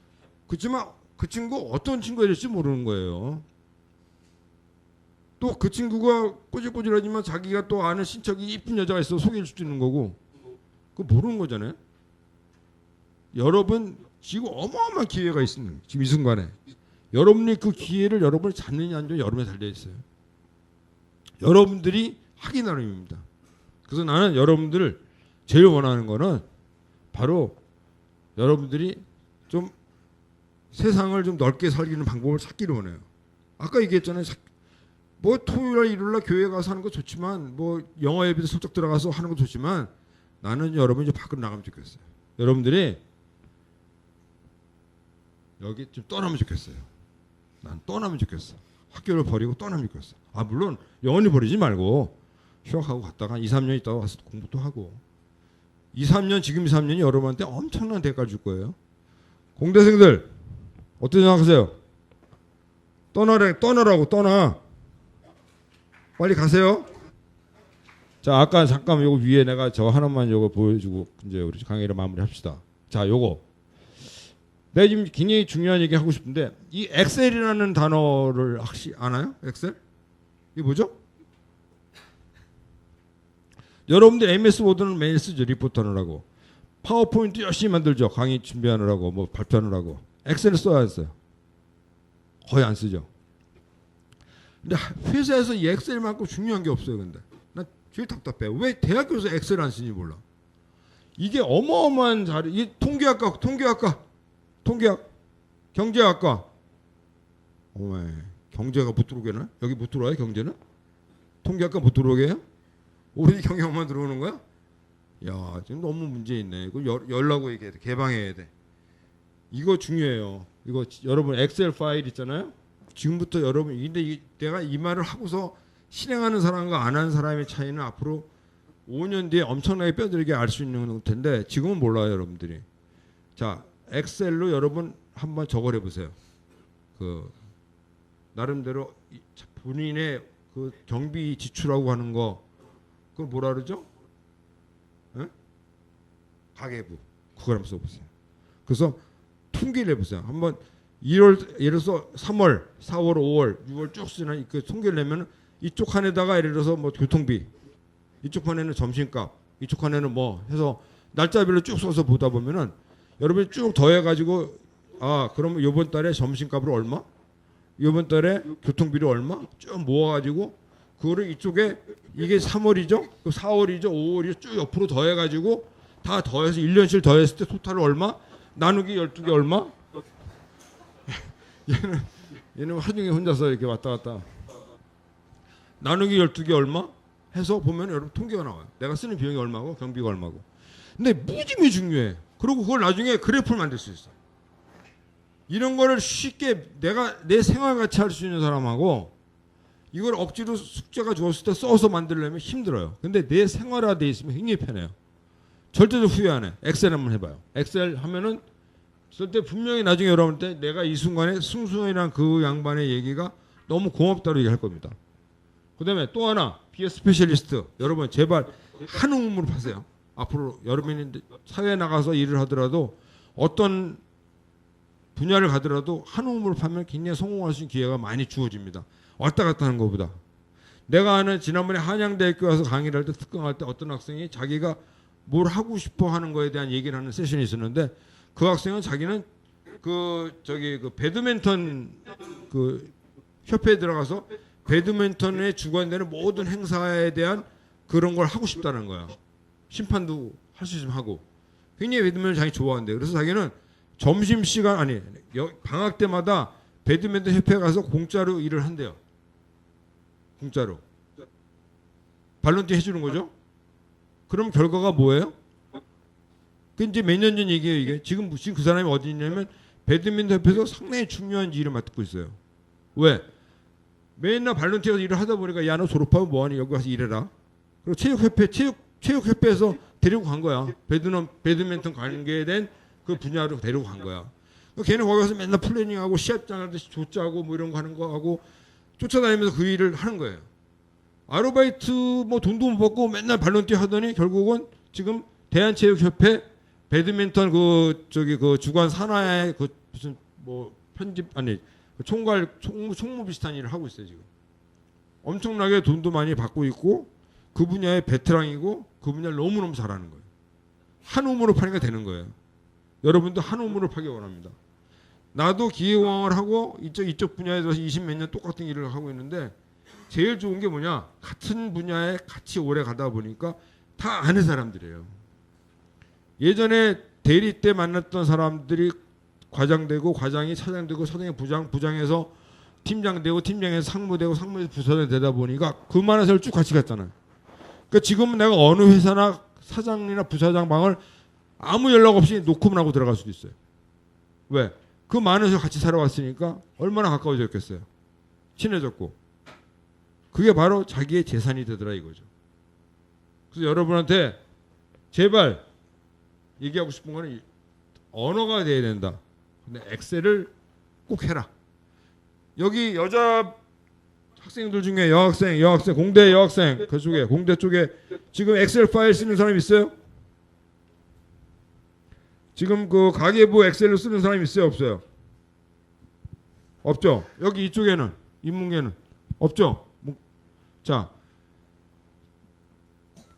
S10: 그렇지만 그 친구 어떤 친구가 될지 모르는 거예요. 또 그 친구가 꼬질꼬질하지만 자기가 또 아는 친척이 이쁜 여자가 있어 소개할 수도 있는 거고 그거 모르는 거잖아요. 여러분 지금 어마어마한 기회가 있습니다. 지금 이 순간에 여러분이 그 기회를 여러분이 잡느냐 안 잡느냐 여러분에 달려 있어요. 여러분들이 하기 나름입니다. 그래서 나는 여러분들을 제일 원하는 거는 바로 여러분들이 좀 세상을 좀 넓게 살기는 방법을 찾기를 원해요. 아까 얘기했잖아요. 뭐 토요일 일요일날 교회 가서 하는 거 좋지만 뭐 영어 예배도 슬쩍 들어가서 하는 거 좋지만 나는 여러분이 이제 밖으로 나가면 좋겠어요. 여러분들이 여기 좀 떠나면 좋겠어요. 난 떠나면 좋겠어. 학교를 버리고 떠나면 좋겠어. 물론 영원히 버리지 말고 휴학하고 갔다가 2, 3년 있다가 와서 공부도 하고 2, 3년 지금 2, 3년이 여러분한테 엄청난 대가를 줄 거예요. 공대생들 어떻게 생각하세요? 떠나라고 떠나. 빨리 가세요. 자, 아까 잠깐 요거 위에 내가 저 하나만 요거 보여주고 이제 우리 강의를 마무리합시다. 자, 요거 내가 지금 굉장히 중요한 얘기 하고 싶은데 이 엑셀이라는 단어를 혹시 아나요? 엑셀? 이게 뭐죠? 여러분들 MS 워드는 매일 쓰죠. 리포트 하느라고. 파워포인트 열심히 만들죠. 강의 준비하느라고 뭐 발표하느라고. 엑셀을 써야 했어요. 거의 안 쓰죠. 근데 회사에서 이 엑셀만큼 중요한 게 없어요. 근데 난 제일 답답해. 왜 대학교에서 엑셀 안 쓰는지 몰라. 이게 어마어마한 자리. 이 통계학, 경제학과. 어메, 경제가 못 들어오게나? 여기 못 들어와요? 경제는? 통계학과 못 들어오게 해요? 오로지 경영만 들어오는 거야? 야, 지금 너무 문제 있네. 이거 열라고 얘기해야 돼. 개방해야 돼. 이거 중요해요. 이거 여러분 엑셀 파일 있잖아요. 지금부터 여러분 근데 내가 이 말을 하고서 실행하는 사람과 안 하는 사람의 차이는 앞으로 5년 뒤에 엄청나게 뼈저리게 알 수 있는 텐데 지금은 몰라요, 여러분들이. 자, 엑셀로 여러분 한번 적어내 보세요. 그 나름대로 본인의 그 경비 지출하고 하는 거 그걸 뭐라 그러죠? 에? 가계부. 그걸 한번 써보세요. 그래서 통계를 해보세요. 한번 1월 예를 들어서 3월, 4월, 5월, 6월 쭉 쓰는 그 통계를 내면 이쪽 칸에다가 예를 들어서 뭐 교통비, 이쪽 칸에는 점심값, 이쪽 칸에는 뭐 해서 날짜별로 쭉 써서 보다 보면은 여러분이 쭉 더해가지고 그러면 이번 달에 점심값으로 얼마, 이번 달에 교통비로 얼마 쭉 모아가지고 그거를 이쪽에 이게 3월이죠, 4월이죠, 5월이죠 쭉 옆으로 더해가지고 다 더해서 1년씩 더했을 때 토탈 얼마, 나누기 12개 얼마. 얘는 하루 종일 혼자서 이렇게 왔다 갔다. 나누기 12개 얼마 해서 보면 여러분 통계가 나와요. 내가 쓰는 비용이 얼마고 경비가 얼마고. 근데 무지무지 중요해. 그리고 그걸 나중에 그래프를 만들 수 있어. 이런 거를 쉽게 내가 내 생활같이 할 수 있는 사람하고 이걸 억지로 숙제가 주었을 때 써서 만들려면 힘들어요. 근데 내 생활화돼 있으면 굉장히 편해요. 절대로 후회 안 해. 엑셀 한번 해봐요. 엑셀 하면은 쓸 때 분명히 나중에 여러분한테 내가 이 순간에 승수이란 그 양반의 얘기가 너무 고맙다고 얘기할 겁니다. 그 다음에 또 하나 비어 스페셜리스트 여러분 제발 한 우물로 파세요. 앞으로 여러분이 사회에 나가서 일을 하더라도 어떤 분야를 가더라도 한 우물로 파면 굉장히 성공할 수 있는 기회가 많이 주어집니다. 왔다 갔다 하는 것보다. 내가 아는 지난번에 한양대학교 와서 강의를 할 때 특강할 때 어떤 학생이 자기가 뭘 하고 싶어 하는 거에 대한 얘기를 하는 세션이 있었는데 그 학생은 자기는 그 배드민턴 그 협회에 들어가서 배드민턴에 주관되는 모든 행사에 대한 그런 걸 하고 싶다는 거야. 심판도 할 수 있으면 하고. 굉장히 배드민턴 자기 좋아한대. 그래서 자기는 점심 시간 아니 방학 때마다 배드민턴 협회 가서 공짜로 일을 한대요. 공짜로 발론티 해주는 거죠. 그럼 결과가 뭐예요? 그 이제 몇 년 전 얘기예요. 이게 지금 그 사람이 어디 있냐면 배드민턴 협회에서 상당히 중요한 일을 맡고 있어요. 왜? 맨날 발론티 가서 일을 하다 보니까 야 너 졸업하면 뭐하니 여기 와서 일해라. 그리고 체육협회에서 데리고 간 거야. 배드민턴 관계에 된 그 분야로 데리고 간 거야. 걔는 거기 가서 맨날 플래닝하고 시합장 하듯이 조짜고 뭐 이런 거 하는 거 하고 쫓아다니면서 그 일을 하는 거예요. 아르바이트 뭐 돈도 못 받고 맨날 발론티 하더니 결국은 지금 대한체육협회 배드민턴 그 주관 산하의 그 무슨 뭐 편집 아니 총무 비슷한 일을 하고 있어요 지금. 엄청나게 돈도 많이 받고 있고 그 분야의 베테랑이고 그 분야를 너무너무 잘하는 거예요. 한 우물을 파니까 되는 거예요. 여러분도 한 우물을 파기 원합니다. 나도 기획왕을 하고 이쪽 분야에 들어서 20몇 년 똑같은 일을 하고 있는데 제일 좋은 게 뭐냐? 같은 분야에 같이 오래 가다 보니까 다 아는 사람들이에요. 예전에 대리 때 만났던 사람들이 과장 되고 과장이 차장 되고 차장이 부장, 부장에서 팀장 되고 팀장에서 상무 되고 상무에서 부사장 되다 보니까 그 많은 세월 쭉 같이 갔잖아요. 그러니까 지금은 내가 어느 회사나 사장이나 부사장 방을 아무 연락 없이 놓고만 하고 들어갈 수도 있어요. 왜? 그 많은 세월 같이 살아왔으니까 얼마나 가까워졌겠어요. 친해졌고. 그게 바로 자기의 재산이 되더라 이거죠. 그래서 여러분한테 제발 얘기하고 싶은 거는 언어가 돼야 된다. 근데 엑셀을 꼭 해라. 여기 여자 학생들 중에 여학생, 공대 여학생 그쪽에 공대 쪽에 지금 엑셀 파일 쓰는 사람 있어요? 지금 그 가계부 엑셀을 쓰는 사람 있어요, 없어요? 없죠. 여기 이쪽에는 인문계는 없죠. 자,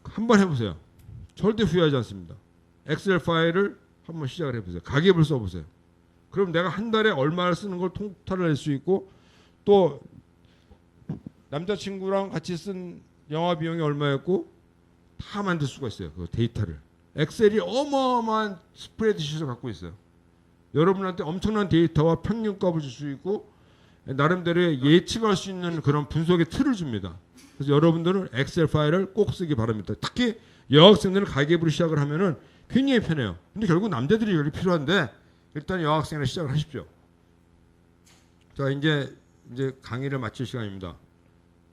S10: 한번 해보세요. 절대 후회하지 않습니다. 엑셀 파일을 한번 시작을 해보세요. 가계부를 써보세요. 그럼 내가 한 달에 얼마를 쓰는 걸 통탈을 낼 수 있고 또 남자친구랑 같이 쓴 영화 비용이 얼마였고 다 만들 수가 있어요. 그 데이터를. 엑셀이 어마어마한 스프레드शी트을 갖고 있어요. 여러분한테 엄청난 데이터와 평균값을 줄 수 있고 나름대로 예측할 수 있는 그런 분석의 틀을 줍니다. 그래서 여러분들은 엑셀 파일을 꼭 쓰기 바랍니다. 특히 여학생들은 가계부를 시작을 하면은 굉장히 편해요. 근데 결국 남자들이 여기 필요한데 일단 여학생을 시작을 하십시오. 자, 이제 강의를 마칠 시간입니다.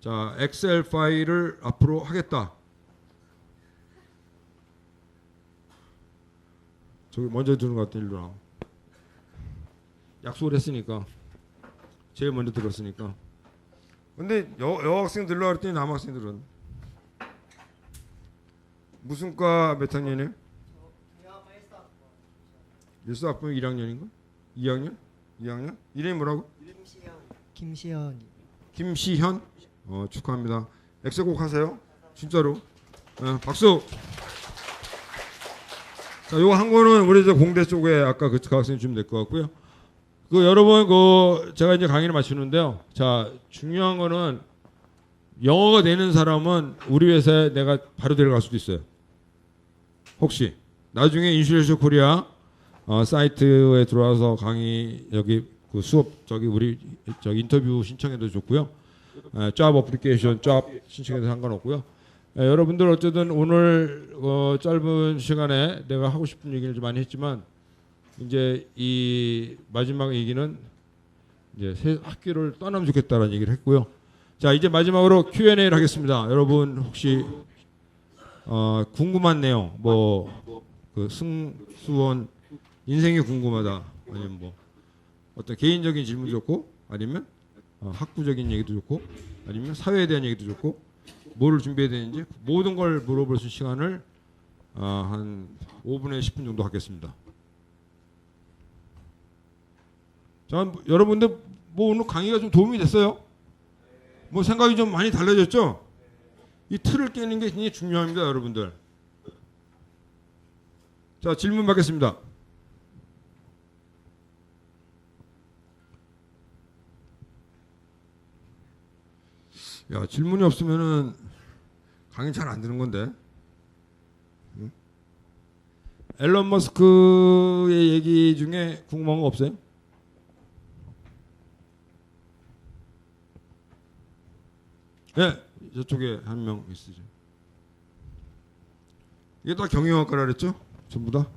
S10: 자, 엑셀 파일을 앞으로 하겠다. 저기 먼저 들은 것 같아. 일로 와. 약속을 했으니까 제일 먼저 들었으니까. 근데 여학생 들으려고 했더니 남학생들은 무슨 과 몇 학년이에요? 1사학번 1학년인가? 2학년? 2학년? 이름이 뭐라고?
S15: 김시현.
S10: 김시현? 축하합니다. 엑셀 꼭 하세요. 진짜로. 박수. 자, 요거 한 거는 우리 저 공대 쪽에 아까 그 학생이 주면 될 것 같고요. 그 여러분 제가 이제 강의를 마치는데요. 자, 중요한 거는 영어가 되는 사람은 우리 회사에 내가 바로 데려갈 수도 있어요. 혹시 나중에 인슈레이션 코리아 사이트에 들어와서 강의 여기 그 수업 우리 인터뷰 신청해도 좋고요. 잡 어플리케이션 잡 신청해도 상관없고요. 여러분들 어쨌든 오늘 짧은 시간에 내가 하고 싶은 얘기를 좀 많이 했지만 이제 이 마지막 얘기는 이제 새 학교를 떠나면 좋겠다라는 얘기를 했고요. 자, 이제 마지막으로 Q&A를 하겠습니다. 여러분 혹시 궁금한 내용 그 승수원 인생이 궁금하다 아니면 뭐 어떤 개인적인 질문도 좋고 아니면 학구적인 얘기도 좋고 아니면 사회에 대한 얘기도 좋고 뭐를 준비해야 되는지 모든 걸 물어볼 수 있는 시간을 한 5분에 10분 정도 갖겠습니다. 자, 여러분들 뭐 오늘 강의가 좀 도움이 됐어요? 뭐 생각이 좀 많이 달라졌죠? 이 틀을 깨는 게 굉장히 중요합니다, 여러분들. 자, 질문 받겠습니다. 야, 질문이 없으면은 강의 잘 안 되는 건데. 응? 앨런 머스크의 얘기 중에 궁금한 거 없어요? 네, 저쪽에 한 명 있으죠. 이게 다 경영학과라 그랬죠? 전부 다?